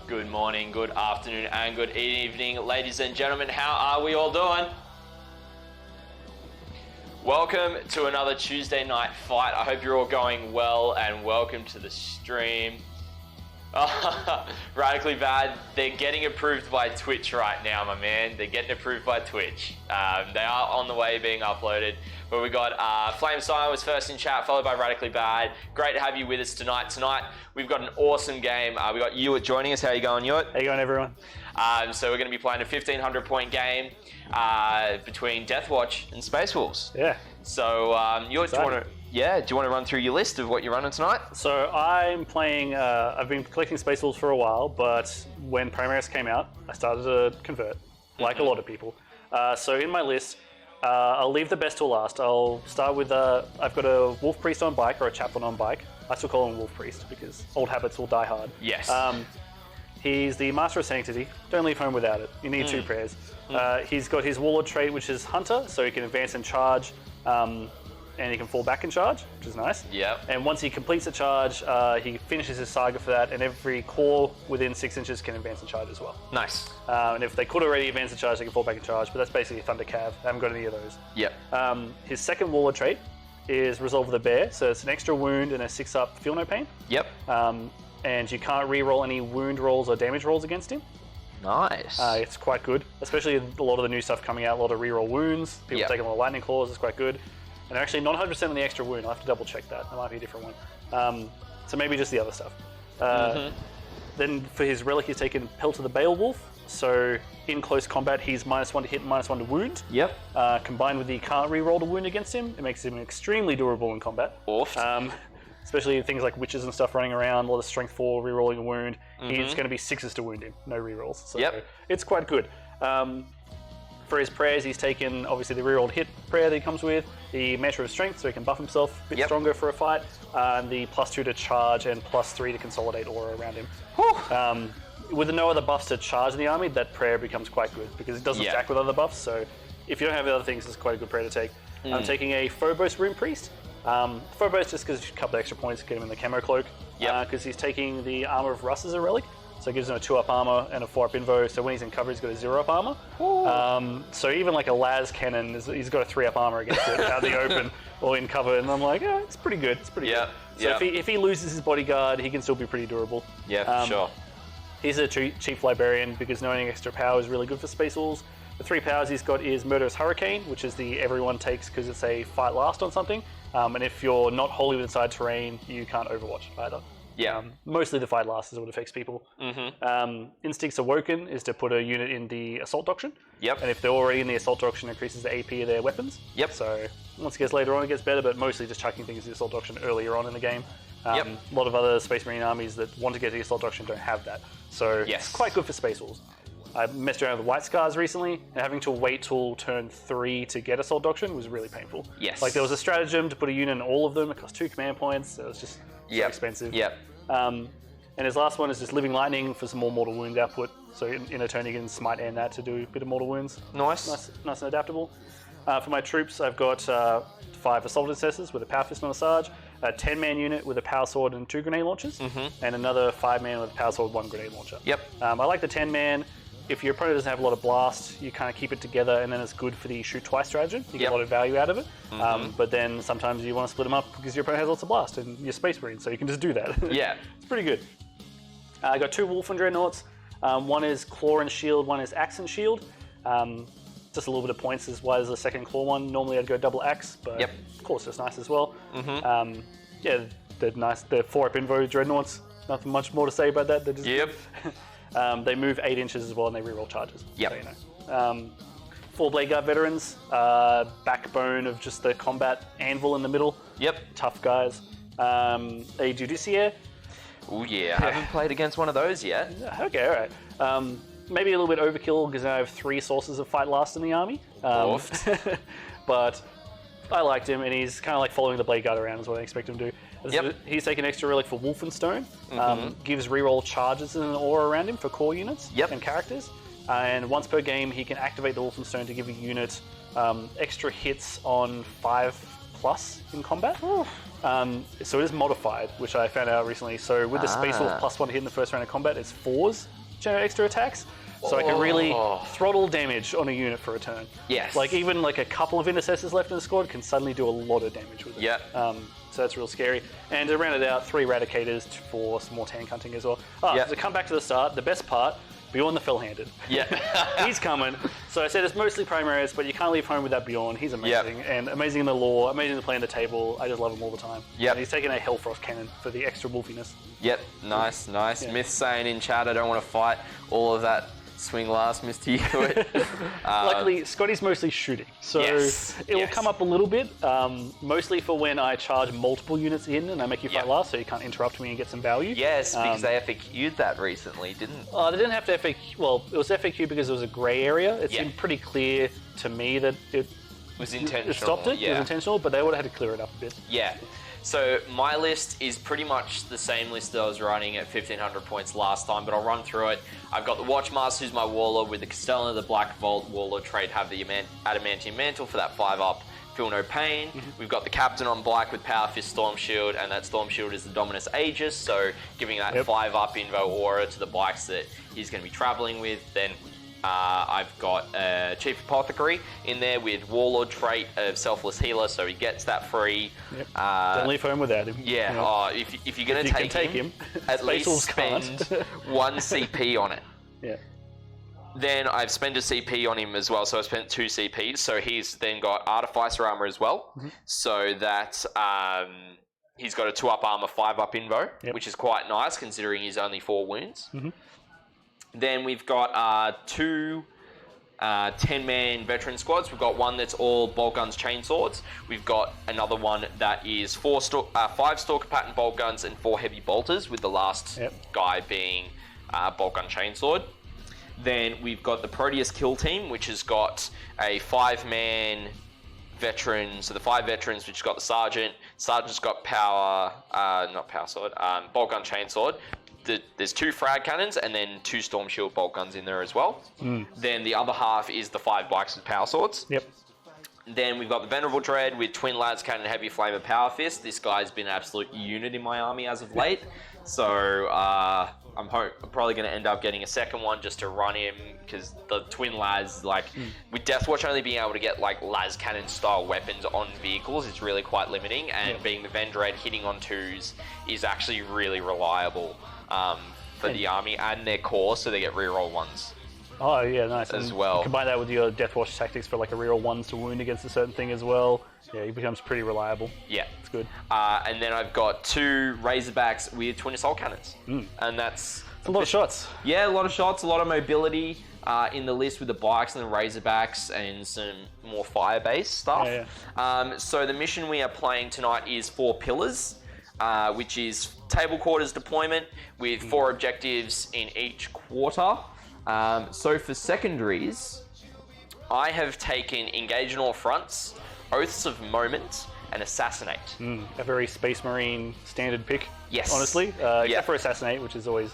Good morning, good afternoon, and good evening, ladies and gentlemen. How are we all doing? Welcome to another Tuesday night fight. I hope you're all going well, and welcome to the stream. Radically bad. They're getting approved by Twitch right now, my man. They're getting approved by Twitch. They are on the way being uploaded. But we got Flame Simon was first in chat, followed by Radically Bad. Great to have you with us tonight. Tonight we've got an awesome game. We got Ewart joining us. How you going, Ewart? How you going, everyone? So we're going to be playing a 1,500-point game between Deathwatch and Space Wolves. Yeah. So Ewart, do you want to run through your list of what you're running tonight? So I'm playing. I've been collecting Space Wolves for a while, but when Primaris came out, I started to convert, like a lot of people. So in my list, I'll leave the best till last. I'll start with, I've got a Wolf Priest on bike, or a Chaplain on bike. I still call him Wolf Priest, because old habits will die hard. Yes. He's the Master of Sanctity. Don't leave home without it. You need 2 prayers. He's got his Warlord trait, which is Hunter, so he can advance and charge, and he can fall back and charge, which is nice. Yep. And once he completes a charge, he finishes his saga for that, and every core within 6 inches can advance and charge as well. Nice. And if they could already advance and charge, they can fall back and charge, but that's basically Thunder Cav. I haven't got any of those. Yep. His second Warlord trait is Resolve of the Bear, so it's an extra wound and a 6-up Feel No Pain. Yep. And you can't re-roll any wound rolls or damage rolls against him. Nice. It's quite good, especially a lot of the new stuff coming out, a lot of re-roll wounds, people taking a lot of lightning claws, it's quite good. And actually not 100% on the extra wound, I'll have to double check that, that might be a different one. So maybe just the other stuff. Then for his Relic he's taken Pelt of the Beowulf, so in close combat he's -1 to hit and -1 to wound. Yep. Combined with the can't re-roll the wound against him, it makes him extremely durable in combat. Especially things like witches and stuff running around, a lot of strength 4, re-rolling a wound. He's going to be 6s to wound him, no re-rolls. So it's quite good. For his prayers, he's taken obviously the re-rolled hit prayer that he comes with, the Mantle of Strength, so he can buff himself a bit stronger for a fight, and the +2 to charge and +3 to consolidate aura around him. With no other buffs to charge in the army, that prayer becomes quite good because it doesn't stack with other buffs. So if you don't have the other things, it's quite a good prayer to take. I'm taking a Phobos Rune Priest. Phobos just because a couple of extra points to get him in the camo cloak. Because he's taking the Armor of Rust as a relic. So it gives him a 2-up armor and a 4-up invo, so when he's in cover he's got a 0-up armor. So even like a las cannon, he's got a 3-up armor against it out in the open or in cover, and I'm like, yeah, it's pretty good, it's pretty good. So if he loses his bodyguard, he can still be pretty durable. Yeah, for sure. He's a Chief Librarian because knowing extra power is really good for Space Wolves. The 3 powers he's got is Murderous Hurricane, which is the everyone takes because it's a fight last on something, and if you're not wholly inside terrain, you can't overwatch either. Mostly the fight last is what affects people. Instincts Awoken is to put a unit in the Assault Doctrine. And if they're already in the Assault Doctrine, it increases the AP of their weapons. So once it gets later on, it gets better, but mostly just chucking things in the Assault Doctrine earlier on in the game. A lot of other Space Marine armies that want to get to the Assault Doctrine don't have that. So it's quite good for Space Wolves. I messed around with White Scars recently, and having to wait till turn 3 to get Assault Doctrine was really painful. Like there was a stratagem to put a unit in all of them, it cost 2 command points, it was just so expensive. And his last one is just Living Lightning for some more mortal wound output. So in a turn you can smite and that to do a bit of mortal wounds. Nice and adaptable. For my troops, I've got 5 Assault Intercessors with a Power Fist and a Sarge, a 10-man unit with a Power Sword and 2 grenade launchers, and another 5-man with a Power Sword, 1 grenade launcher. I like the 10-man. If your opponent doesn't have a lot of blast, you kind of keep it together, and then it's good for the shoot twice stratagem. You get a lot of value out of it. But then sometimes you want to split them up because your opponent has lots of blast, and you're Space Marine, so you can just do that. It's pretty good. I got 2 Wolf and Dreadnoughts. One is Claw and Shield, one is Axe and Shield. Just a little bit of points is why there's a second Claw one. Normally I'd go double Axe, but of course it's nice as well. They're nice. They're 4-up invo Dreadnoughts. Nothing much more to say about that. They're just they move 8 inches as well, and they reroll charges. So, you know. 4 Blade Guard veterans, backbone of just the combat anvil in the middle. Tough guys. A Judiciaire. Oh yeah, I haven't played against one of those yet. Okay, all right. Maybe a little bit overkill because I have 3 sources of fight last in the army. But I liked him, and he's kind of like following the Blade Guard around is what I expect him to do. He's taken extra relic for Wolfenstone. Gives reroll charges and an aura around him for core units and characters. And once per game, he can activate the Wolfenstone to give a unit extra hits on 5 plus in combat. So it is modified, which I found out recently. So with the Space Wolf +1 hit in the first round of combat, it's 4s generate extra attacks. So I can really throttle damage on a unit for a turn. Yes. Like even like a couple of intercessors left in the squad can suddenly do a lot of damage with it. Yep. So that's real scary. And to round it out, 3 Eradicators for some more tank hunting as well. To come back to the start, the best part, Bjorn the Fell-Handed. Yeah. He's coming. So I said it's mostly primaries, but you can't leave home without Bjorn. He's amazing. And amazing in the lore, amazing to play on the table. I just love him all the time. Yep. And he's taking a Hellfrost Cannon for the extra wolfiness. Yep, nice. Yeah. Myth saying in chat, I don't want to fight all of that swing last, Mr. Ewart. Luckily, Scotty's mostly shooting, so it will come up a little bit, mostly for when I charge multiple units in and I make you fight last, so you can't interrupt me and get some value. Yes, because they FAQ'd that recently, didn't they? They didn't have to FAQ, well, it was FAQ because it was a grey area. It seemed pretty clear to me that it was intentional. It stopped it, it was intentional, but they would have had to clear it up a bit. Yeah. So my list is pretty much the same list that I was running at 1500 points last time, but I'll run through it. I've got the Watchmaster, who's my Warlord, with the Castellan, the Black Vault Warlord trait, have the Adamantine Mantle for that 5-up, feel no pain. We've got the Captain on black with Power Fist, Storm Shield, and that Storm Shield is the Dominus Aegis, so giving that 5-up Invo aura to the blacks that he's going to be traveling with. Then I've got Chief Apothecary in there with Warlord trait of Selfless Healer, so he gets that free. Don't leave home without him. Yeah, if you're going to take him, at least spend 1 CP on it. Yeah. Then I've spent a CP on him as well, so I spent 2 CPs. So he's then got Artificer Armor as well, so that he's got a 2-up armor, 5-up invo, which is quite nice considering he's only 4 wounds. Then we've got 2 10-man veteran squads. We've got one that's all Boltguns, Chainswords. We've got another one that is 5 Stalker pattern Boltguns and 4 heavy bolters, with the last guy being Boltgun Chainsword. Then we've got the Proteus Killteam, which has got a 5-man veteran, so the 5 veterans, which has got the Sergeant. Sergeant's got Boltgun Chainsword. There's 2 Frag cannons and then 2 Storm Shield Boltguns in there as well. Then the other half is the 5 bikes with Power Swords. Then we've got the Venerable Dread with Twin Lads Cannon, Heavy Flame, and Power Fist. This guy's been an absolute unit in my army as of late. So I'm probably going to end up getting a second one just to run him, because the Twin Lads, with Deathwatch only being able to get Las Cannon style weapons on vehicles, it's really quite limiting. And being the Ven Dread hitting on 2s is actually really reliable for the army and their core, so they get reroll 1s. Oh yeah, nice. As well. Combine that with your Deathwatch tactics for a reroll 1s to wound against a certain thing as well. Yeah, he becomes pretty reliable. Yeah. It's good. And then I've got 2 Razorbacks with Twin Assault Cannons. And that's a lot of shots. Yeah, a lot of shots, a lot of mobility in the list with the bikes and the Razorbacks and some more fire-based stuff. So the mission we are playing tonight is 4 Pillars, which is table quarters deployment with 4 objectives in each quarter. So for secondaries, I have taken Engage on All Fronts, Oaths of Moment, and Assassinate. A very Space Marine standard pick. Yes. Honestly. Except for Assassinate, which is always...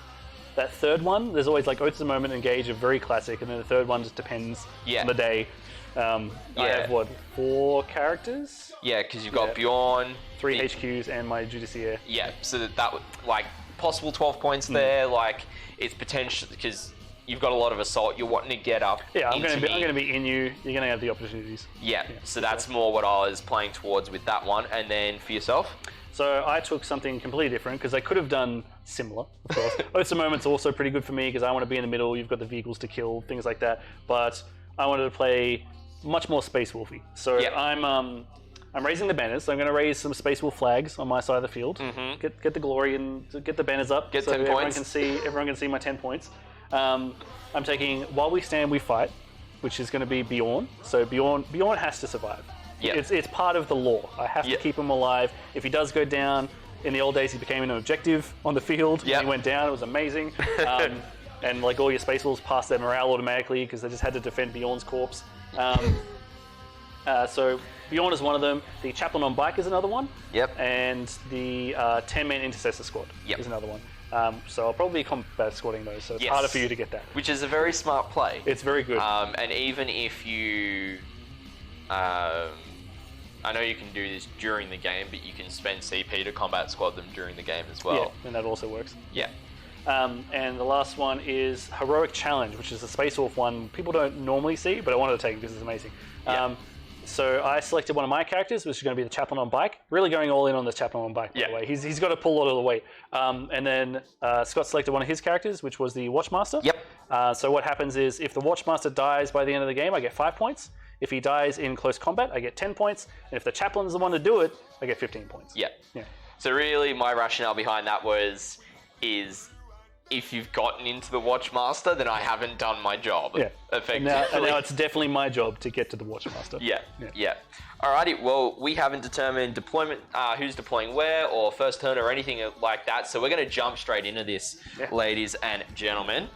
That third one, there's always Oaths of Moment, Engage are very classic, and then the third one just depends on the day. I have, 4 characters? Yeah, because you've got Bjorn... 3 HQs and my Judiciaire. Yeah, so that would, possible 12 points there, it's potential, because you've got a lot of assault, you're wanting to get up. Yeah, I'm going to be in you, you're going to have the opportunities. Yeah, so that's more what I was playing towards with that one. And then for yourself? So I took something completely different, because I could have done similar, of course. Oaths of Moment's also pretty good for me, because I want to be in the middle, you've got the vehicles to kill, things like that. But I wanted to play much more Space Wolfy. So I'm raising the banners, so I'm going to raise some Space Wolf flags on my side of the field. Get the glory and get the banners up, get so 10 everyone points. Everyone can see my 10 points. I'm taking While We Stand, We Fight, which is going to be Bjorn. So Bjorn has to survive. It's part of the lore. I have to keep him alive. If he does go down, in the old days he became an objective on the field. When he went down, it was amazing. And all your Space Wolves passed their morale automatically because they just had to defend Bjorn's corpse. So Bjorn is one of them. The Chaplain on Bike is another one. And the 10-man Intercessor Squad is another one. So I'll probably be combat squatting those, so it's harder for you to get that. Which is a very smart play. It's very good. And even if you I know you can do this during the game, but you can spend CP to combat squad them during the game as well. Yeah, and that also works. Yeah. And the last one is Heroic Challenge, which is a Space Wolf one people don't normally see, but I wanted to take because it's amazing. Yeah. So I selected one of my characters, which is going to be the Chaplain on bike. Really going all in on the Chaplain on bike, by the way. He's got to pull a lot of the weight. And then Scott selected one of his characters, which was the Watchmaster. Yep. So what happens is if the Watchmaster dies by the end of the game, I get 5 points. If he dies in close combat, I get 10 points. And if the Chaplain is the one to do it, I get 15 points. Yep. Yeah. So really my rationale behind that is if you've gotten into the Watchmaster, then I haven't done my job. Yeah. Effectively. And now it's definitely my job to get to the Watchmaster. Yeah. Alrighty, well, we haven't determined deployment, who's deploying where, or first turn, or anything like that, so we're going to jump straight into this, ladies and gentlemen.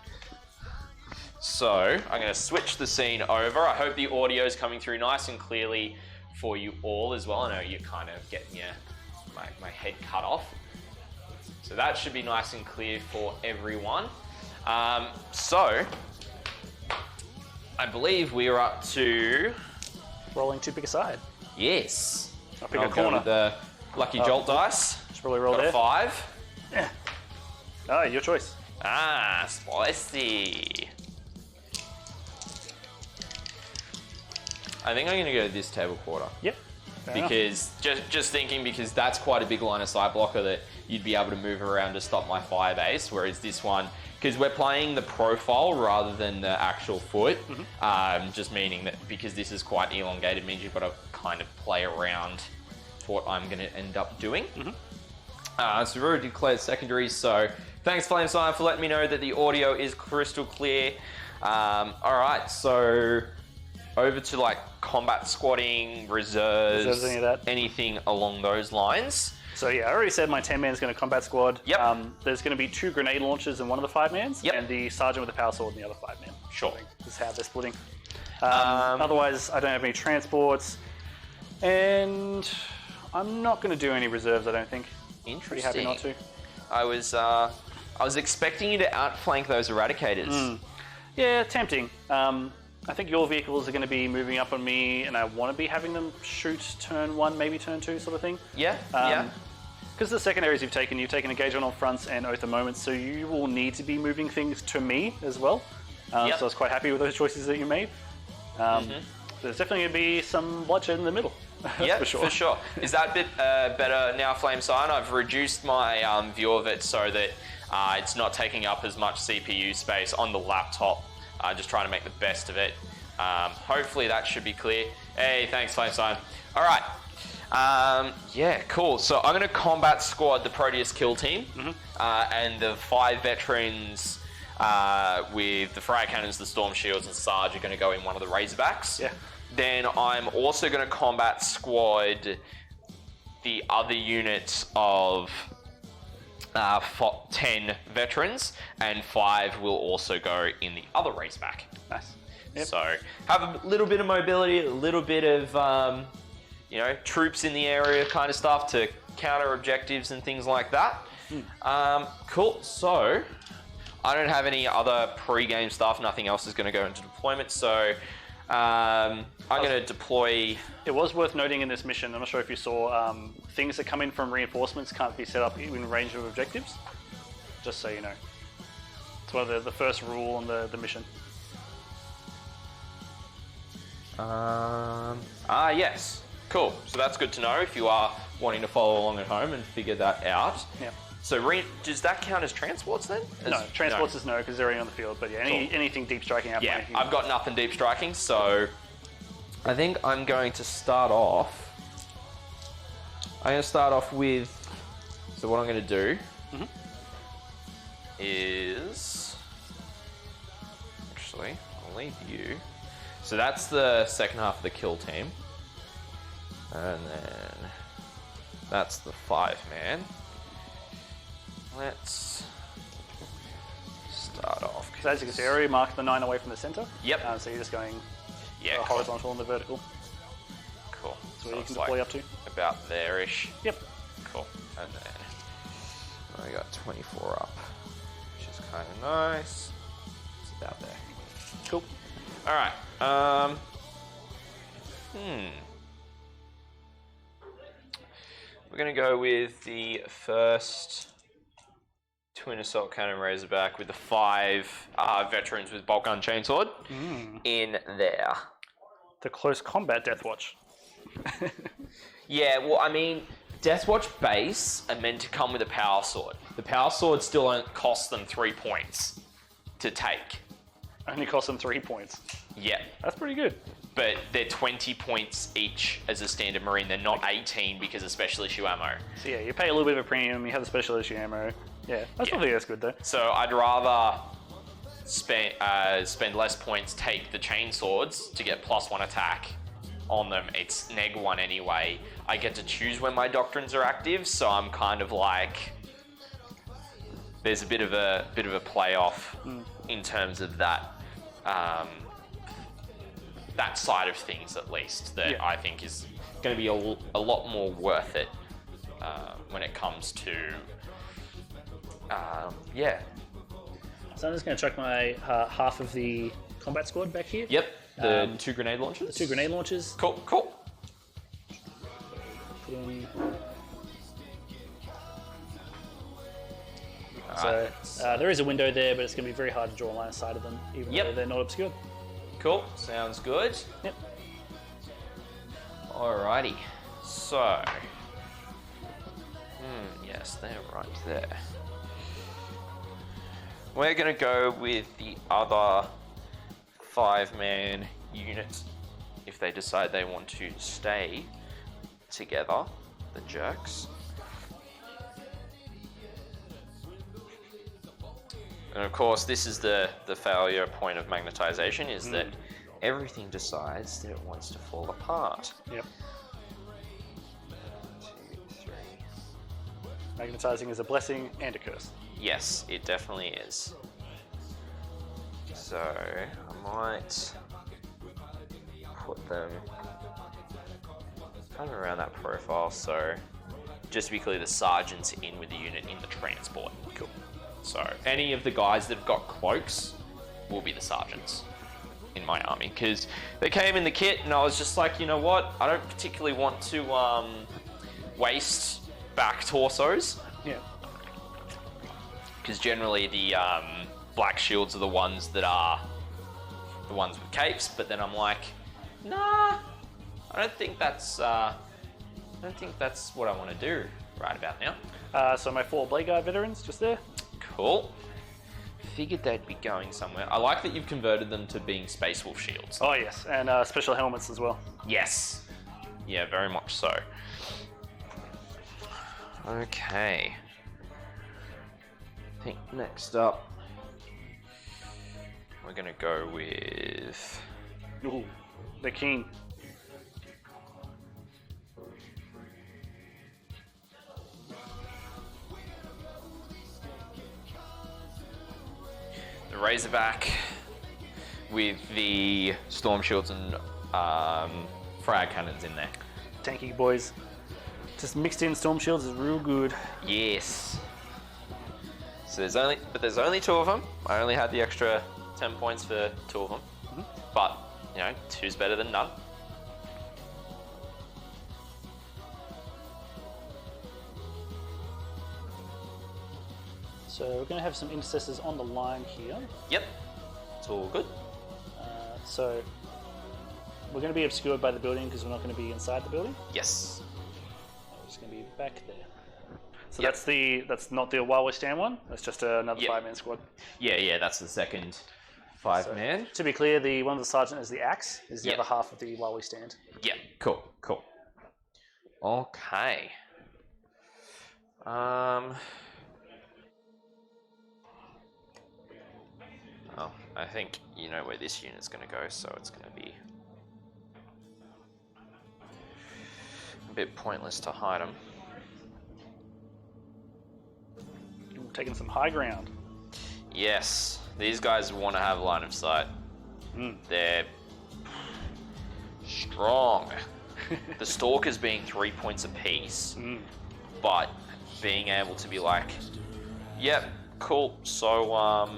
So, I'm going to switch the scene over. I hope the audio is coming through nice and clearly for you all as well. I know you're kind of getting my head cut off. So that should be nice and clear for everyone. So, I believe we are up to... Rolling 2 pick a side. Yes. I'll pick a corner. With the lucky jolt dice. Just probably roll Got there. a 5. Yeah. Oh, your choice. Ah, spicy. I think I'm going to go to this table quarter. Yep. Because just thinking, because that's quite a big line of sight blocker that you'd be able to move around to stop my fire base, whereas this one, because we're playing the profile rather than the actual foot, just meaning that because this is quite elongated means you've got to kind of play around what I'm going to end up doing. So we've already declared secondaries, so thanks Flame Sign for letting me know that the audio is crystal clear. Alright, so over to like combat squatting, reserves, any of that? Anything along those lines. So yeah, I already said my 10 man is going to combat squad. Yep. There's going to be 2 grenade launchers in one of the 5 mans, and the sergeant with the power sword in the other 5 man. Sure. This is how they're splitting. Otherwise, I don't have any transports, and I'm not going to do any reserves. I don't think. Interesting. Pretty happy not to. I was expecting you to outflank those eradicators. Yeah, tempting. I think your vehicles are going to be moving up on me, and I want to be having them shoot turn 1, maybe turn 2 sort of thing. Yeah. Because the secondaries you've taken engagement on fronts and oath of moments, so you will need to be moving things to me as well. So I was quite happy with those choices that you made. There's definitely going to be some bloodshed in the middle. Yeah, for sure. Is that a bit better now, Flame Sign? I've reduced my view of it so that it's not taking up as much CPU space on the laptop. Just trying to make the best of it. Hopefully that should be clear. Hey, thanks, Flame Sign. All right. Yeah, cool. So I'm going to combat squad the Proteus kill team, and the 5 veterans with the Frag Cannons, the Storm Shields, and Sarge are going to go in one of the Razorbacks. Yeah. Then I'm also going to combat squad the other units of 10 veterans, and 5 will also go in the other Razorbak. Nice. Yep. So have a little bit of mobility, a little bit of troops in the area kind of stuff to counter objectives and things like that. Cool. So I don't have any other pre-game stuff. Nothing else is going to go into deployment. So I'm going to deploy. It was worth noting in this mission, I'm not sure if you saw, things that come in from reinforcements can't be set up in range of objectives. Just so you know. It's one of the first rule on the mission. Yes. Cool. So that's good to know if you are wanting to follow along at home and figure that out. Yeah. So does that count as transports then? No, transports is no, because they're already on the field. But yeah, anything deep striking out. Yeah, I've got nothing deep striking, so I think I'm going to start off. With. So what I'm going to do is actually I'll leave you. So that's the second half of the kill team, and then that's the 5 man. Let's start off. So as you can see, I already marked the 9 away from the center. Yep. So you're just going cool. horizontal and the vertical. Cool. So where you can deploy up to. About there-ish. Yep. Cool. And then I got 24 up, which is kind of nice. It's about there. Cool. All right. We're going to go with the first Twin Assault Cannon Razorback with the 5 veterans with Boltgun Chainsword in there. The close combat Deathwatch. Yeah, well, I mean, Deathwatch base are meant to come with a power sword. The power sword still only costs them 3 points to take. Only cost them 3 points. Yeah. That's pretty good. But they're 20 points each as a standard marine. They're not 18 because of special issue ammo. So yeah, you pay a little bit of a premium, you have the special issue ammo. Yeah, I think that's good though. So I'd rather spend less points, take the chainswords to get +1 attack on them. It's neg1 anyway. I get to choose when my doctrines are active, so I'm kind of like, there's a bit of a playoff in terms of that that side of things, at least, that I think is going to be a lot more worth it when it comes to So I'm just going to chuck my half of the combat squad back here. Yep, the 2 grenade launchers. The 2 grenade launchers. Cool. Put in. So there is a window there, but it's going to be very hard to draw a line of sight of them, even though they're not obscured. Cool, sounds good. Yep. Alrighty, so... yes, they're right there. We're going to go with the other 5-man unit if they decide they want to stay together, the jerks. And of course, this is the failure point of magnetization, is that everything decides that it wants to fall apart. Yep. 1, 2, 3. Magnetizing is a blessing and a curse. Yes, it definitely is. So I might put them kind of around that profile, so just to be clear, the sergeant's in with the unit in the transport. Cool. So any of the guys that have got cloaks will be the sergeants in my army, because they came in the kit and I was just like, you know what, I don't particularly want to waste back torsos. Yeah. Because generally the black shields are the ones that are the ones with capes, but then I'm like, nah, I don't think that's what I want to do right about now. So my 4 Blade Guard veterans just there. Cool. Figured they'd be going somewhere. I like that you've converted them to being Space Wolf shields. Oh yes, and special helmets as well. Yes. Yeah, very much so. Okay. I think next up, we're going to go with... Ooh, the king. the Razorback with the Storm Shields and Frag Cannons in there. Tanky boys. Just mixed in Storm Shields is real good. Yes. So there's only 2 of them. I only had the extra 10 points for 2 of them. But, you know, 2's better than none. So we're going to have some intercessors on the line here. Yep. It's all good. So we're going to be obscured by the building because we're not going to be inside the building. Yes. We're just going to be back there. So that's not the while we stand one. That's just another 5-man squad. Yeah, that's the second 5-man. To be clear, the one of the sergeant is the axe, is the other half of the while we stand. Yeah, cool. Okay. Well, I think you know where this unit's going to go, so it's going to be a bit pointless to hide them. We're taking some high ground. Yes, these guys want to have line of sight. They're strong. The Stalkers being 3 points apiece, but being able to be like, yep, cool, so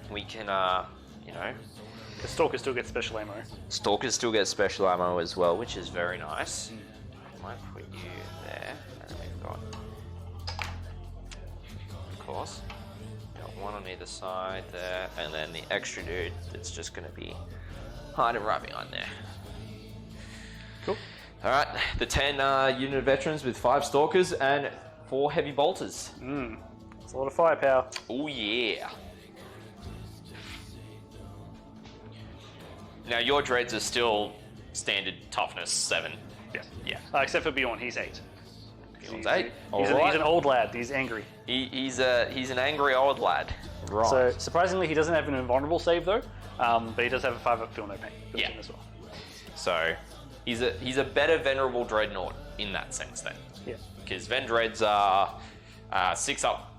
we can, you know... Because Stalkers still get special ammo. Stalkers still get special ammo as well, which is very nice. might put you there, and then we've got, of course, got one on either side there, and then the extra dude that's just going to be hiding right behind there. Cool. All right, the 10 unit veterans with 5 stalkers and 4 heavy bolters. It's a lot of firepower. Oh yeah. Now your dreads are still standard toughness 7. Yeah. Except for Bjorn, he's 8. Bjorn's 8. He's an old lad. He's angry. He's an angry old lad. Right. So surprisingly, he doesn't have an invulnerable save though, but he does have a 5-up feel no pain built in as well. So he's a better venerable dreadnought in that sense then. Yeah. Because Ven Dreads are 6-up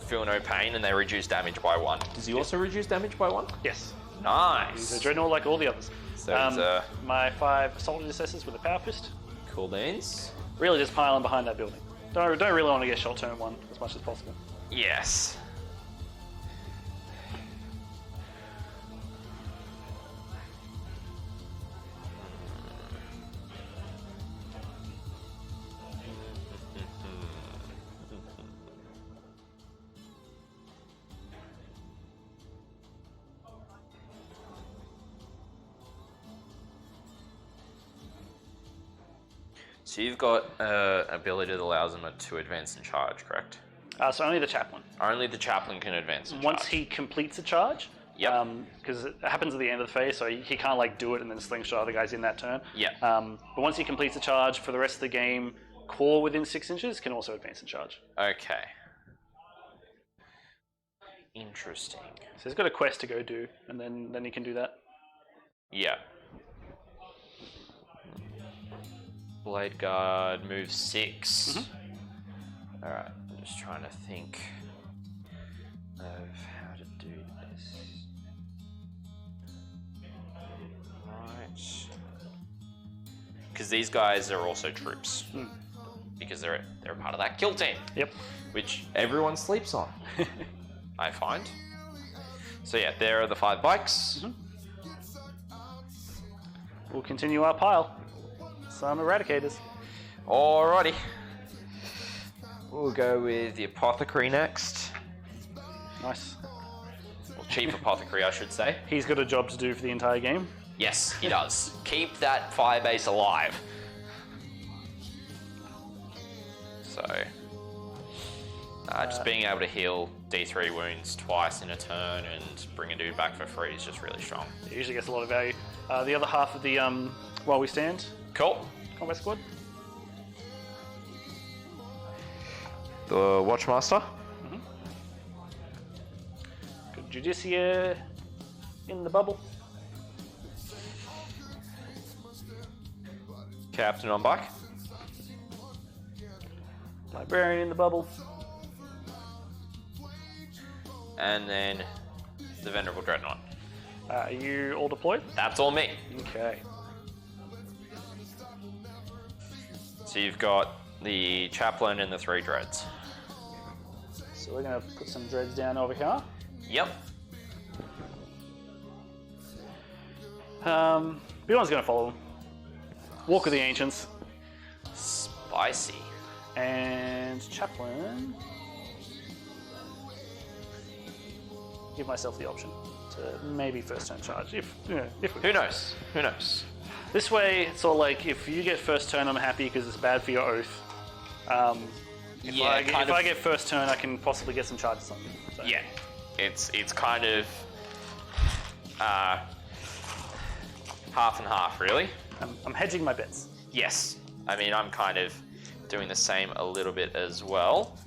feel no pain and they reduce damage by 1. Does he also reduce damage by 1? Yes. Nice. He's a dreadnought like all the others. So my 5 assault intercessors with a power fist. Cool beans. Really just piling behind that building. Don't really want to get shot turn 1 as much as possible. Yes. So you've got an ability that allows them to advance and charge, correct? So only the chaplain. Only the chaplain can advance and Once charge. he completes a charge, Yep. because it happens at the end of the phase, so he can't like do it and then slingshot other guys in that turn. Yeah. But once he completes a charge, for the rest of the game, core within 6 inches can also advance and charge. Okay. Interesting. So he's got a quest to go do, and then he can do that. Yeah. Blade Guard moves 6. Alright, I'm just trying to think of how to do this. Right. Because these guys are also troops. Because they're a part of that kill team. Yep. Which everyone sleeps on, I find. So yeah, there are the 5 bikes. We'll continue our pile. Some eradicators. Alrighty. We'll go with the apothecary next. Nice. Or chief apothecary, I should say. He's got a job to do for the entire game. Yes, he does. Keep that fire base alive. So, just being able to heal D3 wounds twice in a turn and bring a dude back for free is just really strong. It usually gets a lot of value. The other half of the While We Stand Cool. combat squad. The Watchmaster. Good Judicia in the bubble. Captain on bike. Librarian in the bubble. And then the Venerable Dreadnought. Are you all deployed? That's all me. Okay. So you've got the Chaplain and the 3 Dreads. So we're going to put some dreads down over here. Yep. Bjorn's going to follow him. Walk of the Ancients. Spicy. And Chaplain. Give myself the option to maybe first turn charge. If we Who knows? Who knows? This way, it's all like, if you get first turn, I'm happy because it's bad for your oath. If I get first turn, I can possibly get some charges on you. So. Yeah, it's kind of half and half, really. I'm hedging my bets. Yes, I mean, I'm kind of doing the same a little bit as well.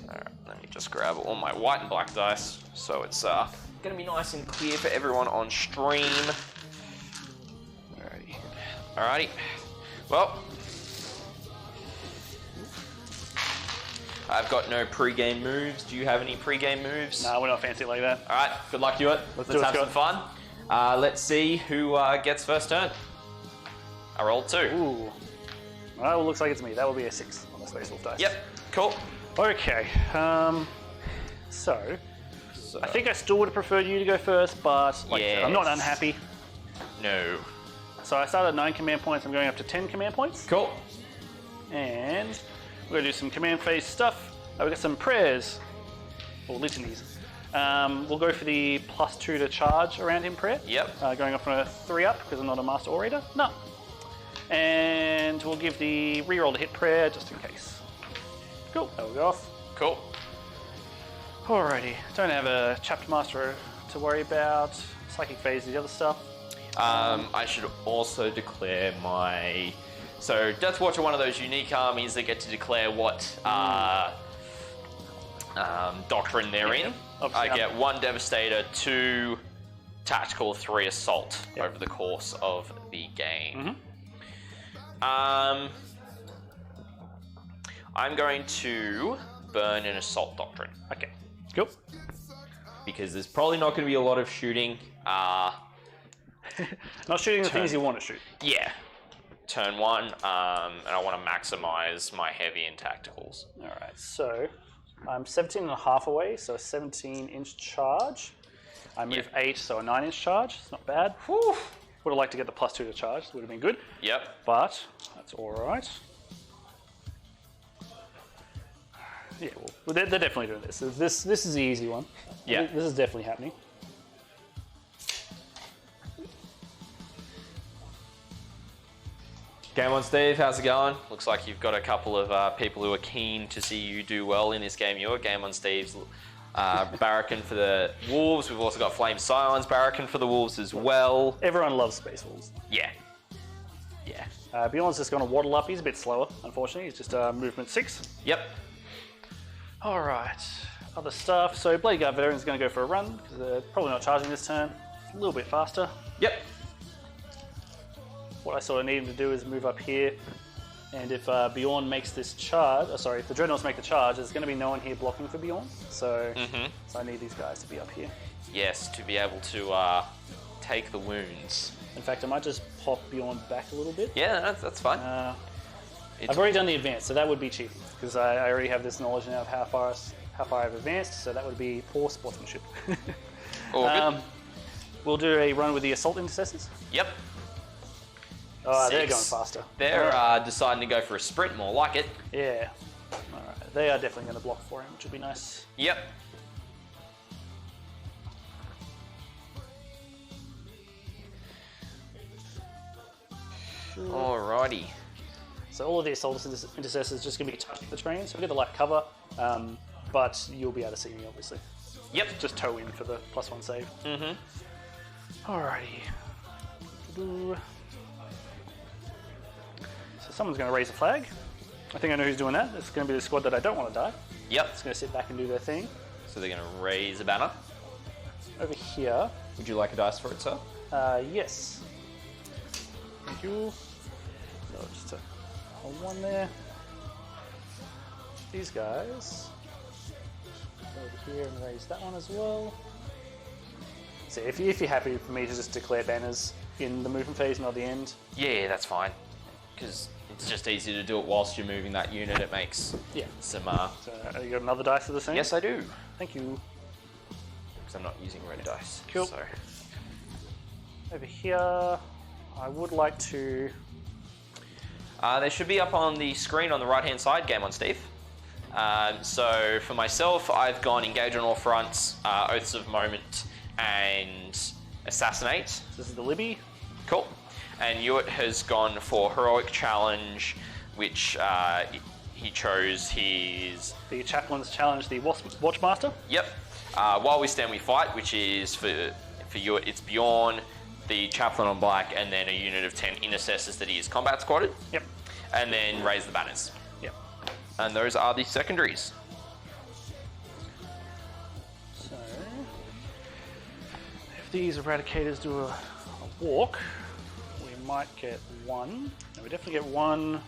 Alright, let me just grab all my white and black dice, so it's gonna be nice and clear for everyone on stream. Alrighty. Well, I've got no pre-game moves. Do you have any pre-game moves? No, we're not fancy like that. Alright, good luck, Ewart. Let's have some fun. Let's see who gets first turn. I rolled 2. Ooh. Well, it looks like it's me. That will be a 6 on the Space Wolf dice. Yep, cool. Okay. So, I think I still would have preferred you to go first, but I'm not unhappy. No. So I started at 9 command points. I'm going up to 10 command points. Cool. And we're going to do some command phase stuff. We've got some prayers, or litanies. We'll go for the +2 to charge around him prayer. Yep. Going off on a 3-up because I'm not a master orator. No. And we'll give the reroll to hit prayer just in case. Cool. That'll go off. Cool. Alrighty. Don't have a chapter master to worry about. Psychic phase, the other stuff. I should also declare my... So Deathwatch are one of those unique armies that get to declare what doctrine they're in. I get 1 Devastator, 2 Tactical, 3 Assault over the course of the game. I'm going to burn an Assault Doctrine. Okay. Cool. Because there's probably not going to be a lot of shooting. Not shooting the things you want to shoot. Yeah. Turn 1, and I want to maximize my heavy and tacticals. Alright, so I'm 17.5 away, so a 17-inch charge. I move 8, so a 9-inch charge. It's not bad. Whew. Would have liked to get the +2 to charge. Would have been good. Yep. But that's alright. Yeah, well, they're definitely doing this. This is the easy one. Yeah. This is definitely happening. Game on, Steve. How's it going? Looks like you've got a couple of people who are keen to see you do well in this game. You're Game on, Steve's barracking for the Wolves. We've also got Flame Scions barracking for the Wolves as well. Everyone loves Space Wolves. Yeah. Yeah. Beyond's just going to waddle up. He's a bit slower, unfortunately. He's just movement 6. Yep. Alright. Other stuff. So Blade Guard Veteran's going to go for a run, because they're probably not charging this turn. A little bit faster. Yep. What I sort of need him to do is move up here, and if Bjorn makes this charge, if the Dreadnoughts make the charge, there's going to be no one here blocking for Bjorn, so I need these guys to be up here. Yes, to be able to take the wounds. In fact, I might just pop Bjorn back a little bit. Yeah, that's fine. I've already done the advance, so that would be cheating, because I already have this knowledge now of how far I've advanced, so that would be poor sportsmanship. All good. We'll do a run with the Assault Intercessors. Yep. Oh, they're going faster. They're deciding to go for a sprint, more like it. Yeah. Alright, they are definitely going to block for him, which will be nice. Yep. Alrighty. So all of the Assault Intercessors just going to be touching the train, so we get the light cover, but you'll be able to see me, obviously. Yep. Just toe in for the +1 save. Alrighty. So someone's going to raise a flag. I think I know who's doing that. It's going to be the squad that I don't want to die. Yep. It's going to sit back and do their thing. So they're going to raise a banner. Over here. Would you like a dice for it, sir? Yes. Thank you. So just a hold 1 there. These guys. Go over here and raise that one as well. So if you're happy for me to just declare banners in the movement phase, not the end. Yeah, that's fine. Because it's just easy to do it whilst you're moving that unit. It makes some... So you got another dice for the same? Yes, I do. Thank you. Because I'm not using red dice. Cool. So. Over here, I would like to... They should be up on the screen on the right-hand side, Game on, Steve. So for myself, I've gone Engage on All Fronts, Oaths of Moment, and Assassinate. This is the Libby. Cool. And Ewart has gone for Heroic Challenge, which he chose his... The Chaplain's Challenge, the Watchmaster. Yep. While We Stand We Fight, which is for Ewart, it's Bjorn, the Chaplain on black, and then a unit of 10 Intercessors that he is combat squatted. Yep. And then raise the banners. Yep. And those are the secondaries. So, if these Eradicators do a walk, we might get 1. No, we definitely get 1.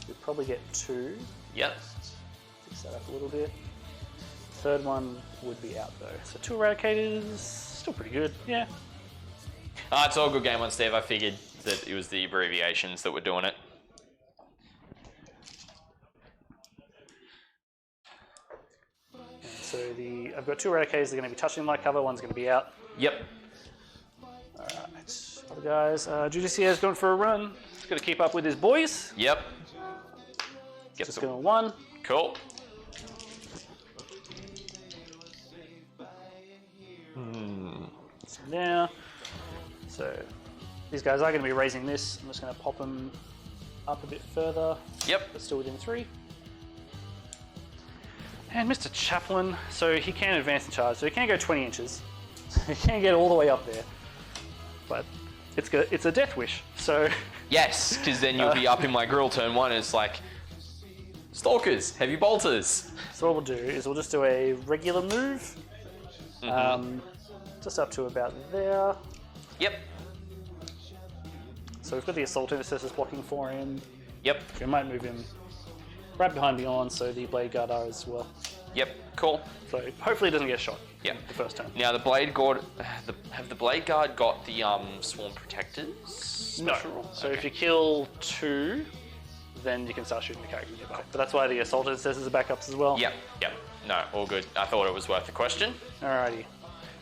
We'd probably get 2. Yep. Fix that up a little bit. Third one would be out though. So 2 Eradicators, still pretty good, yeah. It's all good, Game on, Steve. I figured that it was the abbreviations that were doing it. So I've got 2 Eradicators, they're going to be touching light cover, one's going to be out. Yep. Other guys, Judicier's going for a run. He's going to keep up with his boys. Yep. Just going 1. Cool. So now, so these guys are going to be raising this. I'm just going to pop them up a bit further. Yep. But still within 3. And Mr. Chaplain, so he can advance and charge, so he can't go 20 inches. He can't get all the way up there. But it's a death wish, so... Yes, because then you'll be up in my grill turn 1 and it's like, Stalkers, heavy bolters. So what we'll do is we'll just do a regular move. Just up to about there. Yep. So we've got the Assault Intercessors blocking for him. Yep. We might move him right behind Beyond, so the Blade Guard are as well. Yep, cool. So hopefully he doesn't get shot. Yep. The first turn. Now the Blade Guard, have the Blade Guard got the Swarm Protectors? No. So if you kill 2, then you can start shooting the character nearby. But that's why the Assault Intercessors are backups as well. Yep, yep. No, all good. I thought it was worth the question. Alrighty.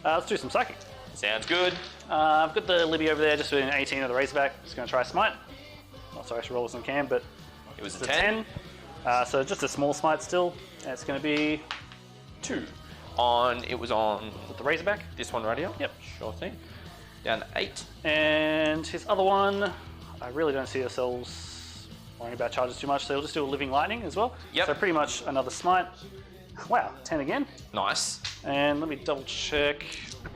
Let's do some Psychic. Sounds good. I've got the Libby over there just with an 18 of the Razorback. Just going to try Smite. Not sorry, I should roll this on cam, but It was it's a 10. So just a small Smite still. And it's going to be 2. It was on With the Razorback. this one right here? Yep. Sure thing. Down to 8. And his other one, I really don't see ourselves worrying about charges too much, so he'll just do a Living Lightning as well. Yep. So pretty much another Smite. Wow, 10 again. Nice. And let me double check.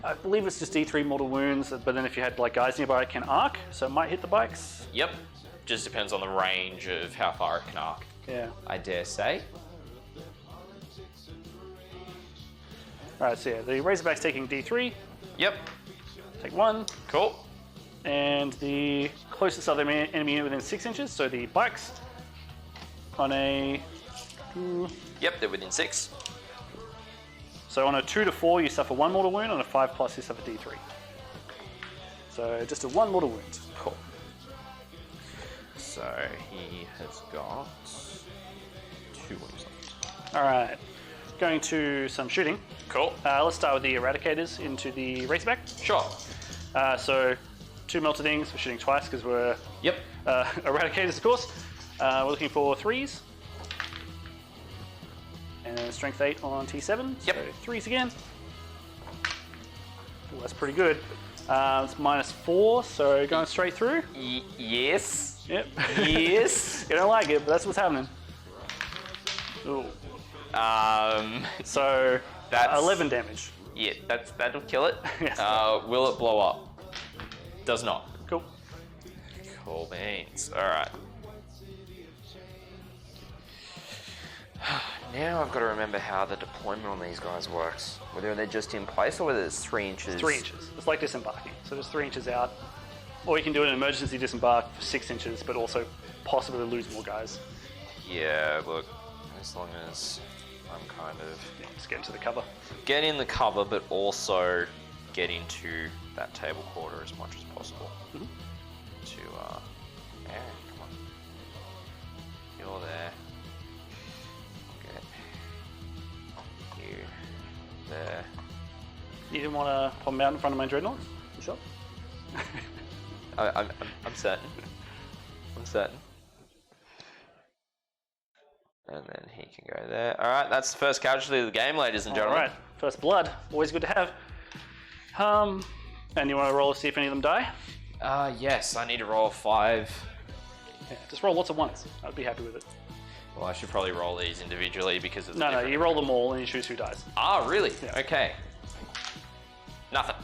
I believe it's just D3 mortal wounds, but then if you had like guys nearby, it can arc, so it might hit the bikes. Yep. Just depends on the range of how far it can arc, Yeah. I dare say. Alright, so yeah, the Razorback's taking D3. Yep. Take 1. Cool. And the closest other enemy unit within 6 inches, so the bikes on a 2. Yep, they're within 6. So on a 2 to 4, you suffer 1 mortal wound. On a 5+, you suffer D3. So just a 1 mortal wound. Cool. So he has got 2 wounds left. Alright, going to some shooting. Cool. Let's start with the Eradicators into the Razorback. Sure. So 2 melted things. We're shooting twice because we're Yep. Eradicators, of course. We're looking for 3s. And strength 8 on T7. Yep. So 3s again. Ooh, that's pretty good. It's -4, so going straight through. Yes. Yep. Yes. You don't like it, but that's what's happening. Ooh. So That's 11 damage. Yeah, that'll kill it. Yes. Will it blow up? Does not. Cool. Cool beans. All right. Now I've got to remember how the deployment on these guys works. Whether they're just in place or whether it's 3 inches. 3 inches. It's like disembarking. So just 3 inches out. Or you can do an emergency disembark for 6 inches, but also possibly lose more guys. Yeah, look, as long as I'm kind of... Yeah, just get into the cover. Get in the cover, but also get into that table quarter as much as possible. Mm-hmm. Yeah, come on. You're there. Get you there. You didn't want to pop them out in front of my dreadnoughts? You sure? I'm certain. I'm certain. And then he can go there. All right, that's the first casualty of the game, ladies and gentlemen. All right, first blood. Always good to have. And you want to roll to see if any of them die? Yes, I need to roll 5. Yeah, just roll lots of ones. I'd be happy with it. Well, I should probably roll these individually because of the No, different... you roll them all and you choose who dies. Ah, really? Yeah. Okay. Nothing.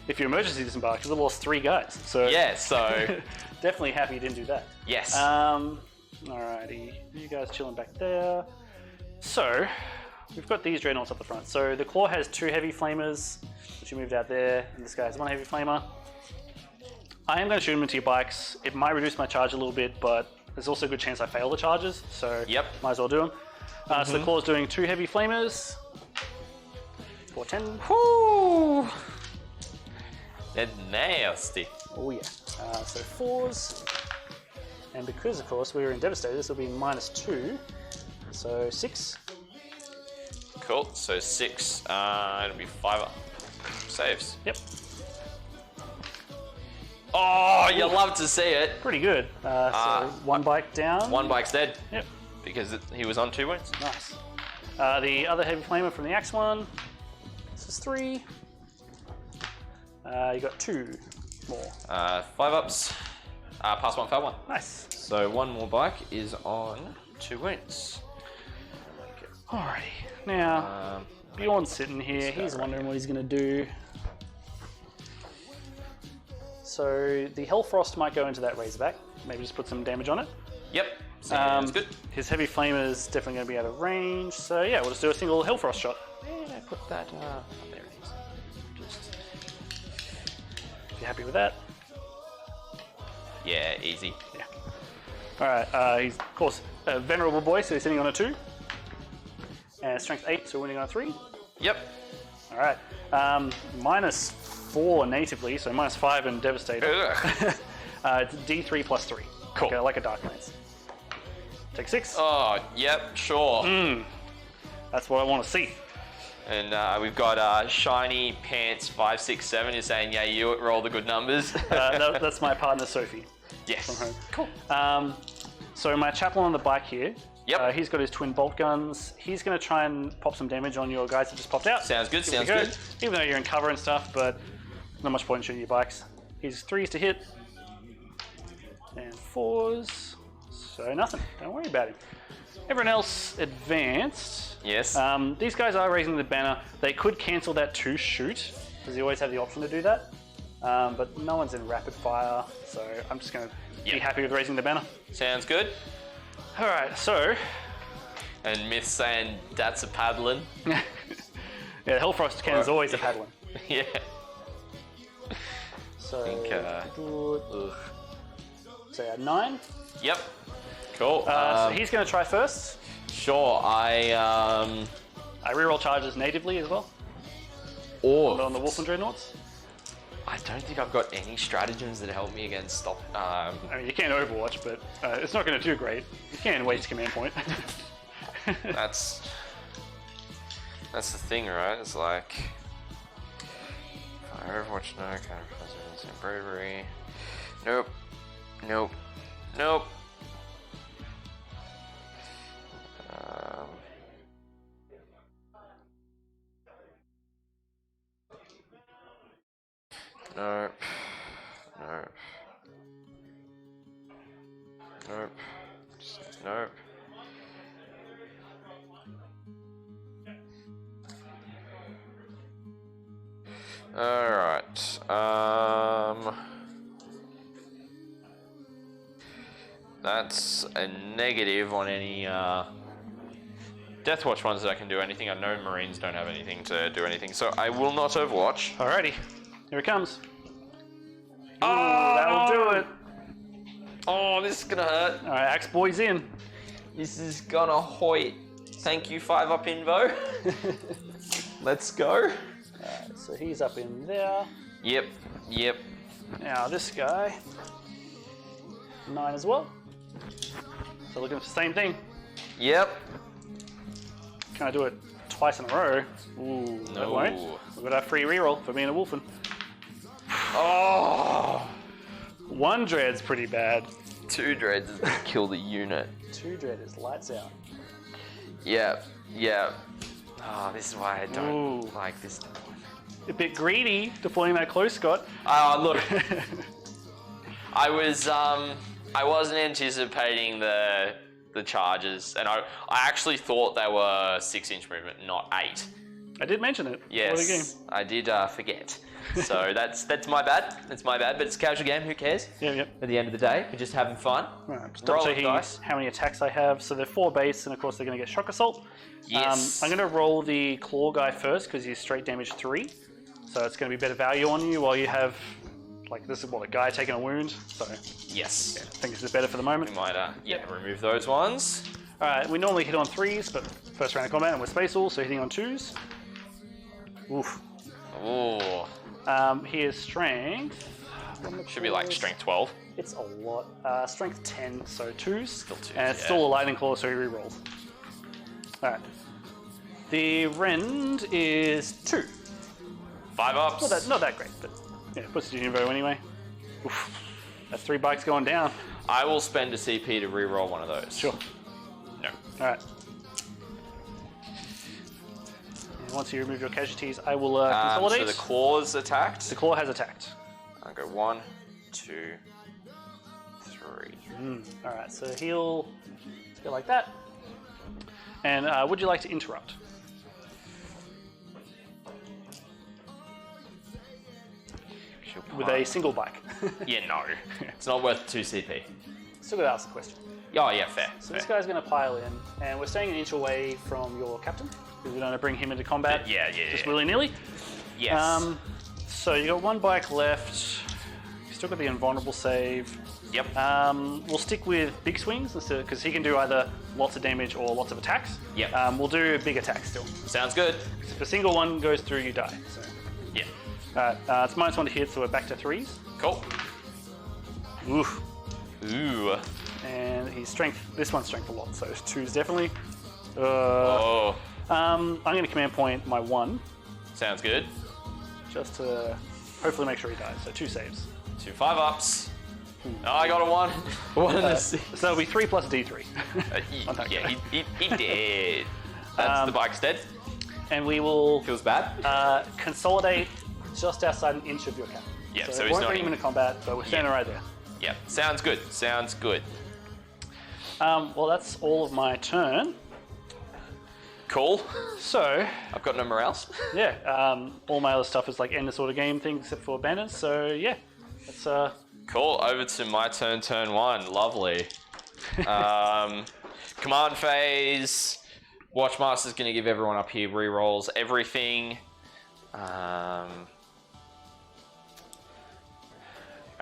If you emergency disembark, you've lost 3 guys. So Yeah, so... definitely happy you didn't do that. Yes. Alrighty, you guys chilling back there. So, we've got these dreadnoughts up the front. So the Claw has 2 heavy flamers, which you moved out there, and this guy has 1 heavy flamer. I am going to shoot them into your bikes. It might reduce my charge a little bit, but there's also a good chance I fail the charges, so Yep. might as well do them. So the Claw's doing 2 heavy flamers for 10. Whoo! They're nasty. Oh yeah. So 4s. And because, of course, we were in Devastator, this will be -2. So 6. Cool, so 6, it'll be 5 up. Saves. Yep. Oh, you love to see it. Pretty good. So one bike down. One bike's dead. Yep. Because he was on 2 wounds. Nice. The other heavy flamer from the axe one. This is 3. You got 2 more. 5 ups. Pass 1, fail 1. Nice. So 1 more bike is on 2 wounds. Alrighty. Now, Bjorn's sitting here. He's wondering what he's going to do. So the Hellfrost might go into that Razorback. Maybe just put some damage on it. Yep. Sounds good. His heavy flamer is definitely going to be out of range. So yeah, we'll just do a single Hellfrost shot. Yeah, put that. There it is. Just. You happy with that? Yeah, easy. Yeah. Alright, he's of course a venerable boy, so he's sitting on a 2. And strength 8, so winning on a 3. Yep. Alright. Minus 4 natively, so minus 5 and Devastator. It's D3 plus 3. Cool. Like a Dark Lance. Take 6. Oh, yep, sure. That's what I want to see. And we've got Shiny Pants 567 is saying, yeah, you roll the good numbers. That's my partner Sophie. Yes. From home. Cool. So my chaplain on the bike here. Yep. He's got his twin Boltguns. He's going to try and pop some damage on your guys that just popped out. Sounds good, sounds good. Even though you're in cover and stuff, but not much point in shooting your bikes. He's 3s to hit. And 4s. So nothing. Don't worry about him. Everyone else advanced. Yes. These guys are raising the banner. They could cancel that to shoot, because you always have the option to do that. But no one's in rapid fire, so I'm just going to be happy with raising the banner. Sounds good. Alright, so... And Myth saying, that's a paddling. Yeah, the Hellfrost cannon's always a paddling. Yeah. So... I think, So yeah, 9. Yep. Cool. So he's going to try first. Sure, I reroll charges natively as well. Or on the Wolf and Dreadnoughts. I don't think I've got any stratagems that help me against stop. I mean, you can Overwatch, but it's not going to do great. You can waste command point. That's the thing, right? It's like Overwatch, no, kind of presidents and bravery. Nope. Nope. Nope. Nope. Nope. Nope. Nope. Alright. That's a negative on any Deathwatch ones that I can do anything. I know Marines don't have anything to do anything, so I will not Overwatch. Alrighty. Here it comes. Oh, that'll do it. Oh, this is gonna hurt. Alright, Axe Boy's in. This is gonna hoit. Thank you, 5 up Invo. Let's go. Alright, so he's up in there. Yep, yep. Now this guy, 9 as well. So looking for the same thing. Yep. Can I do it twice in a row? Ooh, No. that won't. We've got our free reroll for being a Wolfen. Oh! 1 Dread's pretty bad. 2 Dreads is gonna kill the unit. 2 Dread is lights out. Yeah, yeah. Oh, this is why I don't Ooh. like this. A bit greedy deploying that close, Scott. Look. I wasn't anticipating the charges, and I actually thought they were 6-inch movement, not 8. I did mention it. Yes, before the game. I did forget. So that's my bad. That's my bad. But it's a casual game. Who cares? Yep. At the end of the day, we're just having fun. Right, just double checking how many attacks I have. So they're 4 base, and of course they're going to get shock assault. Yes. I'm going to roll the claw guy first because he's straight damage 3. So it's going to be better value on you while you have, like, this is what, a guy taking a wound. So Yes. yeah, I think this is better for the moment. We might remove those ones. All right, we normally hit on 3s, but first round of combat and we're space all, so hitting on 2s. Oof. Ooh. He is strength. Should be like strength 12. It's a lot. Strength 10, so 2s. Still 2s, and it's still a lightning claw, so he rerolls. Alright. The rend is 2. 5 ups. Not that great, but yeah, puts it in Invo anyway. Oof. That's 3 bikes going down. I will spend a CP to reroll one of those. Sure. No. All right. And once you remove your casualties, I will consolidate. So the claw's attacked. The claw has attacked. I'll go 1, 2, 3. All right, so he'll go like that. And would you like to interrupt? With a single bike. Yeah, no. It's not worth 2 CP. Still got to ask the question. Oh, yeah, fair. So this guy's going to pile in, and we're staying an inch away from your captain, because we're going to bring him into combat. Just willy-nilly. Yes. So you got 1 bike left. You still got the invulnerable save. Yep. We'll stick with big swings, because he can do either lots of damage or lots of attacks. Yep. We'll do big attacks still. Sounds good. If a single one goes through, you die. So. Yeah. Alright, it's -1 to hit, so we're back to 3s. Cool. Oof. Ooh. And he's strength. This one's strength a lot, so 2s definitely. I'm going to command point my 1. Sounds good. Just to hopefully make sure he dies. So 2 saves. 2 5-ups. Oh, I got a 1. 1 and a 6. So that'll be 3 plus D3. Yeah, he did. That's the bike's dead. And we will Feels bad. consolidate just outside an inch of your captain. Yeah, so we he's won't not bring him into combat, but we're standing right there. Yeah, sounds good. Sounds good. Well, that's all of my turn. Cool. So, I've got no more else. yeah, all my other stuff is like end of sort of game things except for banners. So yeah, that's Cool. Over to my turn. Turn 1. Lovely. Command phase. Watchmaster's going to give everyone up here rerolls everything.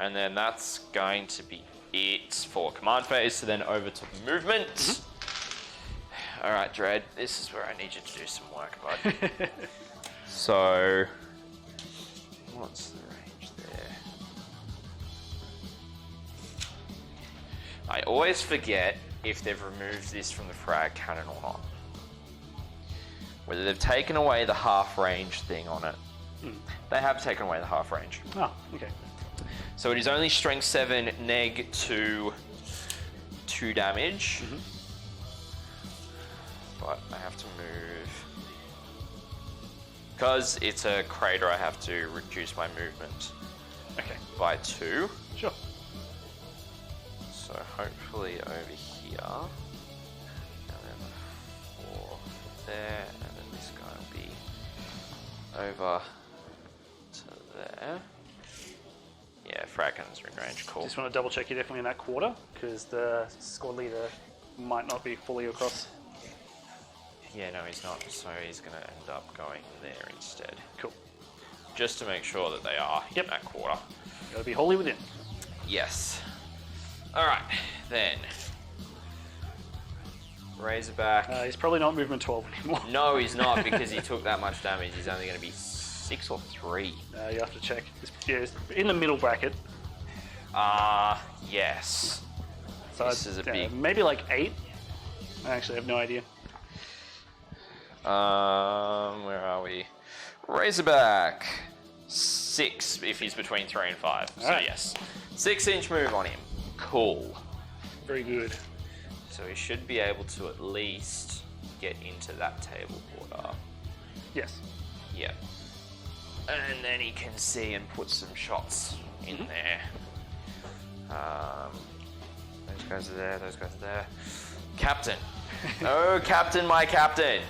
And then that's going to be it for command phase. So then over to movement. All right, Dread. This is where I need you to do some work, bud. So, what's the range there? I always forget if they've removed this from the frag cannon or not. Whether they've taken away the half range thing on it. They have taken away the half range. oh, okay. So it is only strength 7, neg 2 damage. But I have to move. Because it's a crater, I have to reduce my movement by 2. Sure. So hopefully over here. And then 4 there. And then this guy will be over to there. Yeah, frag cannons are in range. Cool. Just want to double check you're definitely in that quarter, because the squad leader might not be fully across. Yeah, no, he's not. So he's going to end up going there instead. Cool. Just to make sure that they are in that quarter. Gotta be wholly within. Yes. Alright, then. Razorback. He's probably not movement 12 anymore. No, he's not, because he took that much damage. He's only going to be 6 or 3. You have to check. It's in the middle bracket. Yes. So this is a big... Maybe like 8. I actually have no idea. Where are we? Razorback. 6 if he's between 3 and 5. So right. yes. 6-inch move on him. Cool. Very good. So he should be able to at least get into that table quarter. Yes. Yeah. And then he can see and put some shots in there. Those guys are there, those guys are there. Captain. Oh, Captain, my Captain.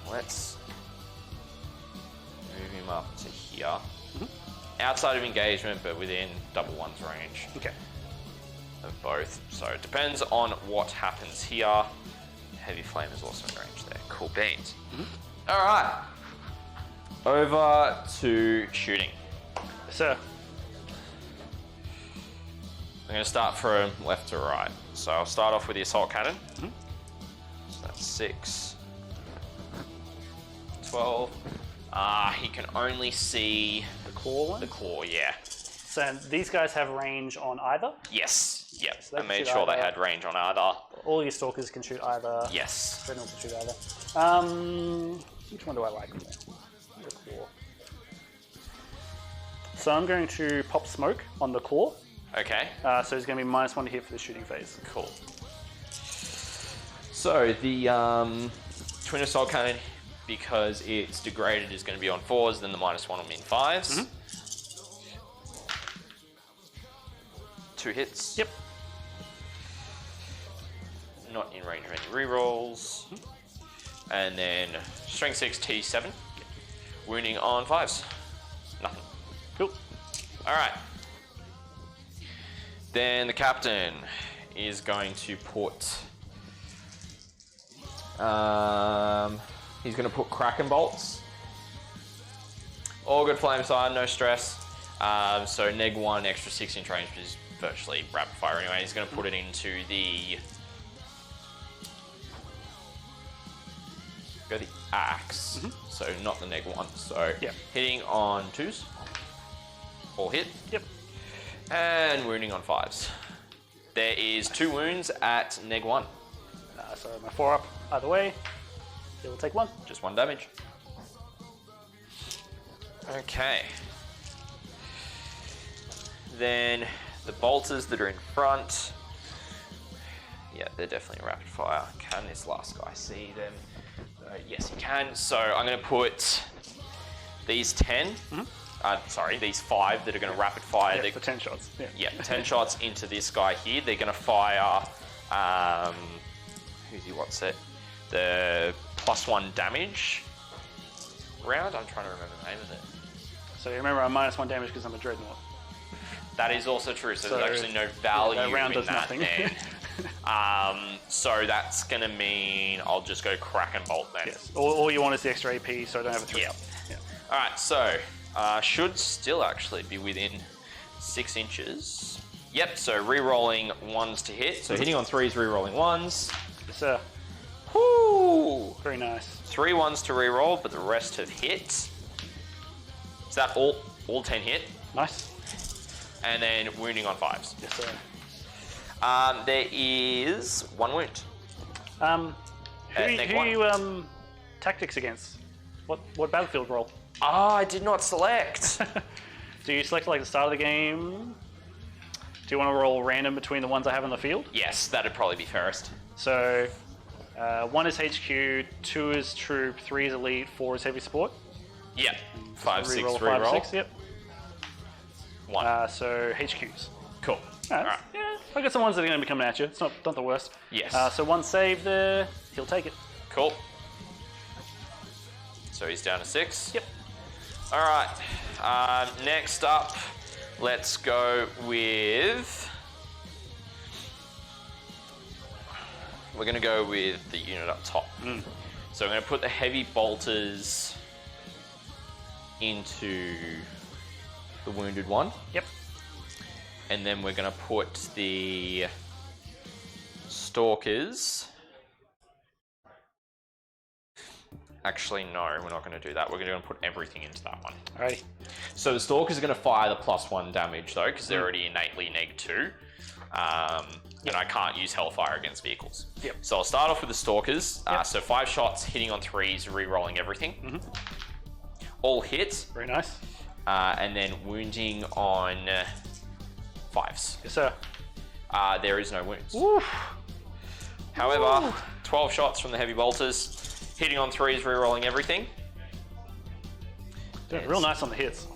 Let's move him up to here. Outside of engagement, but within double one's range. Okay. Of both. So it depends on what happens here. Heavy flame is also in range there. Cool beans. All right. Over to shooting. Sir. I'm going to start from left to right. So I'll start off with the assault cannon. So that's 6, 12. He can only see The claw one? the claw, yeah. So these guys have range on either? Yes, yep. So they I can made shoot sure they either. had range on either. All your stalkers can shoot either. Yes. Sentinel can shoot either. Which one do I like? The claw. So I'm going to pop smoke on the claw. Okay. So it's going to be -1 to hit for the shooting phase. Cool. So the twin assault cannon, because it's degraded, is going to be on 4s. Then the -1 will mean 5s. 2 hits. Yep. Not in range of any rerolls. And then strength 6 T7. Wounding on 5s. Nothing. Cool. All right. Then the captain is going to put. He's going to put Kraken bolts. All good flame side, no stress. So -1, extra 6-inch range, which is virtually rapid fire anyway. He's going to put it into the. Go the axe. So not the -1. So hitting on 2s. All hit. Yep. And wounding on 5s. There is 2 wounds at -1. So my 4-up either way. It will take 1. Just 1 damage. Okay. Then the bolters that are in front. Yeah, they're definitely rapid fire. Can this last guy see them? Yes, he can. So I'm going to put these 10. Sorry, these 5 that are going to rapid fire. Yeah, for 10 shots. Yeah, 10 shots into this guy here. They're going to fire. What's it? The +1 damage round. I'm trying to remember the name of it. So you remember I'm -1 damage because I'm a dreadnought. That is also true. So there's actually no value that round in does that nothing. then. So that's going to mean I'll just go Kraken bolt then. Yes. All you want is the extra AP, so I don't have a 3-up. Yeah. All right. So should still actually be within 6 inches. Yep. So re-rolling 1s to hit. So hitting on 3s, re-rolling 1s. Yes, sir. Woo! Very nice. 3 1s to re-roll, but the rest have hit. Is that all 10 hit? Nice. And then wounding on 5s. Yes, sir. There is 1 wound. Who are you tactics against? What battlefield role? I did not select. Do you select like the start of the game? Do you want to roll random between the ones I have on the field? Yes, that'd probably be fairest. So 1 is HQ, 2 is troop, 3 is elite, 4 is heavy support. Yep. 5, 6, Reroll re-roll. 5, 6, yep. 1. So HQs. Cool. All Alright. Yeah, I got some ones that are going to be coming at you. It's not the worst. Yes. So 1 save there, he'll take it. Cool. So he's down to 6. Yep. All right. Next up, let's go with. We're going to go with the unit up top. So I'm going to put the heavy bolters into the wounded one. Yep. And then we're going to put the stalkers. Actually, no, we're not going to do that. We're going to put everything into that one. Alrighty. So the stalkers are going to fire the +1 damage though, because they're already innately -2. And I can't use Hellfire against vehicles. Yep. So I'll start off with the stalkers. So 5 shots, hitting on 3s, re-rolling everything. All hits. Very nice. And then wounding on 5s. Yes, sir. There is no wounds. Woof. However, 12 shots from the heavy bolters, hitting on 3s, re-rolling everything. Doing real nice on the hits.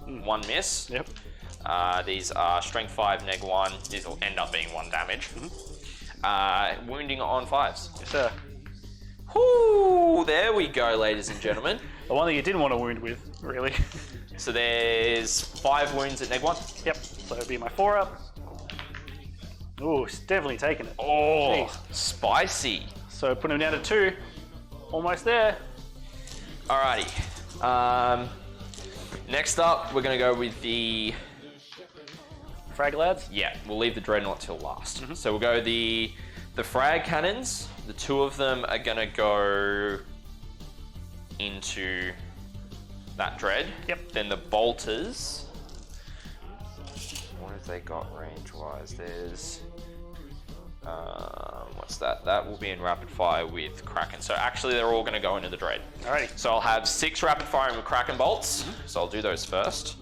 1 miss. Yep. These are strength 5, -1. These will end up being 1 damage. Wounding on 5s. Yes, sir. Whoo! There we go, ladies and gentlemen. The one that you didn't want to wound with, really. So there's 5 wounds at -1. Yep. So it'd be my 4-up. Ooh, it's definitely taking it. Oh, Jeez. spicy. So put him down to 2. Almost there. Alrighty. Next up, we're going to go with the... Frag lads. Yeah, we'll leave the dreadnought till last. So we'll go the frag cannons. The 2 of them are going to go into that dread. Yep. Then the bolters. What have they got range-wise? There's What's that? That will be in rapid fire with Kraken. So actually, they're all going to go into the Dread. Alrighty. So I'll have 6 rapid firing with Kraken bolts. So I'll do those first.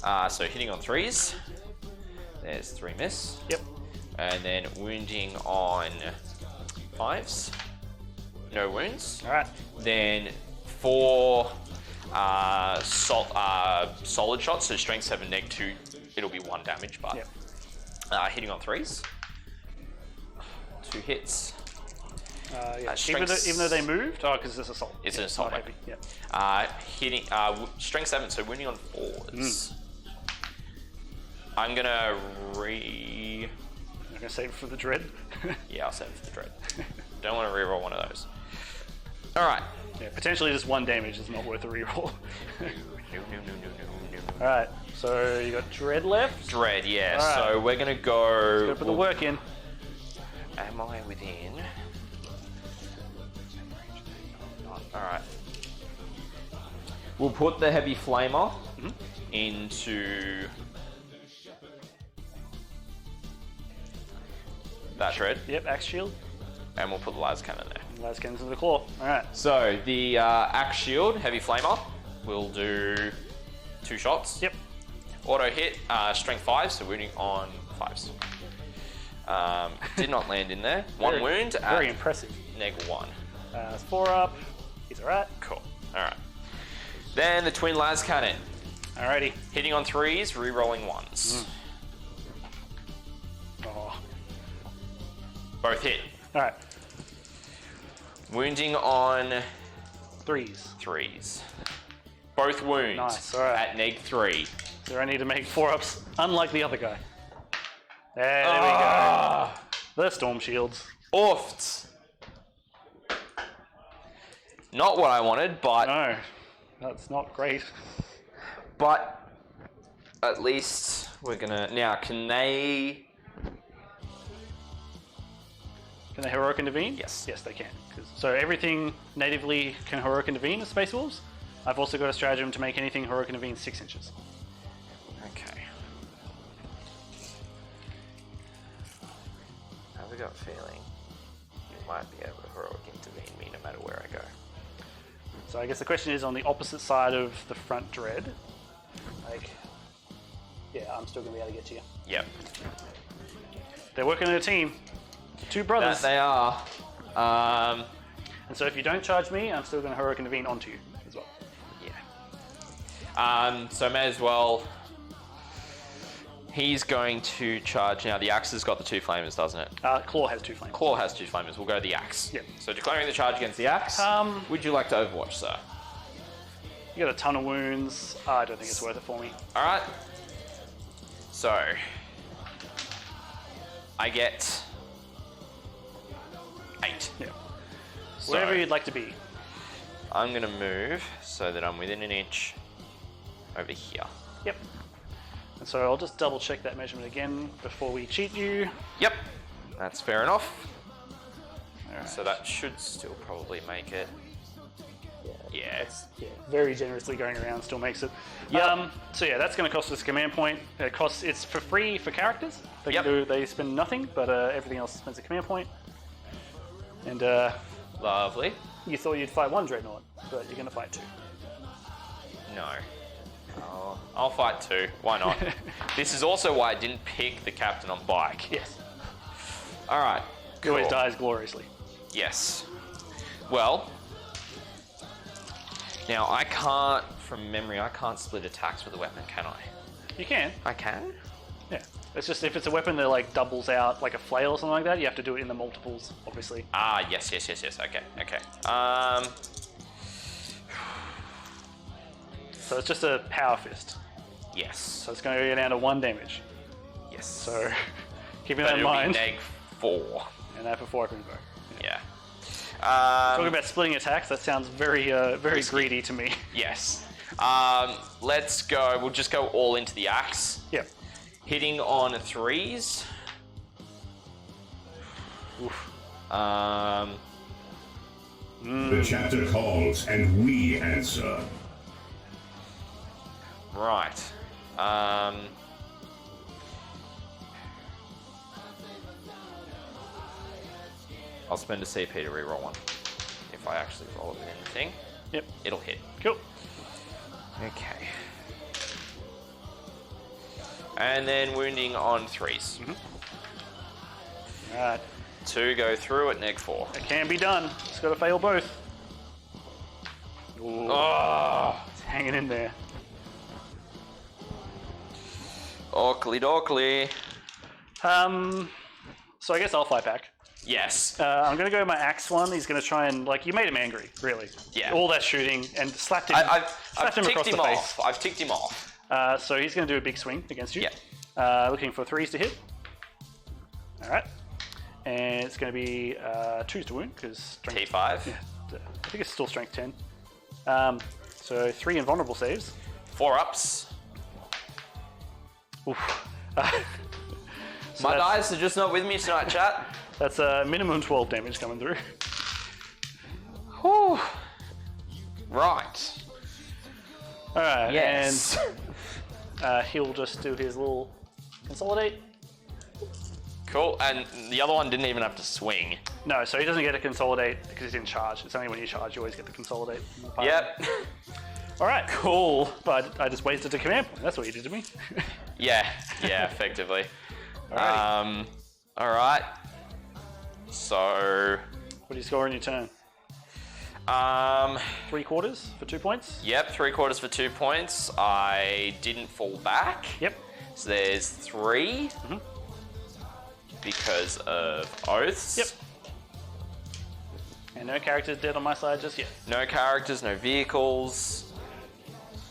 So hitting on 3s. There's 3 miss. Yep. And then wounding on 5s. No wounds. All right. Then 4 solid shots. So strength 7, -2. It'll be 1 damage, but hitting on 3s. 2 hits. Yeah. Even though they moved? Oh, because it's assault. It's an assault weapon. Yeah. Hitting strength 7, so wounding on 4s. I'm gonna I'm gonna save it for the Dread. Yeah, I'll save it for the Dread. Don't want to reroll one of those. All right. Yeah, potentially just 1 damage is not worth a reroll. No. All right. So you got Dread left. Dread, yeah. All right. So we're gonna go. Let's go put the work in. Am I within? All right. We'll put the heavy flamer into that Dread. Yep, axe shield. And we'll put the las cannon there. Las cannons into the claw. All right. So the axe shield, heavy flamer, will do 2 shots. Yep. Auto hit, strength 5, so wounding on 5s. Did not land in there. 1 wound. Very impressive. -1. It's 4 up. He's all right. Cool. All right. Then the twin las cannon. Alrighty. Hitting on 3s, re-rolling 1s. Oh. Both hit. All right. Wounding on 3s. 3s. Both wounds. Nice, all right. At -3. So I need to make 4-ups, unlike the other guy. There we go. The storm shields. Oofed. Not what I wanted, but No, that's not great. but at least we're gonna now. Can they heroic intervene? Yes. Yes, they can. So everything natively can heroic intervene as Space Wolves. I've also got a stratagem to make anything heroic intervene 6 inches. Okay. I have a gut feeling you might be able to heroic intervene me no matter where I go. So I guess the question is on the opposite side of the front Dread. Like, yeah, I'm still going to be able to get to you. Yep. They're working in a team. 2 brothers. That they are. And so if you don't charge me, I'm still going to heroic intervene onto you as well. Yeah. So may as well. He's going to charge now. The axe has got the 2 flamers, doesn't it? Claw has 2 flames. Claw has 2 flamers. We'll go the axe. Yep. So declaring the charge against the axe. Would you like to Overwatch, sir? You got a ton of wounds. I don't think it's worth it for me. All right. So I get 8. Yeah. So Wherever you'd like to be. I'm going to move so that I'm within an inch over here. Yep. And so I'll just double check that measurement again before we cheat you. Yep. That's fair enough. All right. So that should still probably make it. Yeah. Yeah, very generously going around still makes it. Yep. So yeah, that's going to cost us a command point. It's for free for characters. They can do, they spend nothing, but everything else spends a command point. And Lovely. you thought you'd fight 1 Dreadnought, but you're going to fight 2. No. I'll fight 2. Why not? This is also why I didn't pick the captain on bike. Yes. All right. He always dies gloriously. Yes. Well, now I can't, from memory, I can't split attacks with a weapon, can I? You can. I can? Yeah. It's just if it's a weapon that like doubles out like a flail or something like that, you have to do it in the multiples, obviously. Ah, yes. Okay. So it's just a power fist. Yes. So it's going to go down to 1 damage. Yes. So keeping But that in it'll mind. be -4. And that before I can go. Yeah. Talking about splitting attacks, that sounds very greedy to me. Yes. Let's go. We'll just go all into the axe. Yep. Hitting on 3s. Oof. The chapter calls and we answer. Right. I'll spend a CP to reroll one. If I actually roll it within the thing. Yep. It'll hit. Cool. Okay. And then wounding on 3s. Alright. 2 go through at neg 4. It can be done. Just gotta fail both. Ooh. Oh, It's hanging in there. Oakley dokley. So I guess I'll fight back. Yes. I'm gonna go with my axe one. He's gonna try and, like, you made him angry, really. Yeah. All that shooting and slapped him. I've him ticked across him the face. off. I've ticked him off. So he's gonna do a big swing against you. Yeah. Looking for 3s to hit. Alright. And it's gonna be 2s to wound, because strength. T5. Yeah, I think it's still strength 10. So 3 invulnerable saves. 4 ups. Oof. So My dice are just not with me tonight, chat. That's a minimum 12 damage coming through. Whew. Right. Alright, Yes. and he'll just do his little consolidate. Cool. And the other one didn't even have to swing. No, so he doesn't get a consolidate because he's in charge. It's only when you charge you always get the consolidate. Yep. Alright, cool. But I just wasted a command point. That's what you did to me. Yeah, effectively. Alrighty. Alright. So... What do you score in your turn? 3 quarters for 2 points? Yep, 3/4 for 2 points. I didn't fall back. Yep. So there's 3. Because of oaths. Yep. And no characters dead on my side just yet. No characters, no vehicles.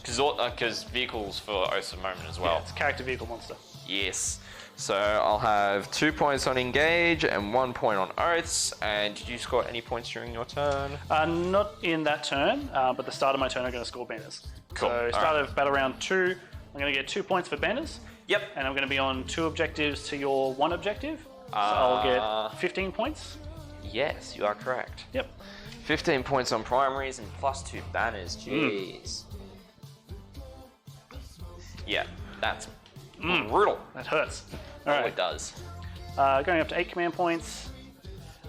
Because vehicles for oaths at the moment as well. Yeah, it's a character vehicle monster. Yes. So I'll have 2 points on engage and 1 point on oaths. And did you score any points during your turn? Not in that turn, but the start of my turn I'm going to score banners. Cool. So start of battle round 2, I'm going to get 2 points for banners. Yep. And I'm going to be on 2 objectives to your 1 objective. So I'll get 15 points. Yes, you are correct. Yep. 15 points on primaries and +2 banners. Jeez. Yeah, that's brutal. That hurts. Oh, Alright. it does. Going up to 8 command points.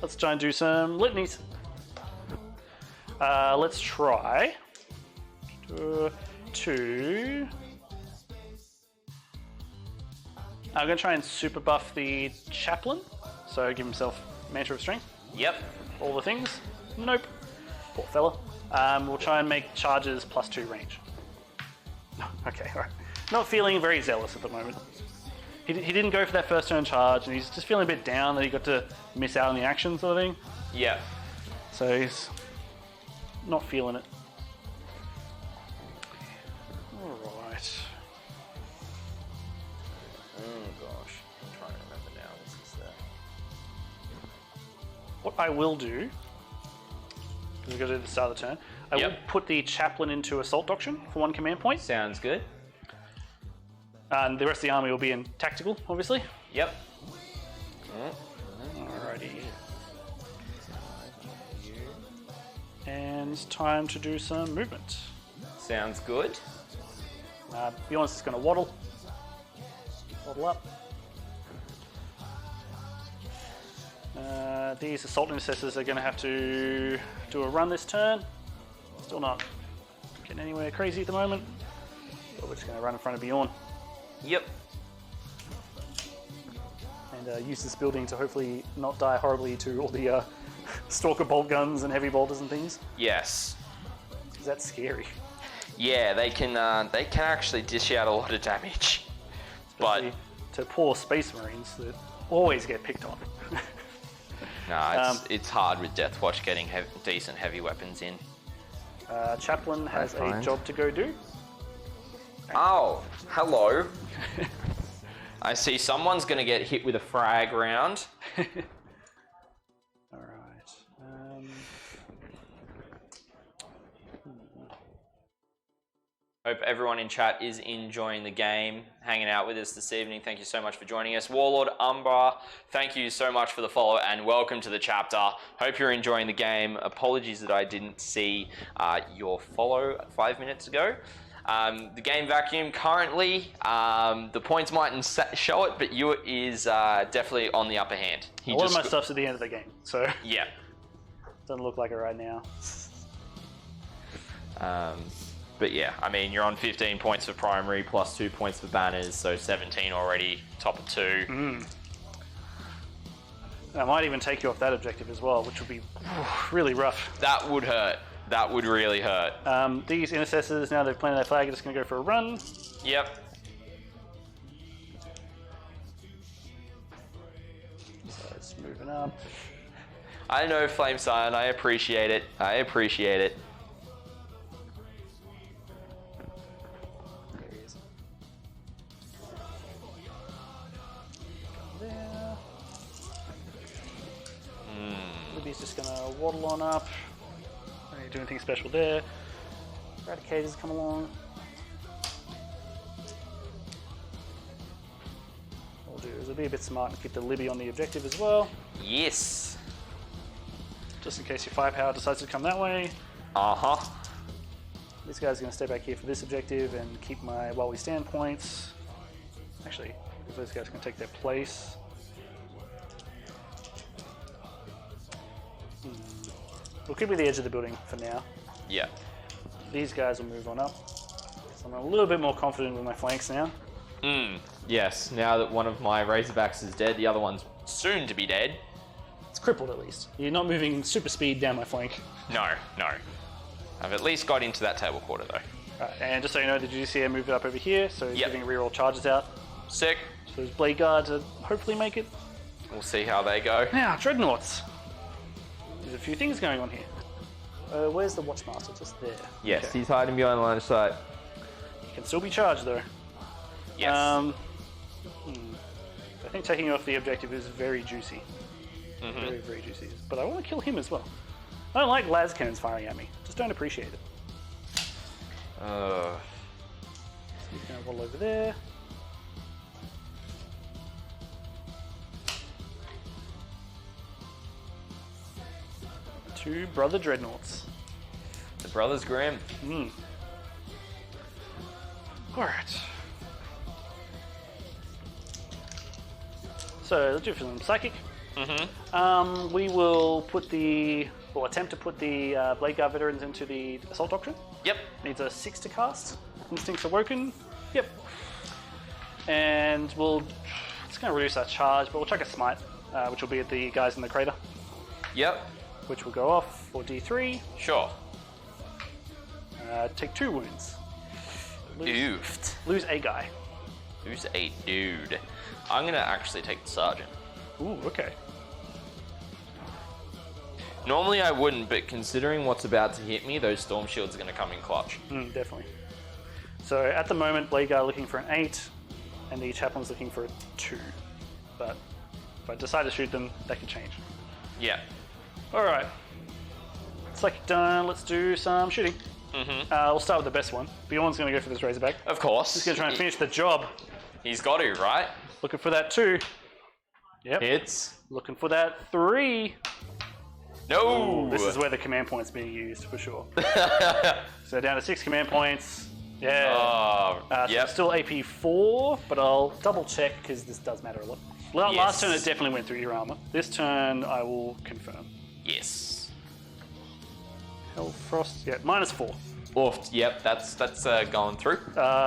Let's try and do some litanies. Let's try 2. I'm going to try and super buff the chaplain. So give himself Mantle of Strength. Yep. All the things. Nope. Poor fella. We'll try and make charges +2 range. Okay, alright. Not feeling very zealous at the moment. He didn't go for that first turn charge, and he's just feeling a bit down that he got to miss out on the action sort of thing. Yeah. So he's not feeling it. Alright. Oh gosh, I'm trying to remember now. This is What I will do, because we've got to do the start of the turn, I will put the chaplain into Assault Doctrine for 1 command point. Sounds good. And the rest of the army will be in Tactical, obviously. Yep. Alrighty. And it's time to do some movement. Sounds good. Be honest, it's going to waddle. Waddle up. These Assault Intercessors are going to have to do a run this turn. Still not getting anywhere crazy at the moment. But we're just going to run in front of Bjorn. Yep. And use this building to hopefully not die horribly to all the Stalker Boltguns and heavy bolters and things. Yes. Because that's scary. Yeah, they can actually dish out a lot of damage. Especially to poor Space Marines that always get picked on. Nah, it's hard with Deathwatch getting decent heavy weapons in. Chaplain has a job to go do. Oh, hello. I see someone's going to get hit with a frag round. Alright. Hope everyone in chat is enjoying the game, hanging out with us this evening. Thank you so much for joining us. Warlord Umbra, thank you so much for the follow and welcome to the chapter. Hope you're enjoying the game. Apologies that I didn't see your follow 5 minutes ago. The game vacuum currently, the points mightn't show it, but Ewart is definitely on the upper hand. A lot of my stuff's at the end of the game, so yeah. Doesn't look like it right now. But yeah, I mean, you're on 15 points for primary, plus 2 points for banners, so 17 already, top of 2. I might even take you off that objective as well, which would be really rough. That would hurt. That would really hurt. These intercessors, now they've planted their flag, are just going to go for a run. Yep. So it's moving up. I know, Flame Scion. I appreciate it. I appreciate it. There he is. There. Libby's just going to waddle on up. Don't need to do anything special there. Eradicators come along. What we'll do is we'll be a bit smart and keep the Libby on the objective as well. Yes. Just in case your firepower decides to come that way. Uh-huh. This guy's going to stay back here for this objective and keep my while we stand points. Actually, those guys can take their place. We'll keep at the edge of the building for now. Yeah. These guys will move on up. So I'm a little bit more confident with my flanks now. Yes, now that one of my Razorbacks is dead, the other one's soon to be dead. It's crippled at least. You're not moving super speed down my flank. No, no. I've at least got into that table quarter though. Right, and just so you know, the GCA moved up over here, so he's Yep. giving reroll charges out. Sick. So those Blade Guards will hopefully make it. We'll see how they go. Now, Dreadnoughts. There's a few things going on here. Where's the Watchmaster? Just there. Yes, Okay. he's hiding behind the line of sight. He can still be charged though. Yes. I think taking off the objective is very juicy. Very, very juicy. But I want to kill him as well. I don't like las cannons firing at me. Just don't appreciate it. So he's going to waddle over there. Two Brother Dreadnoughts. The Brothers Grimm. Alright. So let's do it for some psychic. We will put or attempt to put the Blade Guard veterans into the Assault Doctrine. Yep. Needs a 6 to cast. Instincts Awoken. Yep. And it's going to reduce our charge, but we'll chuck a Smite, which will be at the guys in the crater, Yep. which will go off for D3. Sure. Take 2 wounds. Oofed. Lose a guy. Who's a dude? I'm gonna actually take the Sergeant. Ooh, okay. Normally I wouldn't, but considering what's about to hit me, those Storm Shields are gonna come in clutch. Definitely. So at the moment, Blade Guard looking for an 8, and the Chaplain's looking for a 2. But if I decide to shoot them, that could change. Yeah. Alright. Psychic done, let's do some shooting. We'll start with the best one. Bjorn's going to go for this Razorback. Of course. He's going to try and finish the job. He's got to, right? Looking for that 2. Yep. Hits. Looking for that 3. No! This is where the command point's being used, for sure. So down to 6 command points. Yeah. So Yep. it's still AP 4, but I'll double check because this does matter a lot. Last turn it definitely went through your armor. This turn I will confirm. Yes. Hellfrost, yeah, -4. Oofed. Yep, that's going through.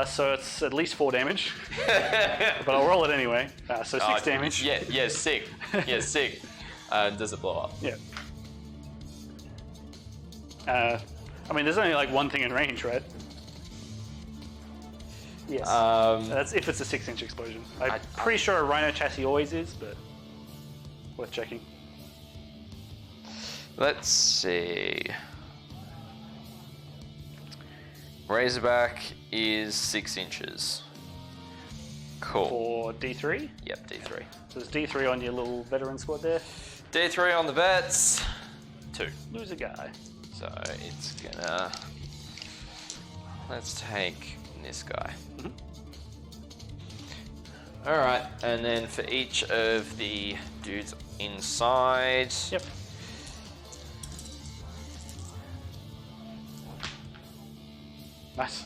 So it's at least 4 damage. But I'll roll it anyway. So 6 damage. Yeah, sick. Yeah, sick. Does it blow up? Yeah. I mean, there's only like one thing in range, right? Yes. That's if it's a 6-inch explosion. I'm pretty sure a Rhino chassis always is, but worth checking. Let's see. Razorback is 6 inches. Cool. For D3? Yep, D3. So there's D3 on your little veteran squad there. D3 on the vets. 2. Lose a guy. So it's gonna... Let's take this guy. Alright, and then for each of the dudes inside... Yep. Nice.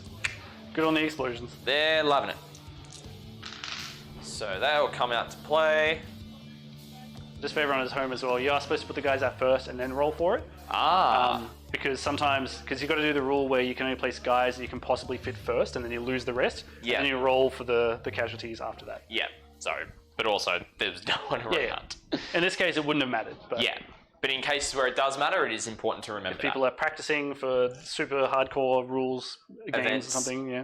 Good on the explosions. They're loving it. So they'll come out to play. Just for everyone at home as well, you are supposed to put the guys out first and then roll for it. Because sometimes, you've got to do the rule where you can only place guys that you can possibly fit first, and then you lose the rest. Yeah. And then you roll for the casualties after that. Yeah. So, but also there's no one around. Yeah. In this case, it wouldn't have mattered. But yeah. But in cases where it does matter, it is important to remember. If people are practicing for super hardcore rules games events or something, yeah.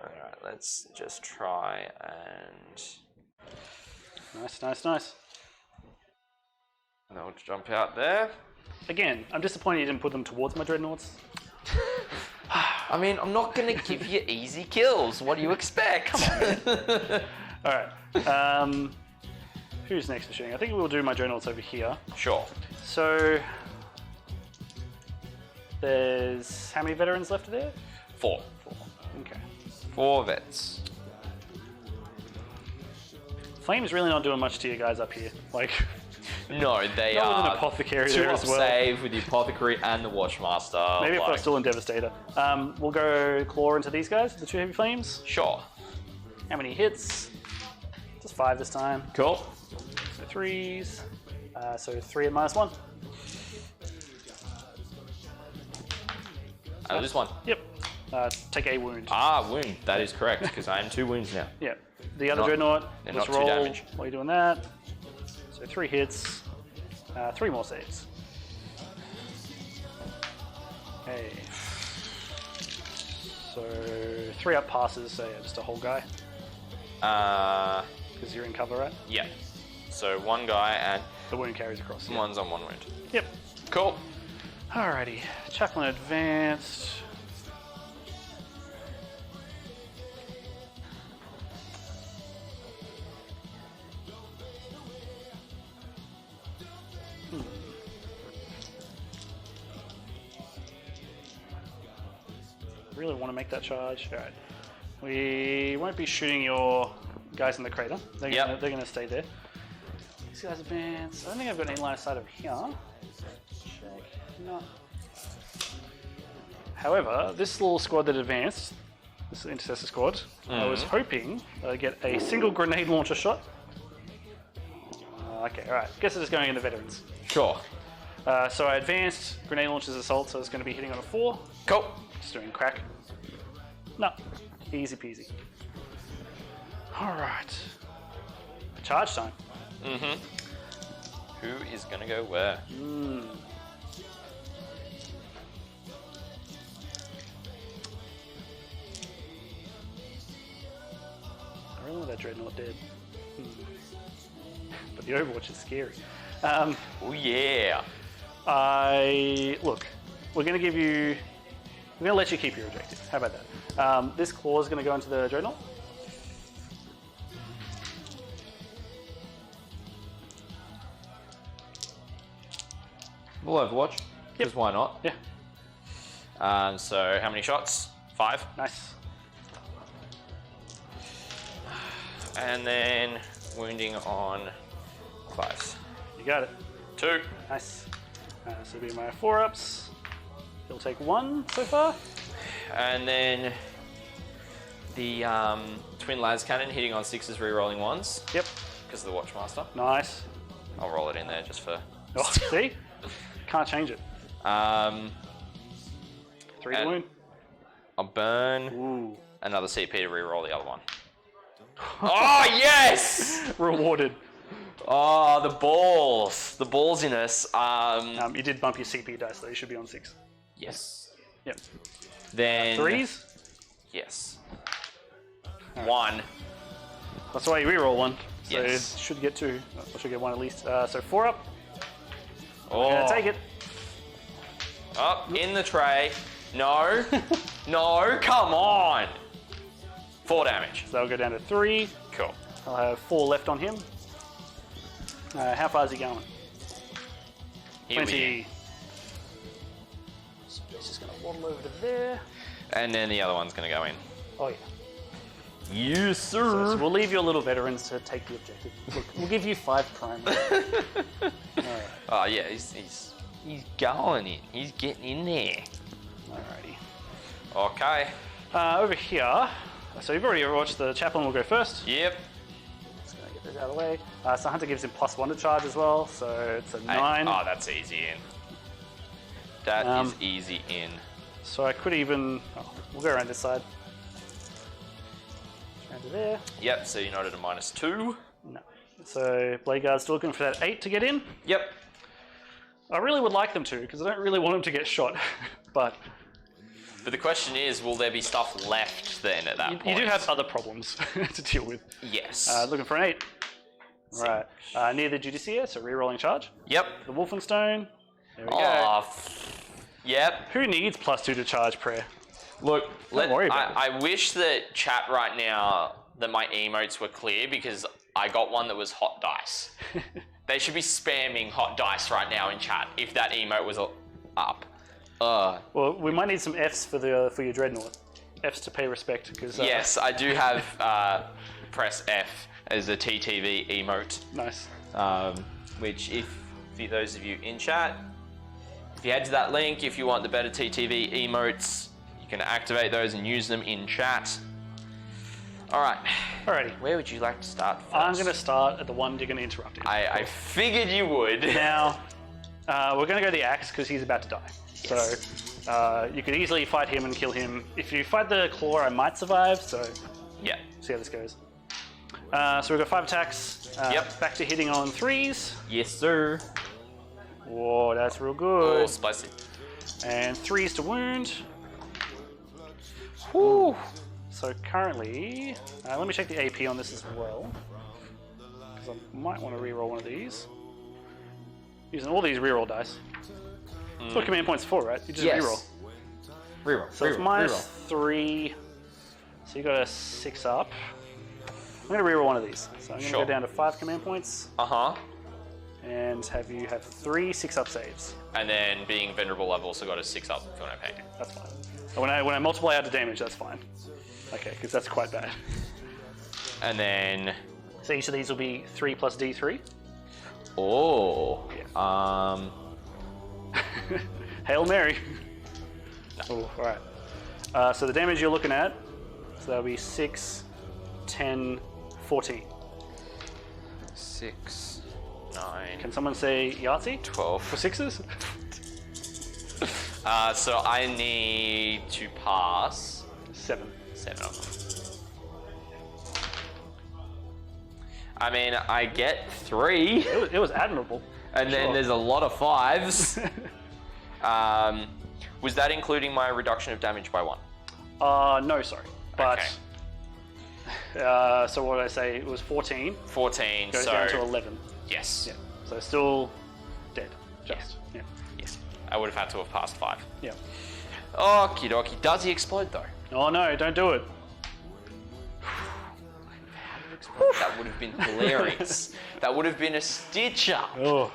All right. Let's just try and. Nice. And they'll jump out there. Again, I'm disappointed you didn't put them towards my dreadnoughts. I mean, I'm not going to give you easy kills. What do you expect? Come on. Alright. Who's next for shooting? I think we'll do my dreadnoughts over here. Sure. So, there's how many veterans left there? 4. Okay. 4 vets. Flame's really not doing much to you guys up here. Like, no, they not are. with an apothecary 2 there up as well. save with the apothecary and the watchmaster. Maybe if they're still in Devastator. We'll go claw into these guys, the 2 heavy flames. Sure. How many hits? Just 5 this time. Cool. So 3s. So 3 at -1. I lose 1. Yep. Take a wound. Wound. That is correct, because I am 2 wounds now. Yeah. The other dreadnought, let's not 2 roll damage. while you're doing that. So 3 hits, 3 more saves. Okay. So 3 up passes, so yeah, just a whole guy. Because you're in cover, right? Yeah. So 1 guy and the wound carries across. Yeah. one's on 1 wound. Yep. Cool. Alrighty. Chaplain advanced. Really want to make that charge. All right. We won't be shooting your guys in the crater. They're gonna stay there. These guys advance. I don't think I've got any line of sight over here. Check. No. However, this little squad that advanced, this intercessor squad, I was hoping that I'd get a single grenade launcher shot. Okay, all right. Guess it's going in the veterans. Sure. So I advanced, grenade launches assault, so it's going to be hitting on a 4. Cool. Just doing crack. No, easy peasy. All right. Charge time. Mm-hmm. Who is going to go where? I really want that dreadnought dead. But the Overwatch is scary. Oh yeah. Look, we're going to let you keep your objective. How about that? This claw is going to go into the dreadnought. We'll Overwatch. Because why not? Yeah. So how many shots? 5. Nice. And then wounding on 5s. You got it. 2. Nice. So it'll be my 4-ups. He'll take 1 so far. And then the twin las cannon hitting on 6s, re-rolling 1s. Yep. Because of the watchmaster. Nice. I'll roll it in there just for. Oh, see? Can't change it. 3 to wound. I'll burn Ooh. another CP to re-roll the other one. Oh yes! Rewarded. Oh, the balls, the ballsiness. You did bump your CP dice, though. You should be on 6. Yes. Yep. Then 3s? Yes. Right. 1. That's why you reroll 1. So Yes. it should get 2. I should get 1 at least. So 4 up. Oh. Gonna take it. Up in the tray. No. No. Come on. 4 damage. So that'll go down to 3. Cool. I'll have 4 left on him. How far is he going? Here 20. So he's just going to waddle over to there. And then the other one's going to go in. Oh, yeah. Yes, sir. So we'll leave your little veterans to take the objective. Look, we'll give you 5 primary. Alright. Oh, yeah, he's going in. He's getting in there. Alrighty. Okay. Over here, so you've already watched the Chaplain will go first. Yep. Just gonna get this out of the way. So Hunter gives him +1 to charge as well, so it's a 9. Oh, that's easy in. That is easy in. So I could even... Oh, we'll go around this side. Around to there. Yep, so you're not at a -2. No. So Blade Guard's still looking for that 8 to get in. Yep. I really would like them to, because I don't really want them to get shot. But the question is, will there be stuff left then at that point? You do have other problems to deal with. Yes. Looking for an 8. Right. Near the Judicia, so re-rolling charge. Yep. The Wolfenstone. There we go. Yep. Who needs +2 to charge, Prayer? Look, Don't worry about it. I wish that chat right now, that my emotes were clear, because I got one that was hot dice. They should be spamming hot dice right now in chat if that emote was up. Well, we might need some Fs for your Dreadnought. Fs to pay respect, because... Yes, I do have press F as a TTV emote. Nice. Which, for those of you in chat, if you head to that link, if you want the better TTV emotes, you can activate those and use them in chat. Alright. Alrighty. Where would you like to start first? I'm going to start at the one you're going to interrupt in. I figured you would. Now, we're going to go the Axe, because he's about to die. Yes. So, you could easily fight him and kill him. If you fight the Claw, I might survive, so... Yeah. See how this goes. So we've got 5 attacks. Yep. Back to hitting on 3s. Yes, sir. Whoa, that's real good. Oh, spicy. And 3s to wound. Whew. So currently, let me check the AP on this as well, because I might want to reroll one of these. Using all these reroll dice. That's what command points are for, right? You just reroll. Reroll. So it's -3. So you got a 6 up. I'm going to reroll one of these. So I'm going to go down to 5 command points. And have you have 3 6-up saves. And then being venerable, I've also got a 6-up for no pain. That's fine. When I multiply out the damage, that's fine. Okay, because that's quite bad. And then... So each of these will be 3 plus D3. Oh. Yeah. Hail Mary. No. Oh, alright. So the damage you're looking at, so that'll be 6, 10, 14. 6, 9... Can someone say Yahtzee? 12. For 6s? So I need to pass... 7. 7 of them. I mean, I get 3. It was admirable. And then there's a lot of 5s. Was that including my reduction of damage by 1? No, sorry. But, okay. So what did I say? It was 14. 14, Goes so... down to 11. Yes. Yeah. So still dead. Just. Yeah. Yes. I would have had to have passed 5. Yeah. Okie dokie. Does he explode though? Oh no, don't do it. That would have been hilarious. That would have been a stitcher. Oh.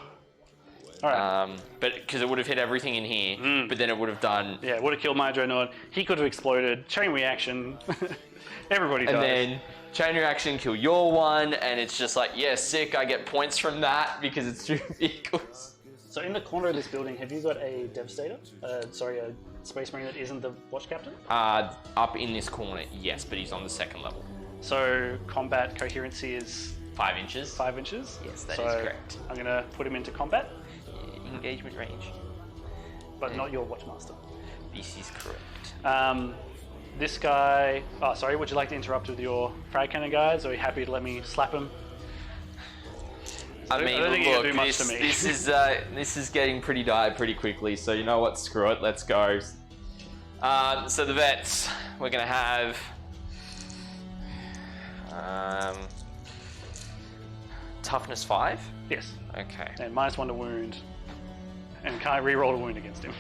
Alright. But because it would have hit everything in here, but then it would have done... Yeah, it would have killed my Dreadnought. He could have exploded. Chain reaction. Everybody dies. And then chain reaction, kill your one, and it's just like, yeah, sick, I get points from that because it's 2 vehicles. So in the corner of this building, have you got a Devastator? Sorry, a Space Marine that isn't the Watch Captain? Up in this corner, yes, but he's on the 2nd level. So combat coherency is 5 inches. 5 inches. Yes, that is correct. I'm gonna put him into combat, Engagement range. but not your Watchmaster. This is correct. This guy. Oh, sorry. Would you like to interrupt with your frag cannon guys, or are you happy to let me slap him? I mean, don't think you can look, do much to me. this is getting pretty dire pretty quickly. So you know what? Screw it. Let's go. So the vets, we're gonna have. Toughness 5? Yes. Okay. And -1 to wound. And can't re-roll a wound against him.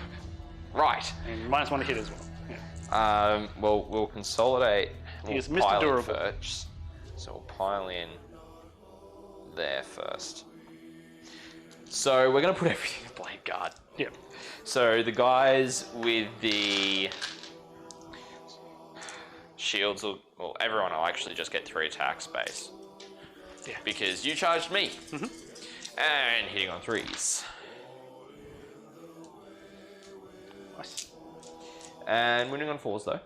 Right. And -1 to hit as well. Yeah. Well, we'll consolidate. He is We'll Mr. pile in Durable. first. So we'll pile in there first. So we're going to put everything in Blade Guard. Yeah. So the guys with the shields will... Well, everyone will actually just get 3 attacks base. Yeah. Because you charged me. And hitting on 3s. Nice. And winning on 4s though.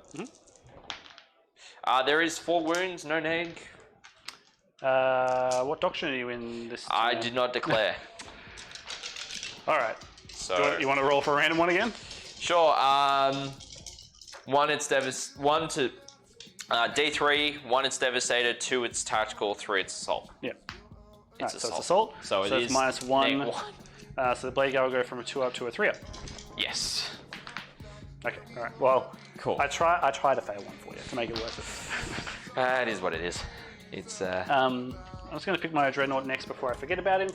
There is 4 wounds, no neg. What doctrine are you in this? I did not declare. All right. So You want to roll for a random one again? sure. 1 it's D3. 1 it's devastator. 2 it's tactical. 3 it's assault. Yep. It's So assault. it's assault. So it's is -1. neg 1. So the blade guy will go from a 2 up to a 3 up. Yes. Okay. All right. Well, Cool. I try to fail one for you to make it worth it. It is what it is. It's I'm just going to pick my Dreadnought next before I forget about him.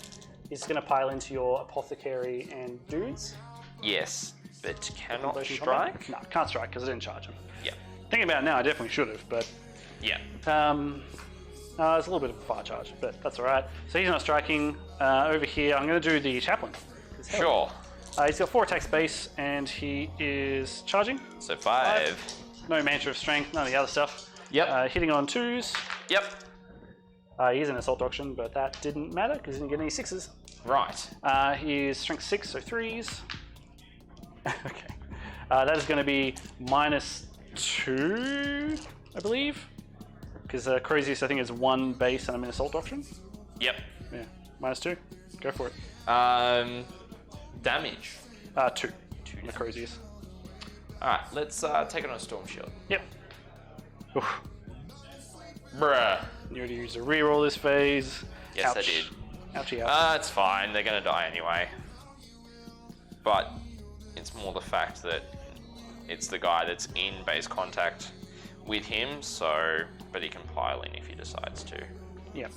He's going to pile into your apothecary and dudes. yes, but cannot Motion strike. combat? No, can't strike because I didn't charge him. Yeah. Thinking about it now, I definitely should have, but Yeah. it's a little bit of a fire charge, but that's all right. So he's not striking. Over here, I'm going to do the chaplain. Sure. He's got 4 attacks base, and he is charging. So 5. No mantra of strength, none of the other stuff. Yep. Hitting on 2s. Yep. He's an assault doctrine, but that didn't matter because he didn't get any 6s. Right. He is strength 6, so 3s. Okay. That is going to be -2, I believe. Because Craziest, I think, is 1 base and I'm in assault doctrine. Yep. Yeah. -2. Go for it. Damage. 2. The Craziest. All right. Let's take it on a storm shield. Yep. Oof. Bruh. You already used a reroll this phase. Yes, Ouch. I did. Ouchie, ouch. It's fine. They're gonna die anyway. But it's more the fact that it's the guy that's in base contact with him. So, but he can pile in if he decides to. Yep.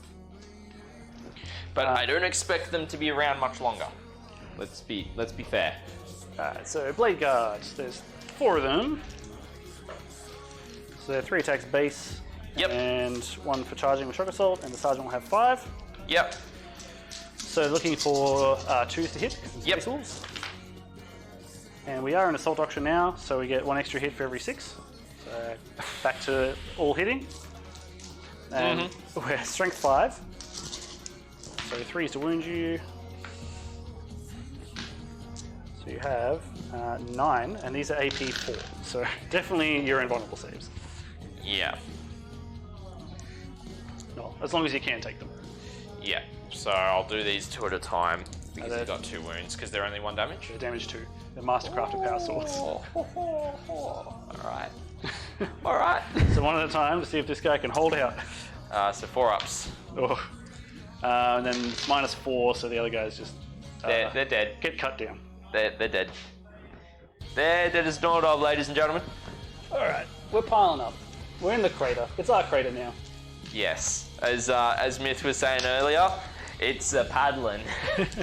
But I don't expect them to be around much longer. Let's be fair. So Blade Guards, there's 4 of them. So they're 3 attacks base. Yep. And 1 for charging with shock assault, and the sergeant will have 5. Yep. So looking for 2s to hit. Yep. Missiles. And we are in assault doctrine now, so we get 1 extra hit for every 6. So back to all hitting. And we're strength 5. So 3s to wound you. So you have 9, and these are AP 4. So definitely you're in vulnerable saves. Yeah. Well, as long as you can take them. Yeah. So I'll do these 2 at a time because he's got 2 wounds because they're only 1 damage. They're damage 2. They're mastercrafted power swords. All right. All right. So 1 at a time to see if this guy can hold out. So 4 ups. Oh. And then -4, so the other guys just They're dead. get cut down. They're dead. They're dead as doorknob, ladies and gentlemen. All right, we're piling up. We're in the crater. It's our crater now. Yes, as Myth was saying earlier, it's a paddling. It's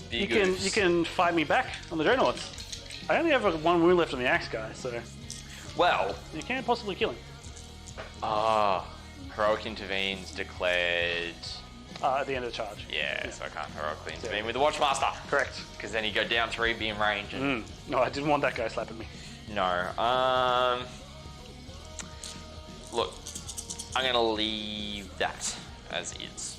big. You can fight me back on the Dreadnoughts. I only have 1 wound left on the axe guy, so Well, you can't possibly kill him. Heroic Intervenes declared. At the end of the charge. Yeah, so I can't heroically intervene with the Watchmaster. Correct. Because then you go down 3, be in range. And No, I didn't want that guy slapping me. No. Look, I'm gonna leave that as is.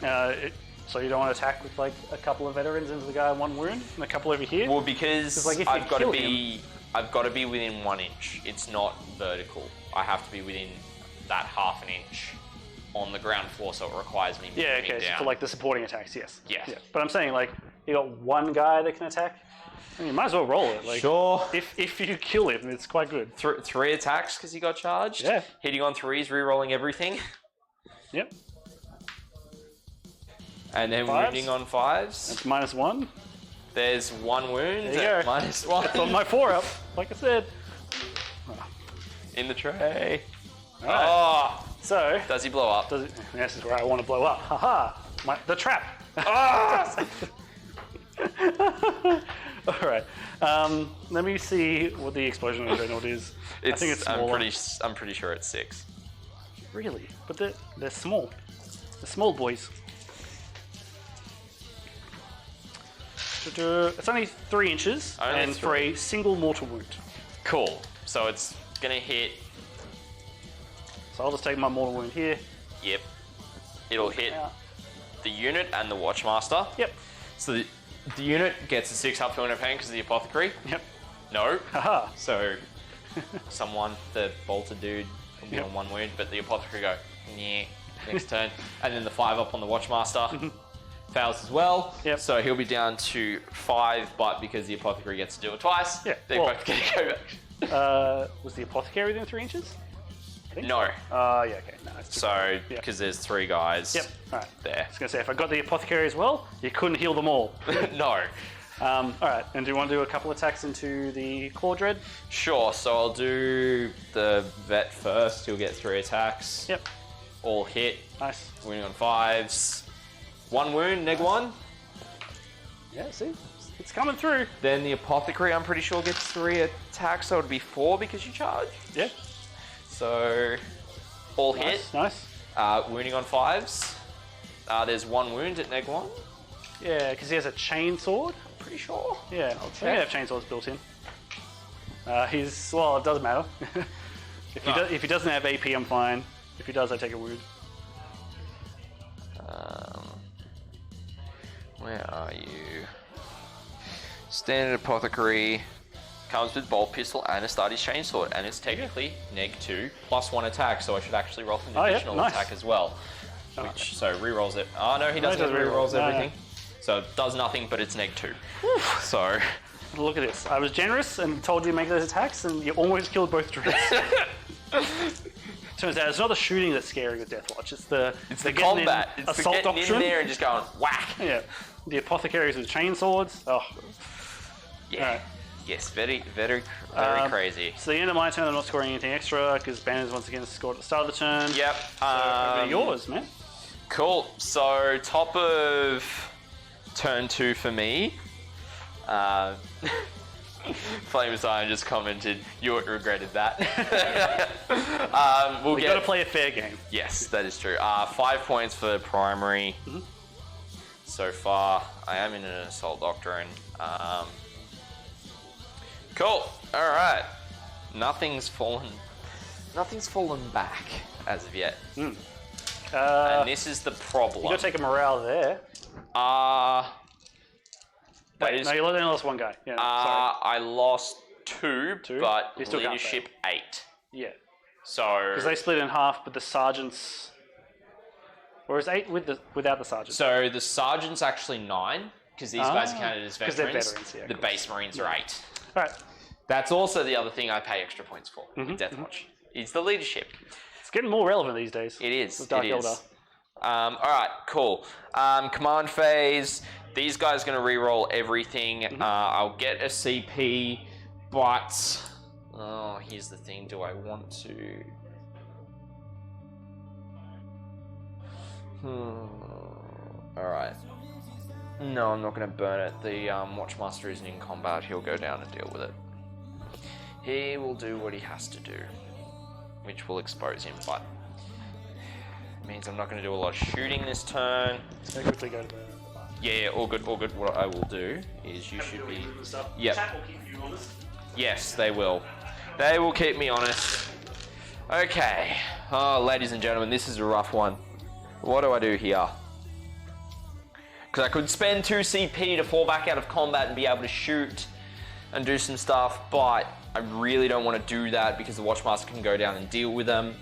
So you don't want to attack with like a couple of veterans into the guy 1 wound and a couple over here? Well, because like, if you I've got to kill be, I've got to be within 1 inch. It's not vertical. I have to be within that ½ an inch on the ground floor, so it requires me moving okay, down. so for like the supporting attacks, yes. Yes. Yeah. But I'm saying like you got 1 guy that can attack. I mean, you might as well roll it. Like, Sure. If you kill him, it's quite good. 3 attacks because he got charged. Yeah. Hitting on 3s, re-rolling everything, Yep. and then 5s? wounding on 5s. That's -1. There's 1 wound. There you at go. -1. It's on my 4 up, like I said. In the tray. Alright. Oh, So, does he blow up? this is where I want to blow up. Haha! The trap! Ah! Alright. Let me see what the explosion of the Dreadnought is. I think it's smaller. I'm pretty sure it's 6. Really? But they're small. They're small boys. It's only 3 inches, Only and 3. for a single mortal wound. Cool. So it's gonna hit. So I'll just take my mortal wound here. Yep. It'll hit Out. the unit and the Watchmaster. Yep. So the unit gets a 6 up to 1 pain because of the apothecary. Yep. No. Haha. So, someone, the bolter dude, will be on 1 wound, but the Apothecary go, yeah, next turn. And then the 5 up on the Watchmaster fails as well. Yep. So he'll be down to 5, but because the Apothecary gets to do it twice, they're both going to go back. Was the Apothecary within 3 inches? No. Yeah, okay. No, it's too far. So, because there's 3 guys Alright. there. I was going to say, if I got the Apothecary as well, you couldn't heal them all. No. Alright, and do you want to do a couple attacks into the Claw Dread? Sure, so I'll do the Vet first. He'll get 3 attacks. Yep. All hit. Nice. Winning on 5s. 1 wound, neg 1. Yeah, see? It's coming through. Then the Apothecary, I'm pretty sure, gets 3 attacks, so it'd be 4 because you charge. Yeah. So, all hit. Nice. Wounding on 5s. There's 1 wound at neg 1. Yeah, because he has a Chainsword. Pretty sure. Yeah, I'll I check. think they have Chainswords built in. Well, it doesn't matter. If he doesn't have AP, I'm fine. If he does, I take a wound. Where are you? Standard Apothecary comes with Bolt Pistol and Astartes Chainsword, and it's technically neg 2 plus 1 attack, so I should actually roll an additional nice. attack as well. Which, so re-rolls it. Oh no, he doesn't re-rolls everything. So it does nothing, but it's neg 2. So... Look at this. I was generous and told you to make those attacks, and you almost killed both druids. Turns out it's not the shooting that's scary with Deathwatch. It's the combat. It's the assault getting doctrine. in there and just going whack. Yeah. The Apothecaries with Chainswords. Oh. Yeah. Right. Yes, very crazy. So the end of my turn, I'm not scoring anything extra because Banners once again scored at the start of the turn. Yep. So yours, man. Cool. So top of turn 2 for me. Flame Zion just commented, Ewart regretted that. We got to play a fair game. Yes, that is true. 5 points for primary. So far, I am in an Assault Doctrine. Cool. All right. Nothing's fallen back as of yet. And this is the problem. You got to take a morale there. Wait, no, you only lost 1 guy. Yeah, sorry. I lost 2, but You still can't leadership 8. Yeah. So Because they split in half, but the sergeants... Or is 8 without the sergeants? So the sergeant's actually 9, because these guys are counted as 'cause veterans. they're veterans, yeah, the of course. base marines are 8. Alright. That's also the other thing I pay extra points for with Deathwatch. It's the leadership. It's getting more relevant these days. It is. With Dark it is. Elder. Alright, cool. Command phase. These guys are going to re-roll everything. I'll get a CP, but... Oh, here's the thing. Do I want to... Alright. No, I'm not going to burn it. The Watchmaster isn't in combat. He'll go down and deal with it. He will do what he has to do, which will expose him, but it means I'm not going to do a lot of shooting this turn. Very quickly go to the... Yeah, all good, all good. What I will do is you should be... Yep. Chat will keep you honest. Yes, they will. They will keep me honest. Okay. Oh, ladies and gentlemen, this is a rough one. What do I do here? Because I could spend 2 CP to fall back out of combat and be able to shoot and do some stuff, but I really don't want to do that because the Watchmaster can go down and deal with them.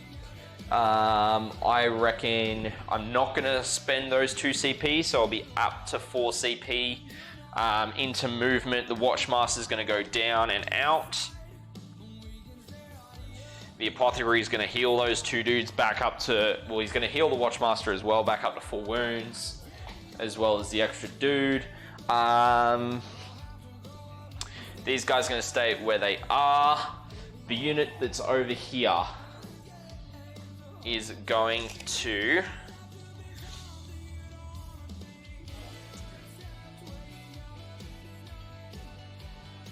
I reckon I'm not going to spend those 2 CP, so I'll be up to 4 CP into movement. The Watchmaster is going to go down and out. The Apothecary is going to heal those 2 dudes back up to... Well, he's going to heal the Watchmaster as well, back up to 4 wounds, as well as the extra dude. These guys are going to stay where they are. The unit that's over here is going to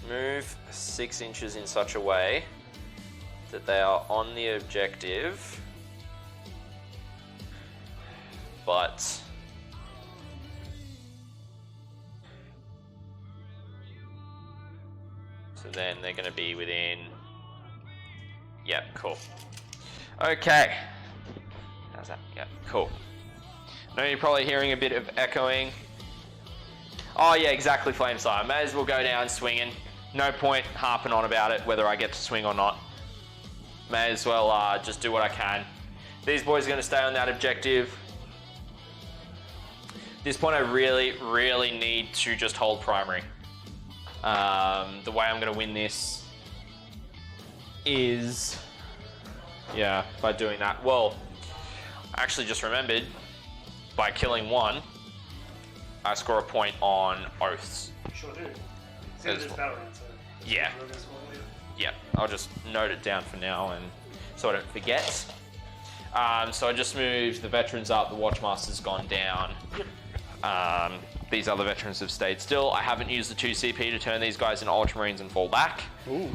move 6 inches in such a way that they are on the objective, but so then they're going to be within... Yep, cool. Okay. How's that? Yep, cool. I know you're probably hearing a bit of echoing. Oh yeah, exactly, Flame Sire. May as well go down swinging. no point harping on about it, whether I get to swing or not. May as well just do what I can. These boys are going to stay on that objective. At this point, I really, really need to just hold primary. The way I'm going to win this is, yeah, by doing that. Well, I actually just remembered, by killing one, I score a point on oaths. Sure do. It's Battalion, so yeah. Yeah, I'll just note it down for now and so I don't forget. So I just moved the veterans up, the Watchmaster's gone down. Yep. These other veterans have stayed still. I haven't used the 2 CP to turn these guys into Ultramarines and fall back. Ooh.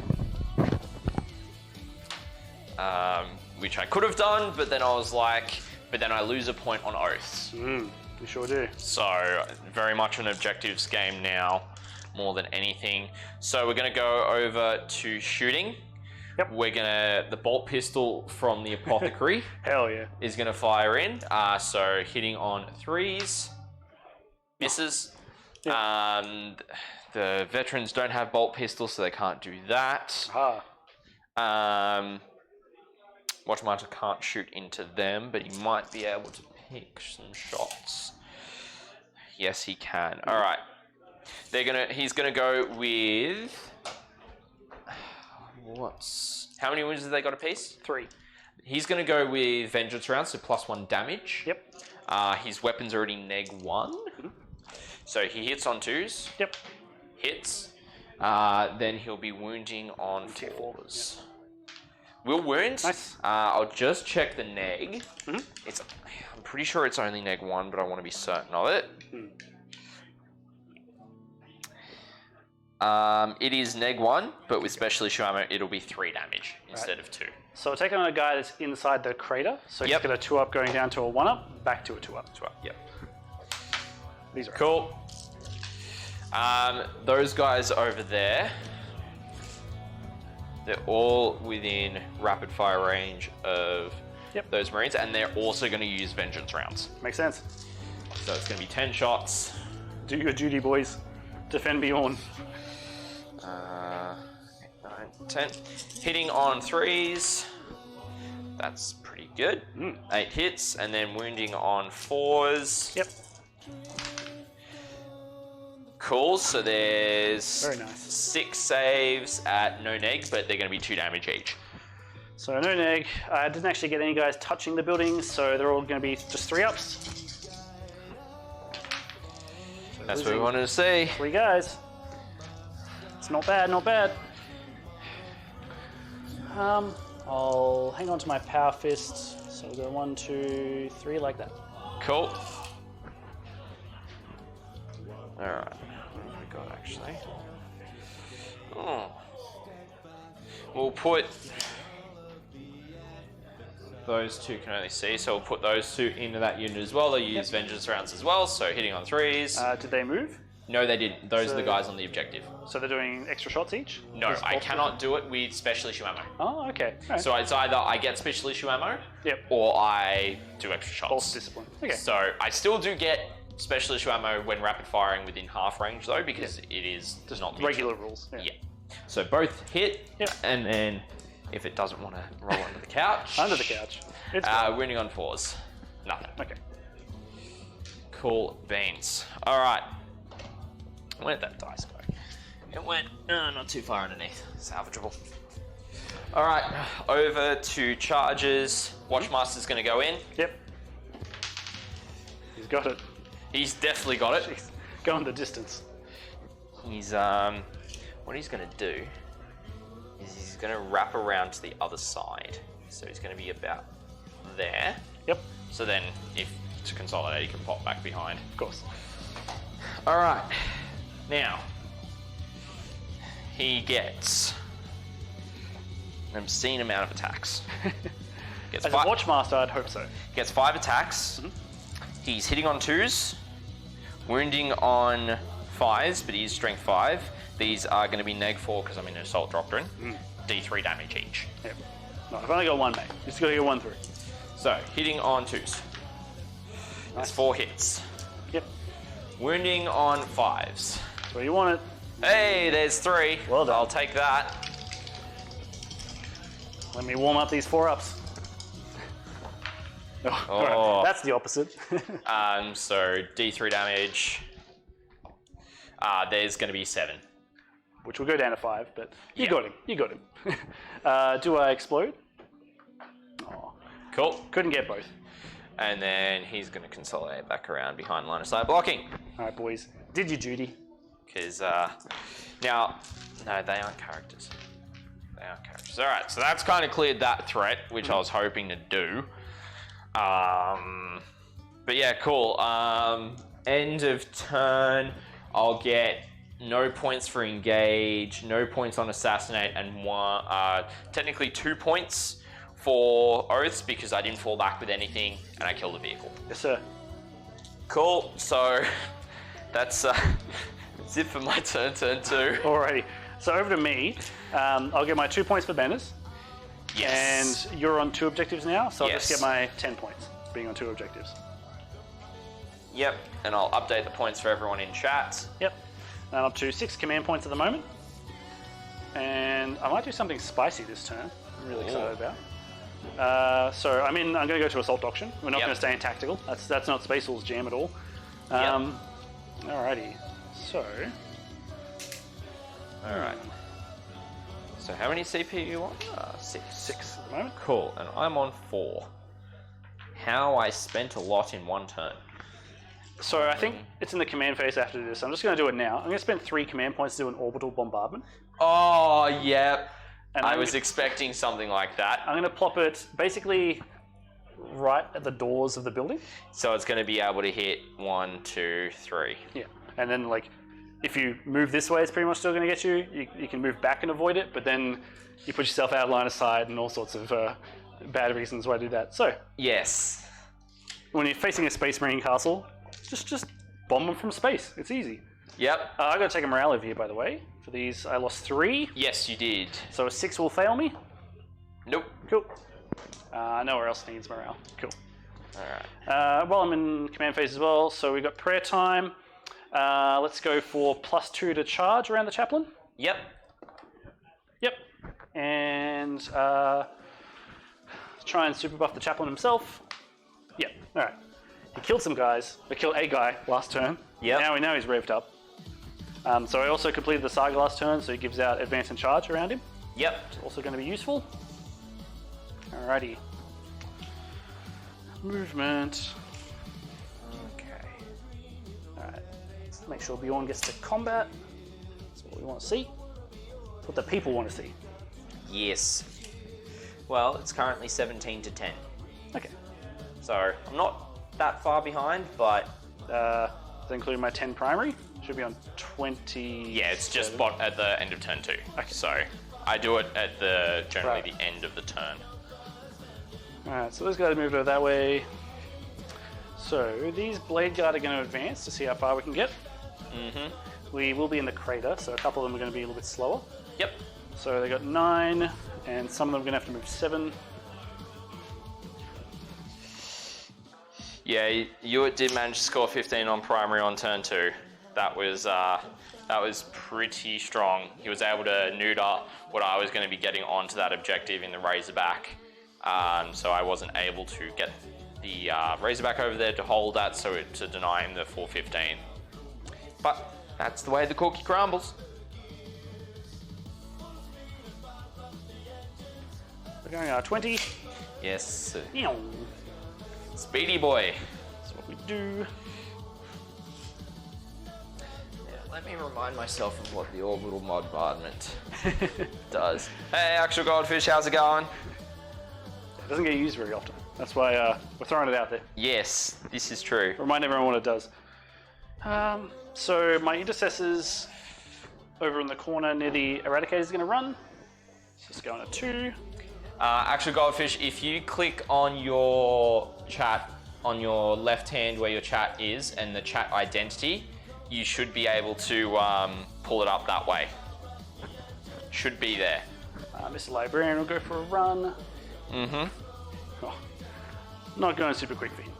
Which I could have done, but then I was like, but then I lose a point on oaths. You sure do. So very much an objectives game now, more than anything. So we're gonna go over to shooting. Yep. We're gonna, the bolt pistol from the apothecary Hell yeah. is gonna fire in. So hitting on 3s, misses. Yep. The veterans don't have bolt pistols, so they can't do that. Watchmaster can't shoot into them, but he might be able to pick some shots. Yes, he can. All right. He's gonna go with. How many wounds have they got apiece? 3. He's gonna go with vengeance rounds, so +1 damage. Yep. His weapon's already -1, so he hits on 2s. Yep. Hits. Then he'll be wounding on 4s. Yep. Will wound. Nice. I'll just check the neg. I'm pretty sure it's only -1, but I want to be certain of it. It is -1, but with special issue ammo, it'll be 3 damage instead of 2. So we're taking on a guy that's inside the crater. So he's got a 2-up going down to a 1-up, back to a 2-up. 2-up, yep. These are cool. Those guys over there, they're all within rapid fire range of those Marines, and they're also going to use vengeance rounds. Makes sense. So it's going to be 10 shots. Do your duty, boys. Defend Bjorn. 9, 10. Hitting on 3s. That's pretty good. 8 hits, and then wounding on 4s. Yep. Cool, so there's very nice. 6 saves at no neg, but they're going to be 2 damage each. So no neg. I didn't actually get any guys touching the buildings, so they're all going to be just 3-ups. So that's what we wanted to see. 3 guys. It's not bad, not bad. I'll hang on to my power fist. So we'll go 1, 2, 3 like that. Cool. Alright. What have we got actually? We'll put those 2 can only see, so we'll put those 2 into that unit as well. They use vengeance rounds as well, so hitting on 3s. Did they move? No, they didn't. Those are the guys on the objective. So they're doing extra shots each? No, I cannot do it with special issue ammo. Oh, okay. Right. So it's either I get special issue ammo, or I do extra shots. False discipline. Okay. So I still do get special issue ammo when rapid firing within half range though, because it is just not regular rules. Yeah. So both hit, and then if it doesn't want to roll under the couch. Under the couch. It's winning on 4s. Nothing. Okay. Cool beans. All right. Where'd that dice go? It went not too far underneath. Salvageable. All right, over to charges. Watchmaster's going to go in. Yep. He's got it. He's definitely got it. Jeez. Going the distance. He's what he's going to do is he's going to wrap around to the other side. So he's going to be about there. Yep. So then, if to consolidate, he can pop back behind. Of course. All right. Now, he gets an obscene amount of attacks. As a Watchmaster, I'd hope so. Gets 5 attacks. He's hitting on 2s, wounding on 5s, but he's strength 5. These are going to be neg 4 because I'm in Assault Doctrine. D3 damage each. Yep. No, I've only got 1, mate. Just got to get 1 through. So, hitting on 2s. That's 4 hits. Yep. Wounding on 5s. That's where you want it. Hey, there's 3. Well done. I'll take that. Let me warm up these 4-ups. Oh, Oh. right. That's the opposite. So D3 damage. There's going to be 7. Which will go down to 5, but you Yeah. got him. You got him. Do I explode? Oh, Cool. couldn't get both. And then he's going to consolidate back around behind line of sight blocking. All right, boys. Did your duty. Because now, no, they aren't characters. They aren't characters. All right, so that's kind of cleared that threat, which I was hoping to do. But yeah, cool. End of turn, I'll get no points for engage, no points on assassinate, and technically 2 points for oaths because I didn't fall back with anything and I killed a vehicle. Yes, sir. Cool. So that's it for my turn 2. Alrighty. So over to me. I'll get my 2 points for banners. Yes. And you're on 2 objectives now, so I'll Yes. just get my 10 points being on 2 objectives. Yep, and I'll update the points for everyone in chat. Yep. And I'm up to 6 command points at the moment. And I might do something spicy this turn. I'm really excited about. So I'm going to go to Assault Auction. We're not Yep. going to stay in Tactical. That's not Space Wolves jam at all. Alrighty. So. Alright. So how many CP you on? 6. 6 at the moment. Cool, and I'm on 4. How I spent a lot in one turn. So I think it's in the command phase after this. I'm just going to do it now. I'm going to spend 3 command points to do an orbital bombardment. Oh, yep. And I was expecting something like that. I'm going to plop it basically right at the doors of the building. So it's going to be able to hit 1, 2, 3. Yeah. And then, like, if you move this way, it's pretty much still going to get you. You can move back and avoid it, but then you put yourself out of line of sight and all sorts of bad reasons why I do that. So, Yes. when you're facing a Space Marine castle, just bomb them from space. It's easy. Yep. I got to take a morale over here, by the way. For these, I lost 3. Yes, you did. So a 6 will fail me. Nope. Cool. Nowhere else needs morale. Cool. Alright. Well, I'm in command phase as well, so we've got prayer time. Let's go for +2 to charge around the chaplain. Yep. Yep. And try and super buff the chaplain himself. Yep. Alright. He killed some guys. He killed a guy last turn. Yep. Now we know he's revved up. So I also completed the saga last turn, so he gives out advance and charge around him. Yep. It's also going to be useful. Alrighty. Movement. Okay. Alright. Let's make sure Bjorn gets to combat. That's what we want to see. That's what the people want to see. Yes. Well, it's currently 17 to 10. Okay. So I'm not that far behind, but Does that include my 10 primary? Should be on 20. yeah, it's just spot at the end of turn 2. Okay. So I do it at generally the end of the turn. Alright, so those guys moved over that way. So these Blade Guard are going to advance to see how far we can get. Mm-hmm. We will be in the crater, so a couple of them are going to be a little bit slower. Yep. So they got 9, and some of them are going to have to move 7. Yeah, Ewart did manage to score 15 on primary on turn 2. That was pretty strong. He was able to neuter what I was going to be getting onto that objective in the Razorback. So I wasn't able to get the Razorback over there to hold that, to deny him the 415. But that's the way the cookie crumbles. We're going 20. Yes, Meow. speedy boy. That's what we do. Let me remind myself of what the orbital bombardment does. Hey, Actual Goldfish, how's it going? It doesn't get used very often. That's why we're throwing it out there. Yes, this is true. Remind everyone what it does. So my intercessors over in the corner near the Eradicator is going to run. Let's just go on a 2. Actual Goldfish, if you click on your chat, on your left hand where your chat is, and the chat identity, you should be able to pull it up that way. Should be there. Mr. Librarian will go for a run. Mm-hmm. Oh, not going super quick for him.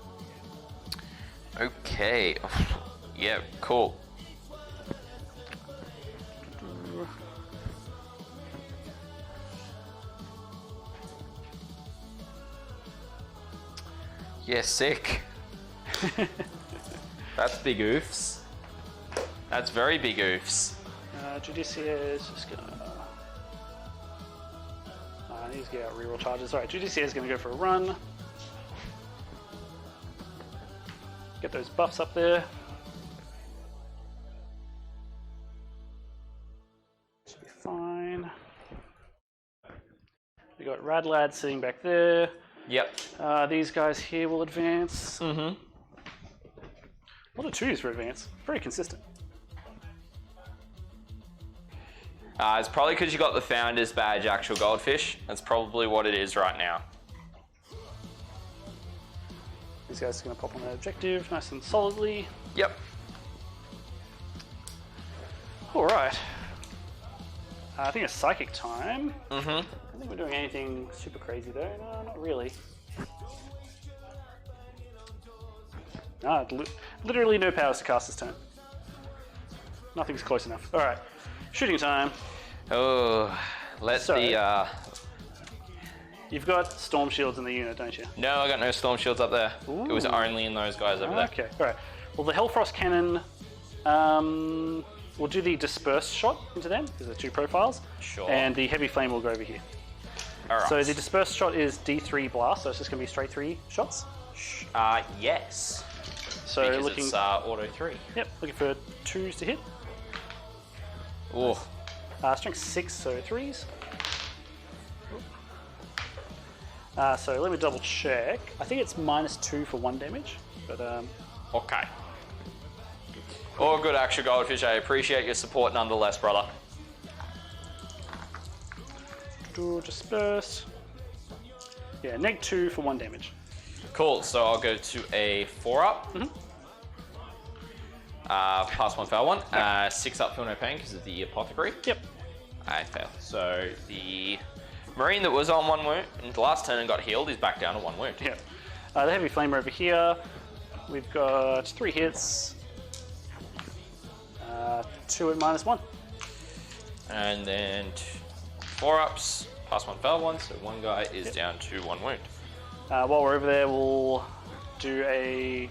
Okay. Yeah, cool. Yeah, sick. That's big oofs. That's very big oofs. Judicia is just gonna... I need to get out reroll charges. Alright, Judicia is gonna go for a run. Get those buffs up there. Should be fine. We got Radlad sitting back there. Yep. These guys here will advance. Mm-hmm. A lot of 2s for advance. Very consistent. It's probably because you got the Founder's Badge actual goldfish. That's probably what it is right now. These guys are going to pop on their objective nice and solidly. Yep. Alright. I think it's Psychic time. Mm-hmm. I don't think we're doing anything super crazy though. No, not really. No, literally no powers to cast this turn. Nothing's close enough. Alright. Shooting time. Oh, You've got Storm Shields in the unit, don't you? No, I got no Storm Shields up there. Ooh. It was only in those guys over there. Okay, alright. Well, the Hellfrost Cannon, we'll do the Dispersed shot into them, because they're 2 profiles. Sure. And the Heavy Flame will go over here. Alright. So the Dispersed shot is D3 blast, so it's just going to be straight 3 shots. Yes. So because looking... it's auto 3. Yep, looking for 2s to hit. Ooh. Strength 6, so 3s. So let me double check. I think it's -2 for 1 damage, but Okay. All good, actual goldfish. I appreciate your support nonetheless, brother. Disperse. Yeah, -2 for 1 damage. Cool. So I'll go to a 4-up. Mm-hmm. Pass 1, fail 1. 6 up, feel no pain because of the apothecary. Yep. I fail. So the Marine that was on 1 wound in the last turn and got healed is back down to 1 wound. Yep. The Heavy Flamer over here. We've got 3 hits. 2 at -1. And then 4-ups. Pass 1, fail 1. So 1 guy is down to 1 wound. While we're over there, we'll do a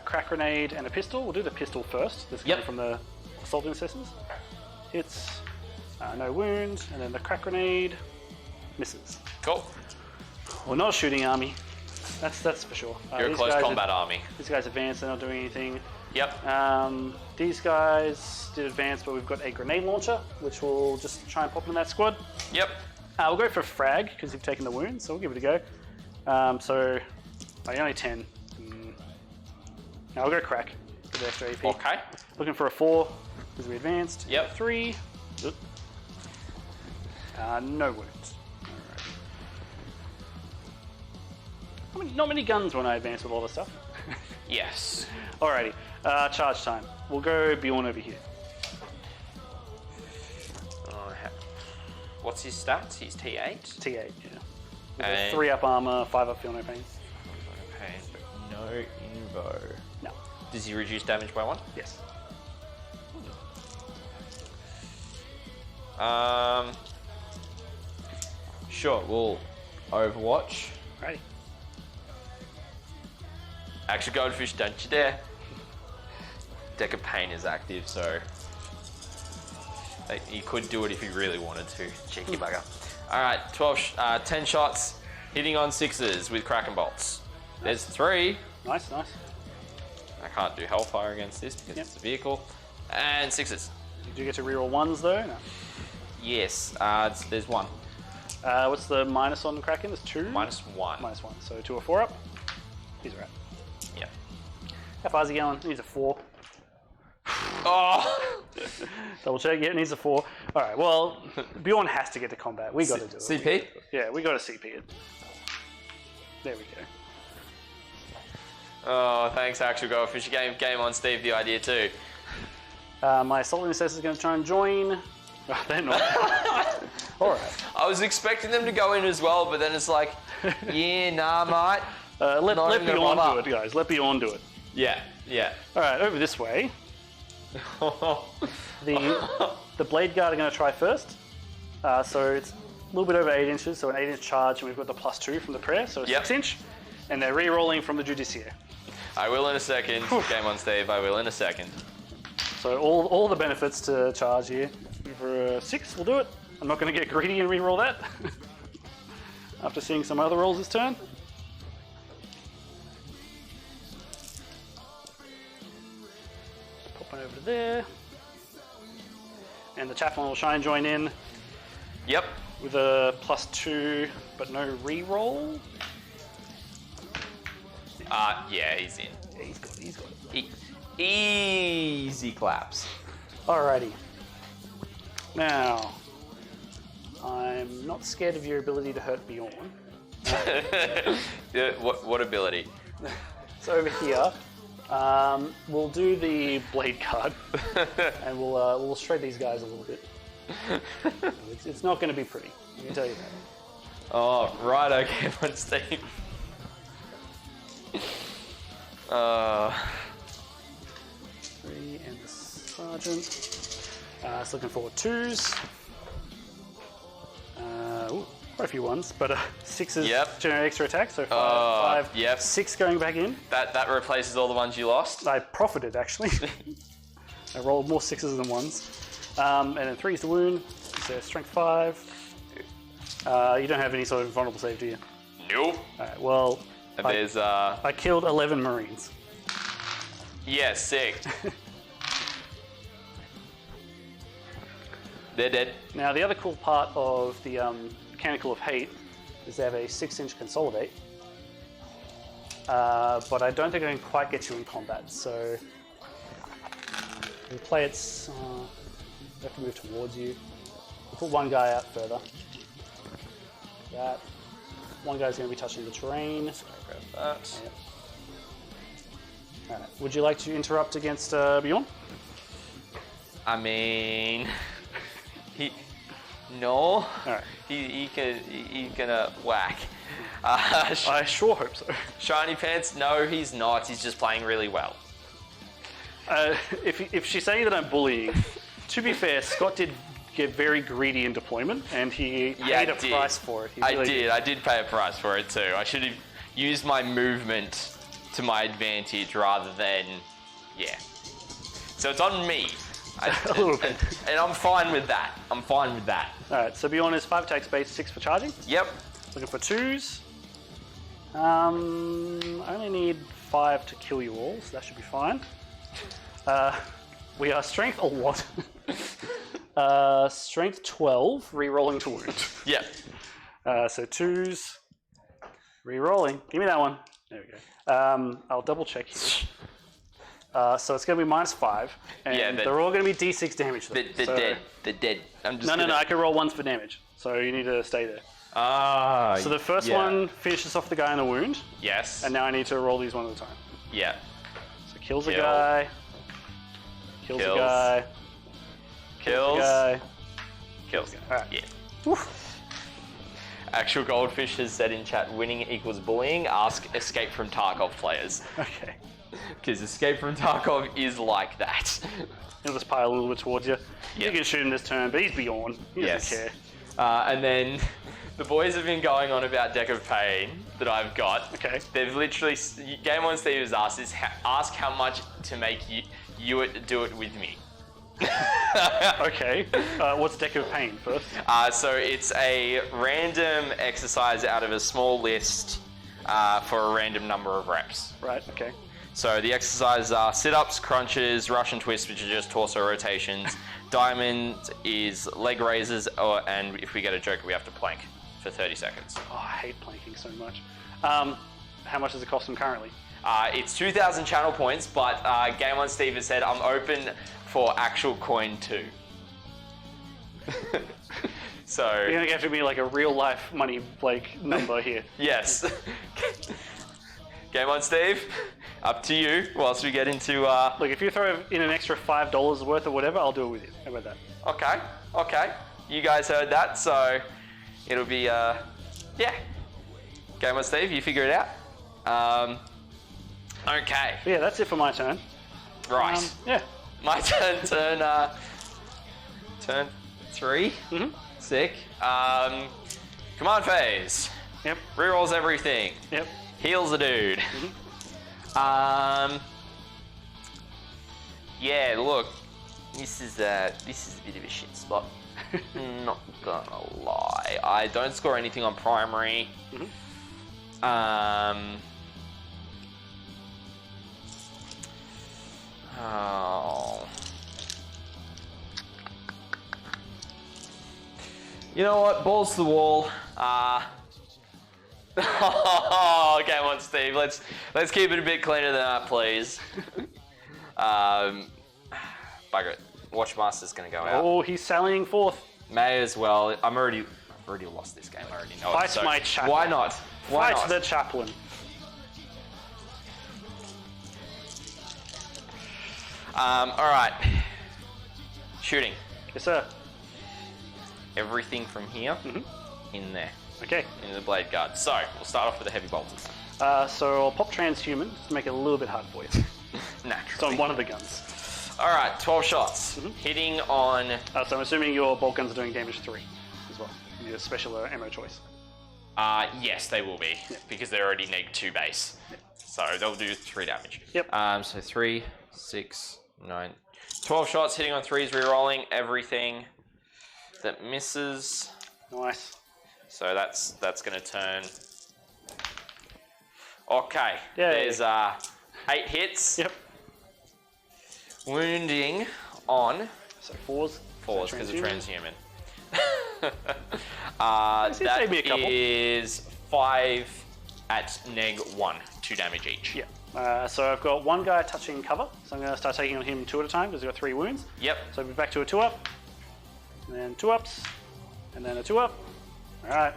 crack grenade and a pistol. We'll do the pistol first. This coming from the assault intercessors. Hits, no wound, and then the crack grenade misses. Cool. We're not a shooting army. That's for sure. You're a close combat army. These guys advance. They're not doing anything. Yep. These guys did advance, but we've got a grenade launcher, which we'll just try and pop in that squad. Yep. We'll go for Frag because you've taken the wound, so we'll give it a go. So only 10. Now we'll go crack for the extra AP. Okay. Looking for a 4 because we advanced. Yep. 3. No wounds. Alright. Not many guns when I advance with all this stuff. Yes. Alrighty. Charge time. We'll go Bjorn over here. What's his stats? He's T8? T8, yeah. And 3 up armor, 5 up feel no pain. pain, but no invo. No. Does he reduce damage by 1? Yes. Sure, we'll Overwatch. Righty. Actually, Goldfish, don't you dare. Deck of Pain is active, so he could do it if he really wanted to. Cheeky bugger. Alright, 10 shots, hitting on 6s with Kraken Bolts. There's 3. Nice, nice. I can't do Hellfire against this because it's a vehicle. And 6s. You do get to reroll 1s though? No. Yes, there's 1. What's the minus on Kraken? It's 2? -1. -1. So 2 or 4 up. He's right. Yep. How far's he going? He needs a 4. Oh! Double check. Yeah, it needs a 4. All right. Well, Bjorn has to get to combat. We got to do it. CP? We got to CP it. There we go. Oh, thanks, actual Goldfish. Game on Steve the idea too. My assault intercessor is going to try and join. Oh, they're not. All right. I was expecting them to go in as well, but then it's like, yeah, nah, mate. Let Bjorn do it, guys. Let Bjorn do it. Yeah, yeah. All right, over this way. The Blade Guard are going to try first. So it's a little bit over 8 inches, so an 8-inch charge, and we've got the +2 from the prayer, so a 6-inch. and they're re-rolling from the Judiciaire. I will in a second. Game on, Steve. I will in a second. So all the benefits to charge here. For 6, we'll do it. I'm not going to get greedy and re-roll that. After seeing some other rolls this turn. Pop one over to there. And the chaplain will try and join in. Yep. With a +2, but no re-roll. Yeah, he's in. Yeah, he's got it. Easy claps. Alrighty. Now, I'm not scared of your ability to hurt Bjorn. What ability? So over here, we'll do the blade card, and we'll shred these guys a little bit. It's not going to be pretty. I can tell you that. Oh, right. Okay, but Steve. 3 and the sergeant. It's looking for 2s. Quite a few 1s, but 6s generate extra attack, so 5, 6 going back in. That replaces all the ones you lost? I profited, actually. I rolled more 6s than 1s. And then 3 is the wound, so strength 5. You don't have any sort of vulnerable save, do you? Nope. Alright, well, there's I killed 11 Marines. Yeah, sick. They're dead. Now, the other cool part of the Mechanical of Hate is they have a 6-inch consolidate. But I don't think I can quite get you in combat, so we'll play its. I have to move towards you. We'll put one guy out further. That. One guy's going to be touching the terrain. Grab that. Yep. Alright. Would you like to interrupt against Bjorn? I mean, no. Alright. He gonna whack. I sure hope so. Shiny Pants? No, he's not. He's just playing really well. If she's saying that I'm bullying, to be fair, Scott did get very greedy in deployment, and he paid a price for it. I did pay a price for it too. I should have used my movement to my advantage rather than, So it's on me. A little bit. And I'm fine with that. Alright, so Bjorn is 5 attack space, 6 for charging. Yep. Looking for 2s. I only need 5 to kill you all, so that should be fine. We are strength a lot. Strength 12, re-rolling to wound. Yep. So 2s, re-rolling. Give me that one. There we go. I'll double check here. So it's going to be -5, and they're all going to be d6 damage. They're dead. They're dead. No, I can roll 1s for damage, so you need to stay there. So the first one finishes off the guy in the wound. Yes. And now I need to roll these one at a time. Yeah. So kills a guy. Kills a guy. Kills. A guy. Kills. Alright. Yeah. Woof. Actual Goldfish has said in chat, winning equals bullying. Ask Escape from Tarkov players. Okay. Because Escape from Tarkov is like that. He'll just pile a little bit towards you. Yep. You can shoot him this turn, but he's Bjorn. He doesn't care. And then the boys have been going on about Deck of Pain that I've got. Okay. They've literally, Game On Steve has asked is, ask how much to make you do it with me. Okay. What's Deck of Pain first? So it's a random exercise out of a small list for a random number of reps. Right, okay. So the exercises are sit-ups, crunches, Russian twists, which are just torso rotations. Diamond is leg raises, and if we get a joker, we have to plank for 30 seconds. Oh, I hate planking so much. How much does it cost them currently? It's 2,000 channel points, but Game On Steve has said I'm open for actual coin too. So you're gonna have to be like a real life money number here. Yes. Game On Steve, up to you. Whilst we get into look, if you throw in an extra $5 worth or whatever, I'll do it with you. How about that? Okay. You guys heard that, so it'll be Game On Steve, you figure it out. Okay. But yeah, that's it for my turn. Right. Yeah. My turn 3. Mm-hmm. Sick. Command phase. Yep. Rerolls everything. Yep. Heals a dude. Yeah, look, this is a bit of a shit spot. Not gonna lie. I don't score anything on primary. Oh. You know what? Balls to the wall. Oh, okay, on Steve. Let's keep it a bit cleaner than that, please. Bugger it. Watchmaster's gonna go out. Oh, he's sallying forth. May as well. I've already lost this game. I already know it. Fight my chaplain. Why not? Why Fight not? the chaplain. All right. Shooting. Yes, sir. Everything from here in there. Okay. In the blade guard. So we'll start off with the heavy bolters. So I'll pop transhuman just to make it a little bit hard for you. Naturally. It's on one of the guns. All right, 12 shots. Hitting on... So I'm assuming your bolt guns are doing damage 3 as well. Your special ammo choice. Yes, they will be, because they're already -2 base. So they'll do 3 damage. Yep. So 3, 6, 9... 12 shots, hitting on 3s, re-rolling everything that misses. Nice. So that's going to turn... Okay, Yay. there's 8 hits. Yep. Wounding on... So 4s. Because of transhuman. Save me a couple. Is 5 at -1, 2 damage each. Yeah. So I've got one guy touching cover, so I'm going to start taking on him 2 at a time because he's got 3 wounds. Yep. So we'll be back to a 2-up, and then 2-ups, and then a 2-up. Alright.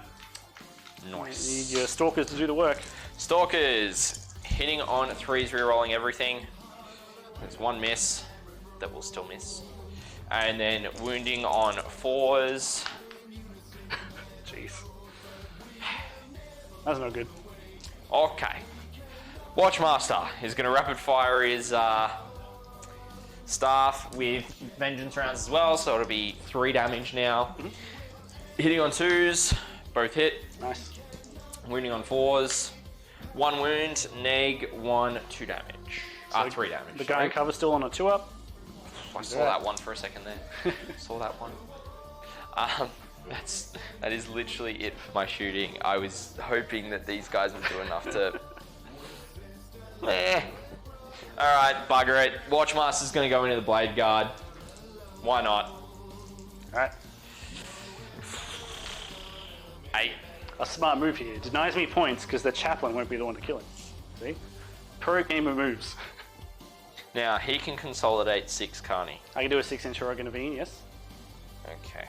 Nice. You need your Stalkers to do the work. Stalkers, hitting on 3s, re-rolling everything. There's 1 miss that will still miss. And then wounding on 4s. Jeez. That's not good. Okay. Watchmaster is going to rapid fire his staff with vengeance rounds as well, so it'll be 3 damage now. Hitting on 2s, both hit. Nice. Wounding on 4s, 1 wound, neg 1, 2 damage. 3 damage. The guy in cover's still on a 2-up. I saw that one for a second there. Saw that one. That is literally it for my shooting. I was hoping that these guys would do enough to... Alright, bugger it. Watchmaster's going to go into the blade guard. Why not? Alright. 8. A smart move here. It denies me points because the chaplain won't be the one to kill him. See? Pro gamer moves. Now, he can consolidate 6, can't he? I can do a 6-inch or intervene, yes. Okay.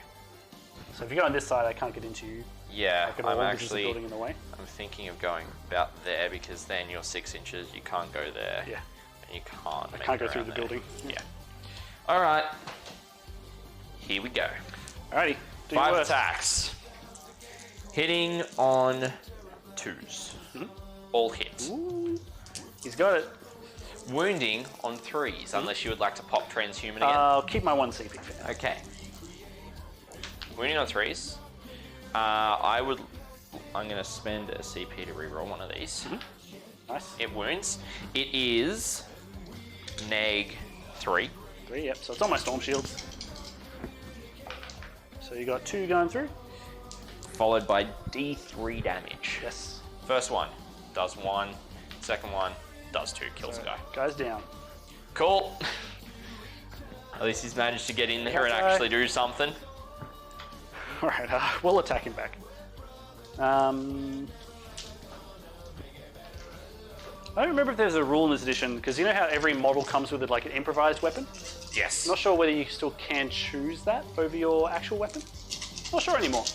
So if you go on this side, I can't get into you. Yeah, I can I'm wall because actually... there's a building in the way. I'm thinking of going about there because then you're 6 inches, you can't go there. Yeah. And you can't I make can't it go through around the there. building. Yeah. Alright. Here we go. Alrighty. Do your 5 worst. attacks. Hitting on 2s. All hits. Ooh. He's got it. Wounding on 3s, unless you would like to pop transhuman again. I'll keep my 1 CP for now. Okay. Wounding on 3s. I'm going to spend a CP to reroll one of these. Nice. It wounds. It is neg 3. 3, yep. So it's on my storm shields. So you got 2 going through. Followed by D3 damage. Yes. First one does 1. Second one does 2. Kills a guy. Guy's down. Cool. At least he's managed to get in there and Okay. actually do something. Alright, we'll attack him back. I don't remember if there's a rule in this edition, because you know how every model comes with like an improvised weapon? Yes. Not sure whether you still can choose that over your actual weapon. Not sure anymore.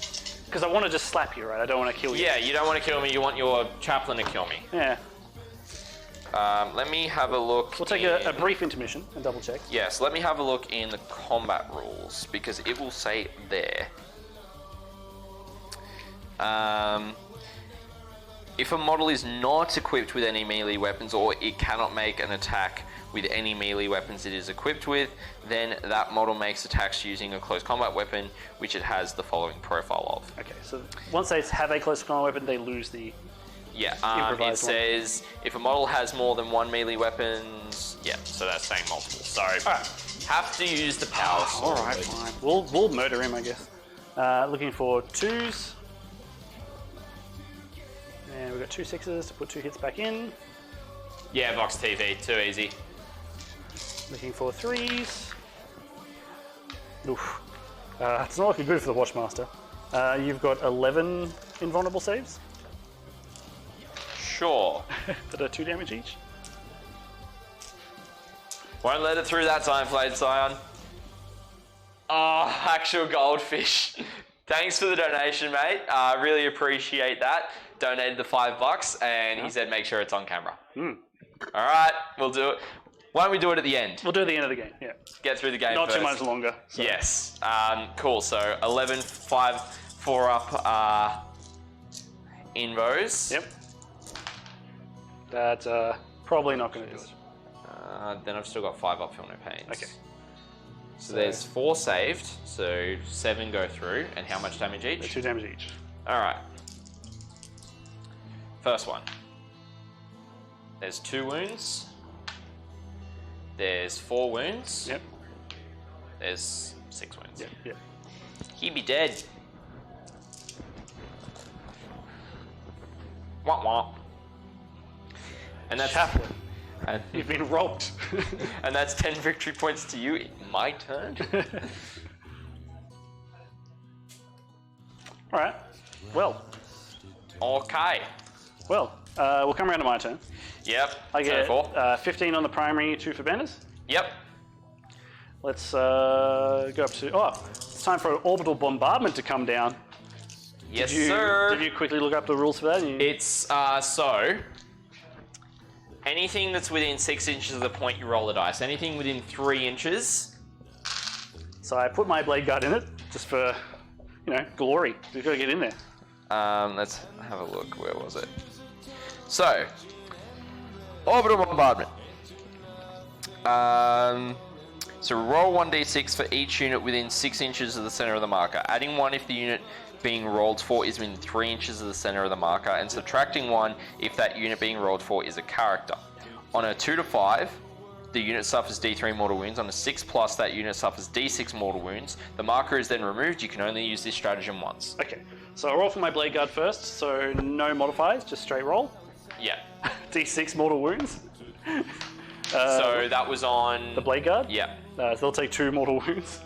Because I want to just slap you, right? I don't want to kill you. Yeah, you don't want to kill me, you want your chaplain to kill me. Yeah. Let me have a look. We'll take a brief intermission and double check. Yes, let me have a look in the combat rules, because it will say there. If a model is not equipped with any melee weapons, or it cannot make an attack with any melee weapons it is equipped with, then that model makes attacks using a close combat weapon, which it has the following profile of. Okay, so once they have a close combat weapon, they lose the Yeah, it improvised one. says if a model has more than one melee weapons, yeah, so that's saying multiple. So have to use the power sword. Alright, fine. We'll murder him, I guess. Looking for 2s. And we've got 2 6s to put 2 hits back in. Yeah, Vox TV, too easy. Looking for 3s. Oof. It's not looking good for the Watchmaster. You've got 11 invulnerable saves Sure. that are 2 damage each. Won't let it through that time, Flayed Scion. Oh, actual goldfish. Thanks for the donation, mate. Really appreciate that. Donated the $5 and he said make sure it's on camera. All right, we'll do it. Why don't we do it at the end? We'll do it at the end of the game, yeah. Get through the game Not first. too much longer. So. Yes. Cool. So 11, 5, 4 up invos. Yep. That's probably not going to do it. Then I've still got 5 up, feel no pains. Okay. So there's 4 saved, so 7 go through, and how much damage each? 2 damage each. All right. First one. There's 2 wounds. There's 4 wounds. Yep. There's 6 wounds. Yep. Yep. He'd be dead. Wah wah. And that's Chaplain, and, you've been robbed. and that's 10 victory points to you. My turn. All right. Well. Okay. Well, we'll come around to my turn. Yep. I get turn 4. 15 on the primary, 2 for banners. Yep. Let's go up to... Oh, it's time for an orbital bombardment to come down. Yes, sir. Did you quickly look up the rules for that? It's so anything that's within 6 inches of the point, you roll a dice. Anything within 3 inches. So I put my blade guard in it, just for, glory. We've got to get in there. Let's have a look. Where was it? So, orbital bombardment. So roll 1d6 for each unit within 6 inches of the center of the marker, adding 1 if the unit being rolled for is within 3 inches of the center of the marker, and subtracting 1 if that unit being rolled for is a character. On a 2 to 5, the unit suffers D3 mortal wounds. On a 6+, that unit suffers D6 mortal wounds. The marker is then removed. You can only use this stratagem once. Okay, so I'll roll for my blade guard first, so no modifiers, just straight roll. Yeah. D6 mortal wounds. So that was on... The blade guard? Yeah. So they'll take 2 mortal wounds.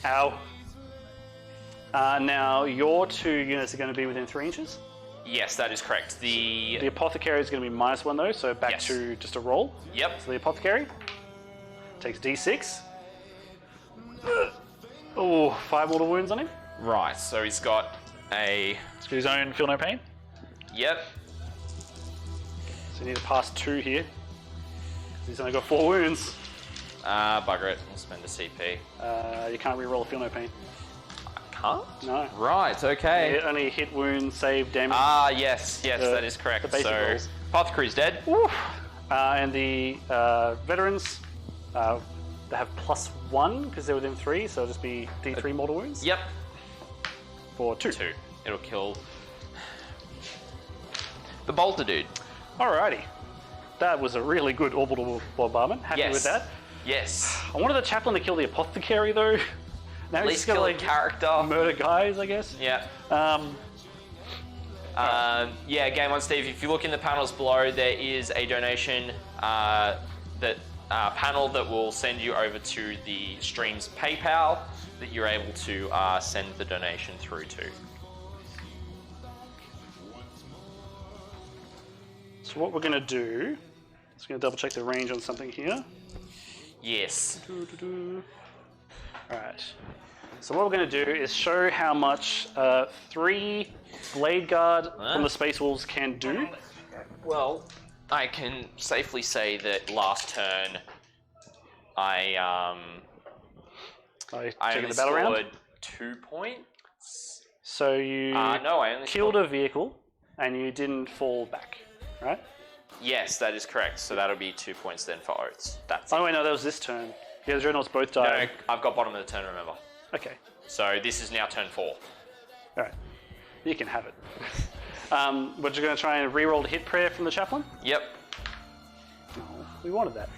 Ow. Now, your 2 units are going to be within 3 inches. Yes, that is correct. The apothecary is going to be -1 though, so back to just a roll. Yep. So the apothecary takes D6. Oh, 5 mortal wounds on him. Right, so he's got a... He's got his own feel no pain. Yep. So you need to pass 2 here. He's only got 4 wounds. Bugger it. We'll spend a CP. You can't re-roll a feel no pain. Can't? No. Right, okay. Only hit, wound, save, damage. Yes, that is correct. The basic so, rolls. Apothecary's dead. Woof. And the veterans, they have +1 because they're within 3, so it'll just be D3 mortal wounds. Yep. For 2. 2. It'll kill the bolter dude. Alrighty. That was a really good orbital bombardment. Happy with that. Yes. I wanted the chaplain to kill the apothecary though. Now At he's least just kill gonna a character. murder guys, I guess. Yeah. Right. Game on Steve. If you look in the panels below, there is a donation panel that will send you over to the stream's PayPal that you're able to send the donation through to. So what we're going to do, just going to double check the range on something here. Yes. Alright. So what we're going to do is show how much 3 Blade Guard from the Space Wolves can do. Well, I can safely say that last turn I Taking only the battle round. scored 2 points. So you no, I only killed scored... a vehicle and you didn't fall back, right? Yes, that is correct. So that'll be 2 points then for Oaths. That's it. Oh wait, no, that was this turn. Yeah, the Dreadnoughts both died. No, I've got bottom of the turn, remember. Okay. So this is now turn 4. Alright. You can have it. We're just going to try and re-roll the hit prayer from the chaplain. Yep. No, we wanted that.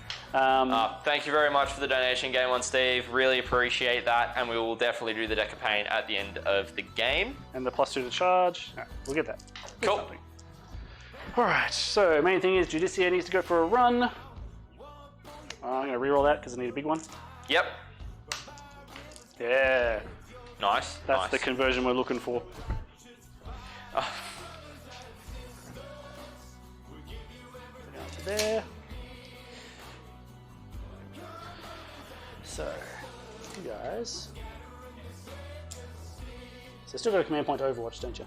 Thank you very much for the donation, Game On Steve. Really appreciate that, and we will definitely do the deck of pain at the end of the game. And the +2 to charge. All right, we'll get that. Cool. Alright, so main thing is Judicia needs to go for a run. I'm going to re-roll that because I need a big one. Yep. Yeah. Nice. That's the conversion we're looking for. Down to there. So, you guys. So still got a command point to Overwatch, don't you?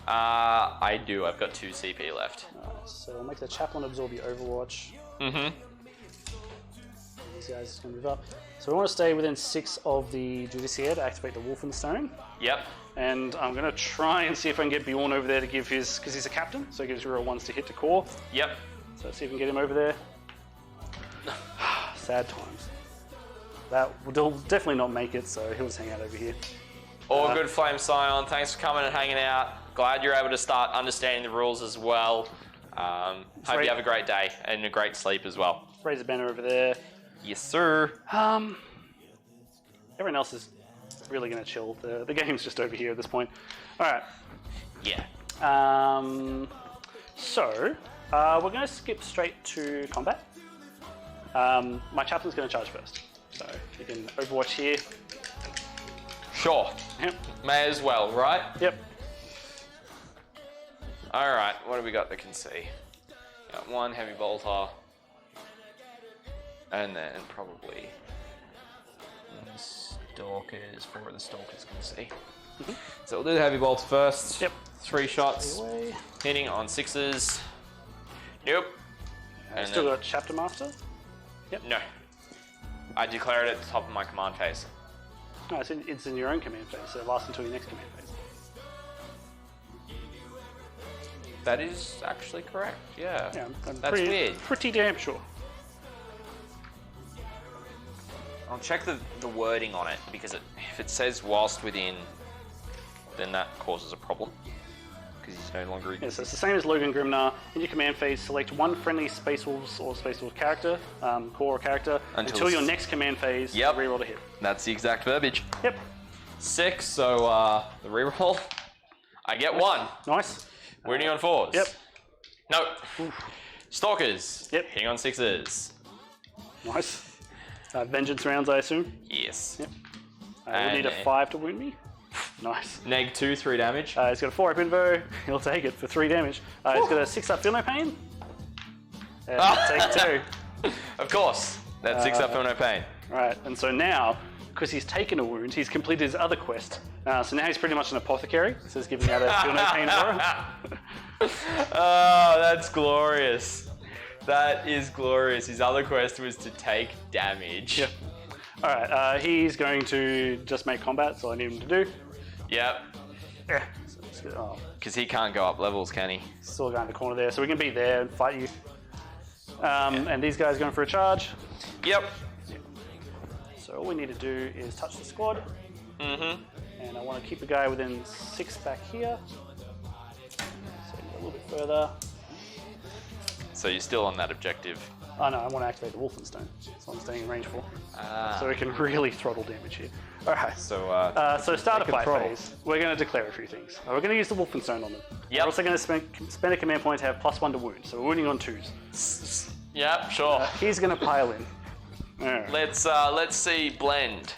I do. I've got 2 CP left. Alright, so we'll make the chaplain absorb your Overwatch. Mm-hmm. These guys can move up. So we want to stay within 6 of the Judiciaire to activate the Wolfenstone. Yep. And I'm going to try and see if I can get Bjorn over there to give his... Because he's a captain, so he gives reroll 1s to hit to core. Yep. So let's see if we can get him over there. Sad times. That will definitely not make it, so he'll just hang out over here. All good, Flame Scion. Thanks for coming and hanging out. Glad you're able to start understanding the rules as well. Hope you have a great day and a great sleep as well. Raise the banner over there. Yes, sir. Everyone else is really going to chill. The game's just over here at this point. All right. Yeah. So we're going to skip straight to combat. My chaplain's going to charge first. So you can Overwatch here. Sure. Yep. May as well, right? Yep. All right. What do we got that can see? Got 1 heavy bolter. And then probably stalkers, 4 of the stalkers can see. Mm-hmm. So we'll do the heavy bolter first. Yep. 3 shots. Hitting on 6s. Nope. And still got Chapter Master? Yep. No. I declare it at the top of my command phase. No, it's in your own command phase, so it lasts until your next command phase. That is actually correct, yeah. I'm That's weird. Pretty damn sure. I'll check the wording on it, because if it says whilst within, then that causes a problem. Because he's no longer... Yeah, so it's the same as Logan Grimnar. In your command phase, select 1 friendly Space Wolves or Space Wolf character, core or character, until your next command phase, reroll to hit. That's the exact verbiage. Yep. 6, so the reroll, I get 1. Nice. Winning on 4s. Yep. No. Stalkers. Yep. Hitting on 6s. Nice. Vengeance rounds, I assume? Yes. Yep. You'll need a 5 to wound me. Nice. Neg 2, 3 damage. He's got a 4-up invo. He'll take it for 3 damage. He's got a 6-up feel no pain. Take 2. Of course. That's 6-up feel no pain. Right, and so now, because he's taken a wound, he's completed his other quest. So now he's pretty much an apothecary. So he's giving out a feel no pain aura. Oh, that's glorious. That is glorious. His other quest was to take damage. Yep. Alright, he's going to just make combat, so I need him to do. Yep. Yeah. Because he can't go up levels, can he? Still going in the corner there, so we can be there and fight you. And these guys going for a charge. Yep. So all we need to do is touch the squad. Mm-hmm. And I want to keep the guy within 6 back here. So a little bit further. So you're still on that objective. Oh no, I want to activate the Wolfenstone. So I'm staying in range for. So we can really throttle damage here. Alright. So start a fight phase. We're going to declare a few things. We're going to use the Wolfenstone on them. Yep. We're also going to spend a command point to have +1 to wound. So we're wounding on 2s. Yep, sure. He's going to pile in. Right. Let's see blend.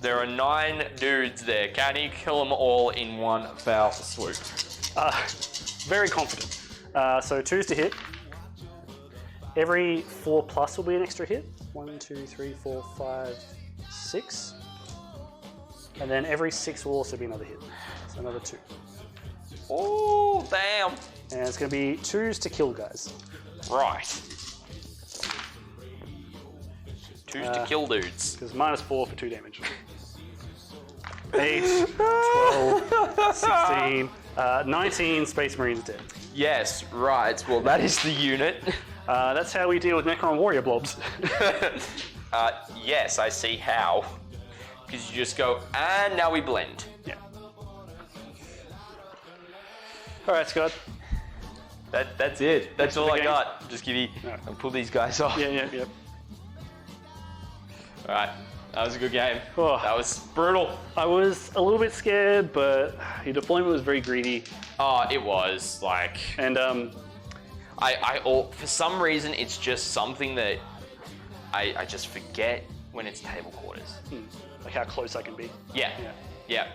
There are 9 dudes there. Can he kill them all in one foul swoop? Very confident. So 2s to hit. Every 4+ will be an extra hit. 1, 2, 3, 4, 5, 6. And then every 6 will also be another hit. So another 2. Oh, damn. And it's going to be 2s to kill guys. Right. 2s to kill dudes. Because -4 for 2 damage. 8, 12, 16, 19 Space Marines dead. Yes, right. Well, that is the unit. That's how we deal with Necron Warrior blobs. Yes, I see how. Because you just go, and now we blend. Yeah. All right, Scott. That's it. That's all I game. got. Just give you and pull these guys off. Yeah. All right. That was a good game. Oh. That was brutal. I was a little bit scared, but your deployment was very greedy. Oh, it was like, And for some reason, it's just something that I just forget when it's table quarters. like how close I can be. Yeah. Yeah,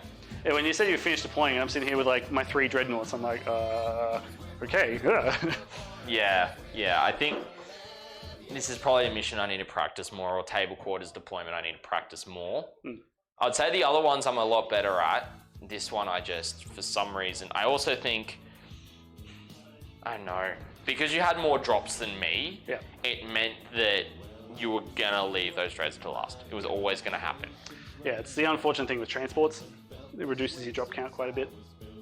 when you said you finished deploying, I'm sitting here with like my 3 dreadnoughts. I'm like, okay. Yeah. I think this is probably a mission I need to practice more, or table quarters deployment I need to practice more. I'd say the other ones I'm a lot better at. This one I just, for some reason, I also think, I don't know, because you had more drops than me, it meant that you were gonna leave those dreads to last. It was always gonna happen. Yeah, it's the unfortunate thing with transports. It reduces your drop count quite a bit.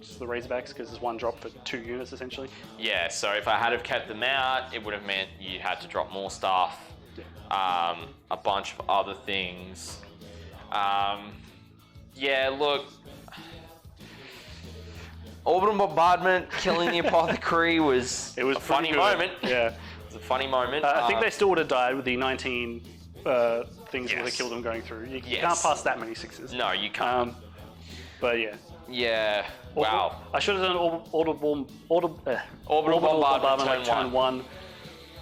Just the Razorbacks, because there's 1 drop for 2 units essentially. Yeah, so if I had have kept them out, it would have meant you had to drop more stuff, a bunch of other things. Yeah, look, orbital bombardment killing the apothecary was a funny moment. Yeah, it was a funny moment. I think they still would have died with the 19 things that would have killed them going through. You can't pass that many 6s. No, you can't. But yeah. Yeah. Wow. I should have done orbital bombardment like turn 1.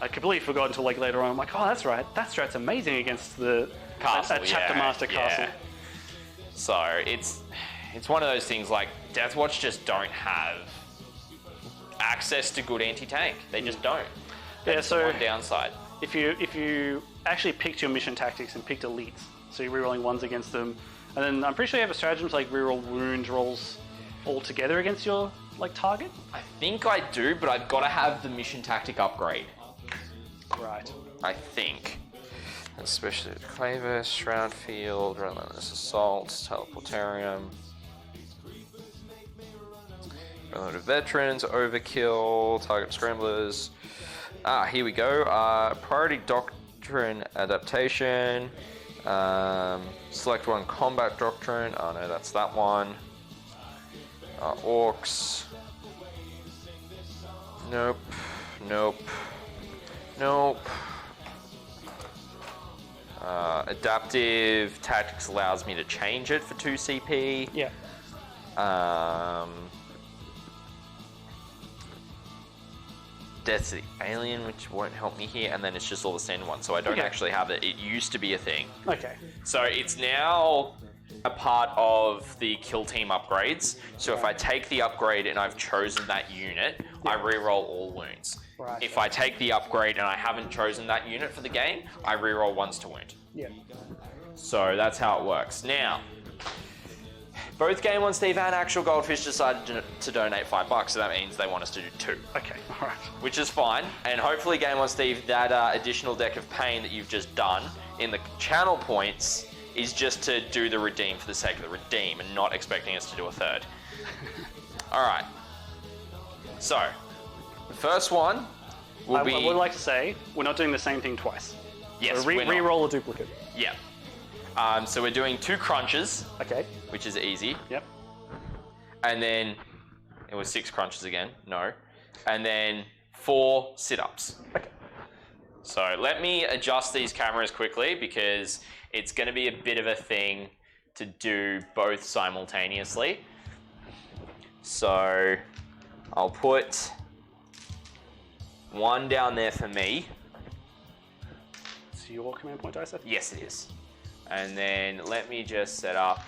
I completely forgot until like later on. I'm like, oh, that's right. That strat's amazing against the castle, chapter master castle. Yeah. So it's one of those things like Deathwatch just don't have access to good anti-tank. They just don't. That's the one downside. If you actually picked your mission tactics and picked elites, so you're rerolling 1s against them, and then I'm pretty sure you have a stratagem to like reroll wound rolls all together against your like target. I think I do, but I've got to have the mission tactic upgrade. Right. I think. Especially Claver, Shroud Field, Relentless Assault, Teleportarium, Reloaded Veterans, Overkill, Target Scramblers. Here we go. Priority Doctrine Adaptation. Select 1 Combat Doctrine. Oh no, that's that one. Orcs. Nope. Adaptive Tactics allows me to change it for 2 CP. Yeah. Death to the Alien, which won't help me here, and then it's just all the standard ones, so I don't actually have it. It used to be a thing. Okay. So it's now a part of the Killteam upgrades. So if I take the upgrade and I've chosen that unit, I reroll all wounds. Right. If I take the upgrade and I haven't chosen that unit for the game, I reroll 1s to wound. Yeah. So that's how it works. Now, both Game 1 Steve and Actual Goldfish decided to donate $5, so that means they want us to do 2. Okay, alright. Which is fine, and hopefully Game 1 Steve, that additional deck of pain that you've just done in the channel points is just to do the redeem for the sake of the redeem and not expecting us to do a 3rd. Alright. So, the first one will be... I would like to say, we're not doing the same thing twice. Yes, we're not. Re-roll a duplicate. Yeah. So we're doing 2 crunches. Okay. Which is easy. Yep. And then it was 6 crunches again. No. And then 4 sit-ups. Okay. So let me adjust these cameras quickly because it's going to be a bit of a thing to do both simultaneously. So I'll put 1 down there for me. It's your command point dice? Yes, it is. And then let me just set up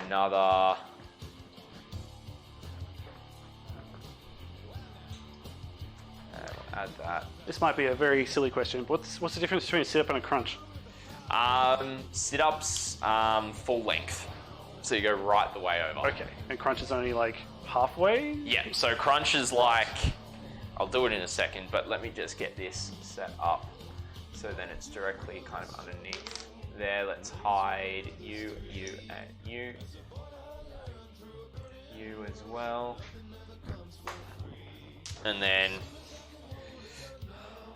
another... Add that. This might be a very silly question, but what's the difference between a sit-up and a crunch? Sit-ups, full length. So you go right the way over. Okay, and crunch is only like halfway? Yeah, so crunch is like... I'll do it in a second, but let me just get this set up. So then it's directly kind of underneath there. Let's hide you, and you. You as well. And then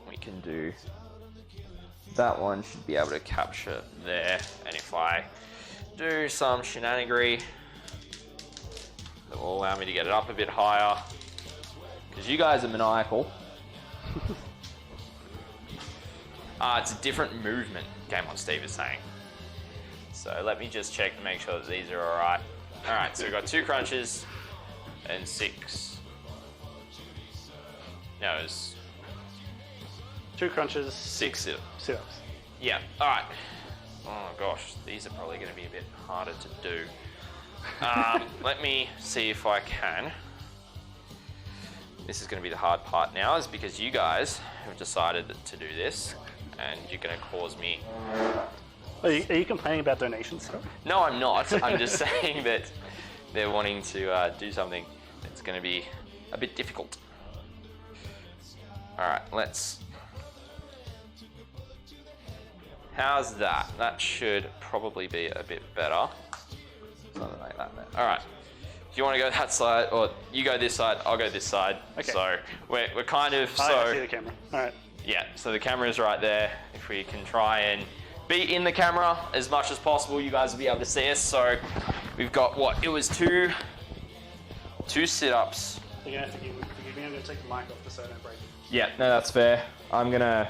we can do that one should be able to capture there. And if I do some shenanigery, the will allow me to get it up a bit higher. Because you guys are maniacal. It's a different movement, Game On Steve is saying. So let me just check to make sure that these are alright. Alright, so we've got 2 crunches and 6. No, it's 2 crunches, 6 sit-ups. Yeah, alright. Oh gosh, these are probably going to be a bit harder to do. Let me see if I can. This is going to be the hard part now, is because you guys have decided to do this, and you're going to cause me... Are you complaining about donations? No, I'm not. I'm just saying that they're wanting to do something that's going to be a bit difficult. Alright, let's... How's that? That should probably be a bit better. Something like that. Alright. Do you want to go that side, or you go this side, I'll go this side. Okay. So we're kind of... I see the camera. Alright. Yeah, so the camera is right there. If we can try and be in the camera as much as possible, you guys will be able to see us. So we've got what? It was two sit-ups. You're gonna have to forgive me. I'm gonna take the mic off just so I don't break it. Yeah, no, that's fair. I'm gonna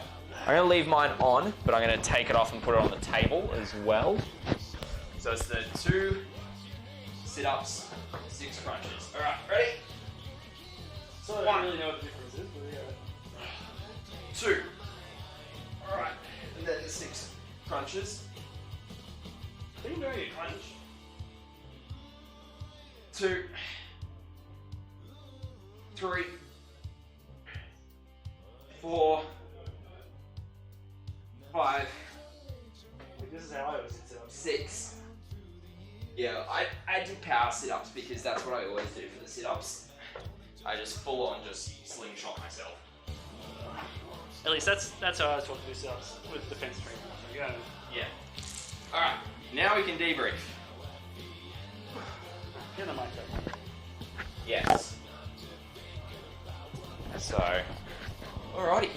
leave mine on, but I'm gonna take it off and put it on the table as well. So it's the 2 sit-ups, 6 crunches. All right, ready? So I don't really know what the difference is, but yeah. 2. All right, and then the 6 crunches. Are you doing a crunch? 2, 3, 4, 5. This is how I always sit up. 6. Yeah, I do power sit-ups because that's what I always do for the sit-ups. I just full on just slingshot myself. At least that's how I was talking to sit-ups with defense training. Yeah. Alright, now we can debrief. Get the mic back. Yes. So, alrighty.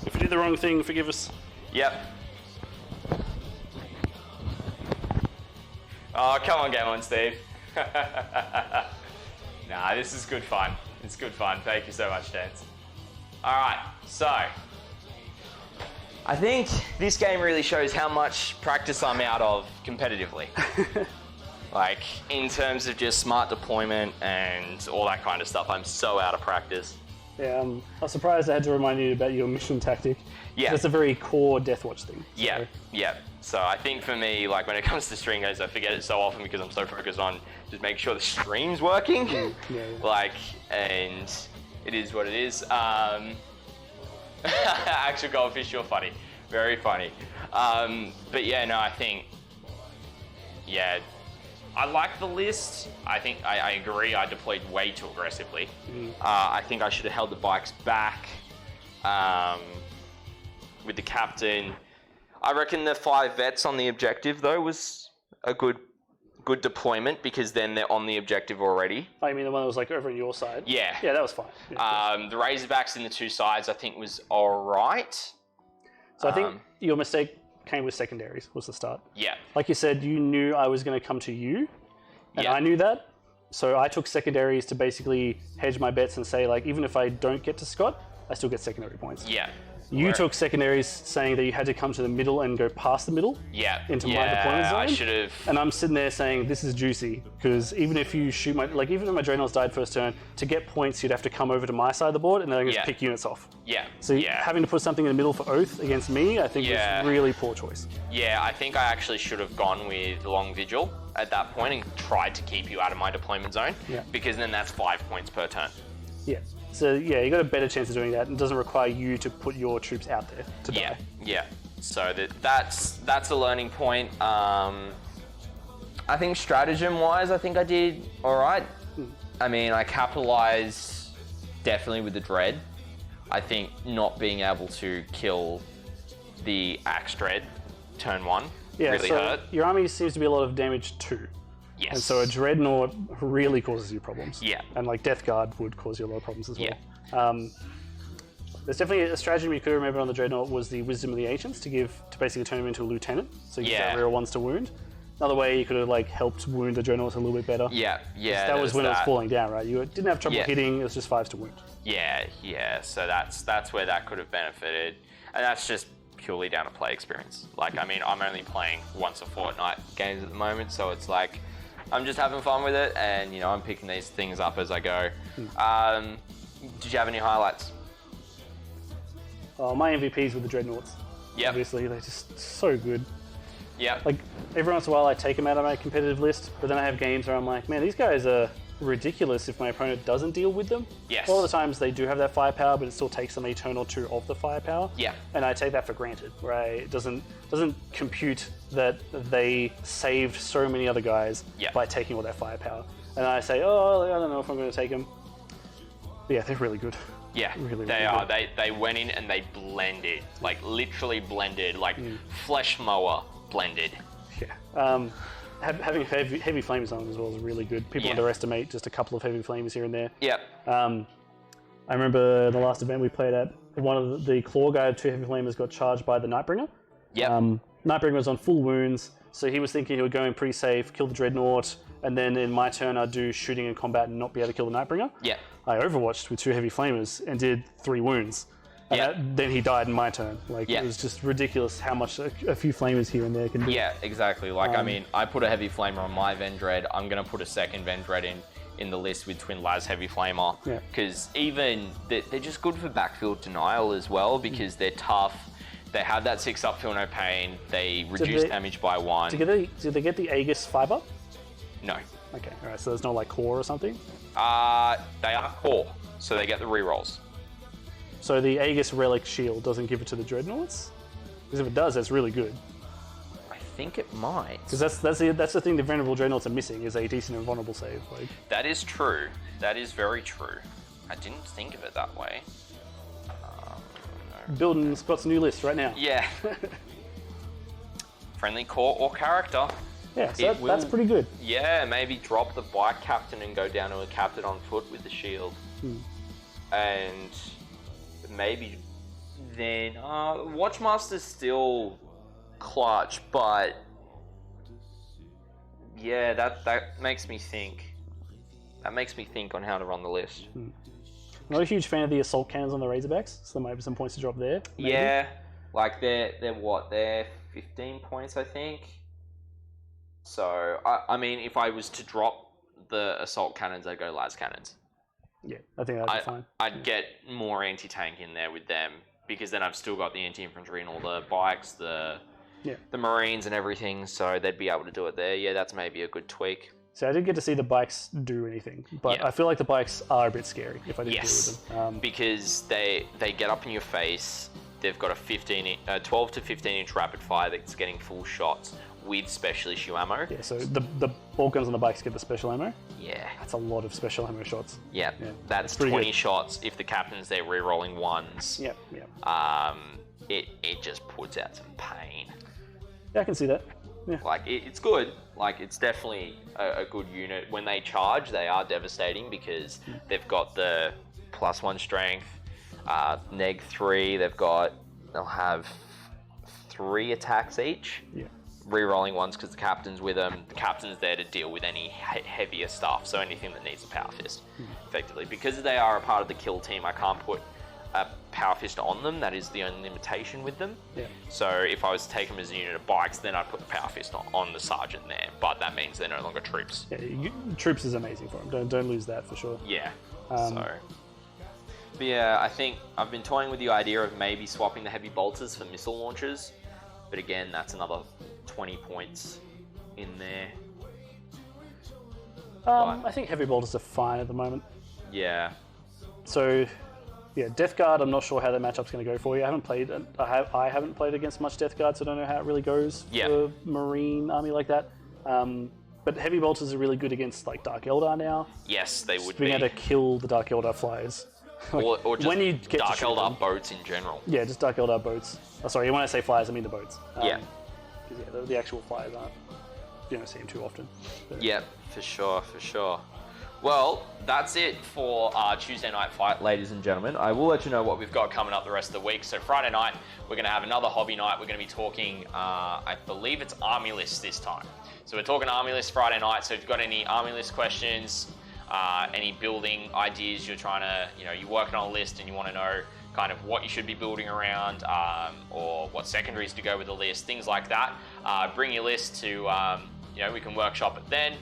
If we did the wrong thing, forgive us. Yep. Oh, come on, Game On, Steve. Nah, this is good fun. It's good fun. Thank you so much, Dance. Alright, so I think this game really shows how much practice I'm out of competitively. Like, in terms of just smart deployment and all that kind of stuff, I'm so out of practice. Yeah, I was surprised I had to remind you about your mission tactic. Yeah. That's a very core Deathwatch thing. So. Yeah, yeah. So I think for me, like when it comes to stream games, I forget it so often because I'm so focused on just making sure the stream's working. Yeah. Like, and it is what it is. Actual goldfish, you're funny. Very funny. But yeah, no, I think, yeah, I like the list. I think I agree. I deployed way too aggressively. I think I should have held the bikes back with the captain. I reckon the 5 vets on the objective though was a good deployment because then they're on the objective already. Oh, you mean the one that was like over on your side? Yeah. Yeah, that was fine. Yeah, the Razorbacks in the 2 sides I think was alright. So I think your mistake came with secondaries, was the start. Yeah. Like you said, you knew I was going to come to you, and Yeah. I knew that. So I took secondaries to basically hedge my bets and say, like, even if I don't get to Scott, I still get secondary points. Yeah. You took secondaries saying that you had to come to the middle and go past the middle. Yeah. Into my deployment zone. I should have. And I'm sitting there saying, this is juicy, because even if you shoot my, like even if my Dreadnoughts died first turn, to get points, you'd have to come over to my side of the board, and then I can just pick units off. Yeah. So having to put something in the middle for Oath against me, I think was really poor choice. Yeah, I think I actually should have gone with Long Vigil at that point and tried to keep you out of my deployment zone. Yeah. Because then that's 5 points per turn. Yeah. So yeah, you got a better chance of doing that, and it doesn't require you to put your troops out there to die. Yeah. So that's a learning point. I think stratagem-wise, I think I did all right. I mean, I capitalized definitely with the Dread. I think not being able to kill the Axe Dread turn 1 really hurt. Your army seems to be a lot of damage too. Yes. And so a Dreadnought really causes you problems. Yeah. And like Death Guard would cause you a lot of problems as well. Yeah. There's definitely a strategy we could remember on the Dreadnought was the Wisdom of the Ancients to basically turn him into a lieutenant. So you get real ones to wound. Another way you could have like helped wound the Dreadnoughts a little bit better. Yeah. That was when it was falling down, right? You didn't have trouble Yeah. hitting. It was just 5s to wound. Yeah. So that's where that could have benefited, and that's just purely down to play experience. Like, I mean, I'm only playing once a fortnight games at the moment, so it's like I'm just having fun with it, and you know, I'm picking these things up as I go. Did you have any highlights? My MVPs were the Dreadnoughts. Yep. Obviously, they're just so good. Yeah. Like, every once in a while I take them out of my competitive list, but then I have games where I'm like, man, these guys are ridiculous if my opponent doesn't deal with them. Yes. A lot of the times they do have that firepower, but it still takes them a turn or two of the firepower. Yeah. And I take that for granted, right? It doesn't compute that they saved so many other guys by taking all that firepower. And I say, oh, I don't know if I'm going to take them. But yeah, they're really good. Yeah, really they are. good. They went in and they blended, like literally blended, like flesh mower blended. Yeah. Having heavy flamers on them as well is really good. People underestimate just a couple of heavy flamers here and there. Yep. I remember the last event we played at, one of the claw guy of 2 heavy flamers got charged by the Nightbringer. Yep. Nightbringer was on full wounds, so he was thinking he would go in pretty safe, kill the Dreadnought, and then in my turn I'd do shooting and combat and not be able to kill the Nightbringer. Yeah. I overwatched with 2 heavy flamers and did 3 wounds. And then he died in my turn. Like, it was just ridiculous how much a few flamers here and there can do. Yeah, exactly. Like, I mean, I put a heavy flamer on my Vendread. I'm going to put a second Vendread in the list with Twin Laz Heavy Flamer. Because even, they're just good for backfield denial as well, because they're tough. They have that 6-up feel no pain. They reduce damage by 1. Did they get the Aegis 5-up? No. Okay, alright, so there's no like core or something? They are core, so they get the rerolls. So the Aegis Relic shield doesn't give it to the Dreadnoughts? Because if it does, that's really good. I think it might. Because that's the thing the Venerable Dreadnoughts are missing, is a decent and vulnerable save. Like, that is true. That is very true. I didn't think of it that way. Building Scott's new list right now. Yeah. Friendly core or character. Yeah, so that's pretty good. Yeah, maybe drop the bike captain and go down to a captain on foot with the shield. And maybe then Watchmaster's still clutch, but yeah, that makes me think. That makes me think on how to run the list. Not a huge fan of the assault cannons on the Razorbacks, so there might be some points to drop there. Maybe. Yeah, like they're what? They're 15 points, I think. So I mean, if I was to drop the assault cannons, I'd go Las cannons. Yeah, I think that'd be fine. I'd get more anti-tank in there with them, because then I've still got the anti-infantry and all the bikes, the Marines and everything, so they'd be able to do it there. Yeah, that's maybe a good tweak. So I didn't get to see the bikes do anything, but I feel like the bikes are a bit scary if I didn't deal with them. Because they get up in your face. They've got a 12 to 15 inch rapid fire that's getting full shots with special issue ammo. Yeah, so the Boltguns on the bikes get the special ammo. Yeah. That's a lot of special ammo shots. Yeah, that's 20 shots if the captain's there re-rolling ones. Yeah. It just puts out some pain. Yeah, I can see that. Yeah. Like, it's good. Like, it's definitely a good unit. When they charge, they are devastating because they've got the +1 strength, neg 3. They'll have 3 attacks each. Yeah. Re-rolling ones because the captain's with them. The captain's there to deal with any heavier stuff, so anything that needs a power fist, effectively. Because they are a part of the kill team, I can't put a power fist on them. That is the only limitation with them. Yeah. So if I was to take them as a unit of bikes, then I'd put the power fist on the sergeant there. But that means they're no longer troops. Yeah, troops is amazing for them. Don't lose that for sure. Yeah. But yeah, I think I've been toying with the idea of maybe swapping the heavy bolters for missile launchers. But again, that's another 20 points in there. I think heavy bolters are fine at the moment. Yeah. So, yeah, Death Guard, I'm not sure how that matchup's going to go for you. I haven't played against much Death Guard, so I don't know how it really goes for Marine army like that. But heavy bolters are really good against like Dark Eldar now. Yes, they would being able to kill the Dark Eldar flyers. Or just when you get Dark Eldar boats in general. Yeah, just Dark Eldar boats. Oh, sorry, when I say flyers, I mean the boats. Yeah. Because the actual flyers aren't, you don't see them too often. But. Yeah, for sure. Well, that's it for our Tuesday night fight, ladies and gentlemen. I will let you know what we've got coming up the rest of the week. So Friday night, we're going to have another hobby night. We're going to be talking, I believe it's army lists this time. So we're talking army lists Friday night. So if you've got any army list questions, any building ideas you're trying to, you're working on a list and you want to know kind of what you should be building around, or what secondaries to go with the list, things like that, bring your list to, we can workshop it then.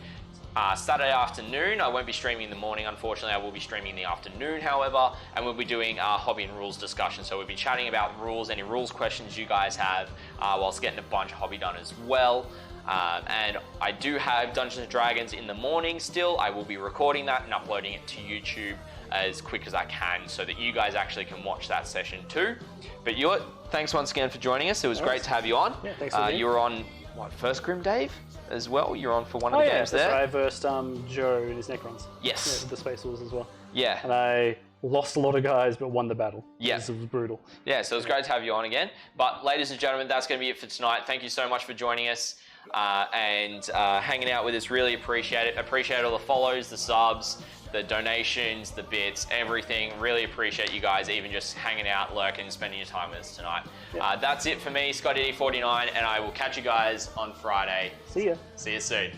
Saturday afternoon, I won't be streaming in the morning, unfortunately. I will be streaming in the afternoon, however, and we'll be doing a hobby and rules discussion. So we'll be chatting about rules, any rules questions you guys have, whilst getting a bunch of hobby done as well. And I do have Dungeons & Dragons in the morning still. I will be recording that and uploading it to YouTube as quick as I can so that you guys actually can watch that session too. But Ewart, thanks once again for joining us. It was great to have you on. Yeah, thanks for you were on, First Grim Dave as well? You're on for one of the games there. Right. I versed Joe in his Necrons. Yes. Yeah, the Space Wolves as well. Yeah. And I lost a lot of guys, but won the battle. Yeah. It was brutal. Yeah, so it was great to have you on again. But ladies and gentlemen, that's going to be it for tonight. Thank you so much for joining us and hanging out with us. Really appreciate it. Appreciate all the follows, the subs, the donations, the bits, everything. Really appreciate you guys even just hanging out, lurking, spending your time with us tonight. That's it for me, Scotty49, and I will catch you guys on Friday. See ya. See you soon.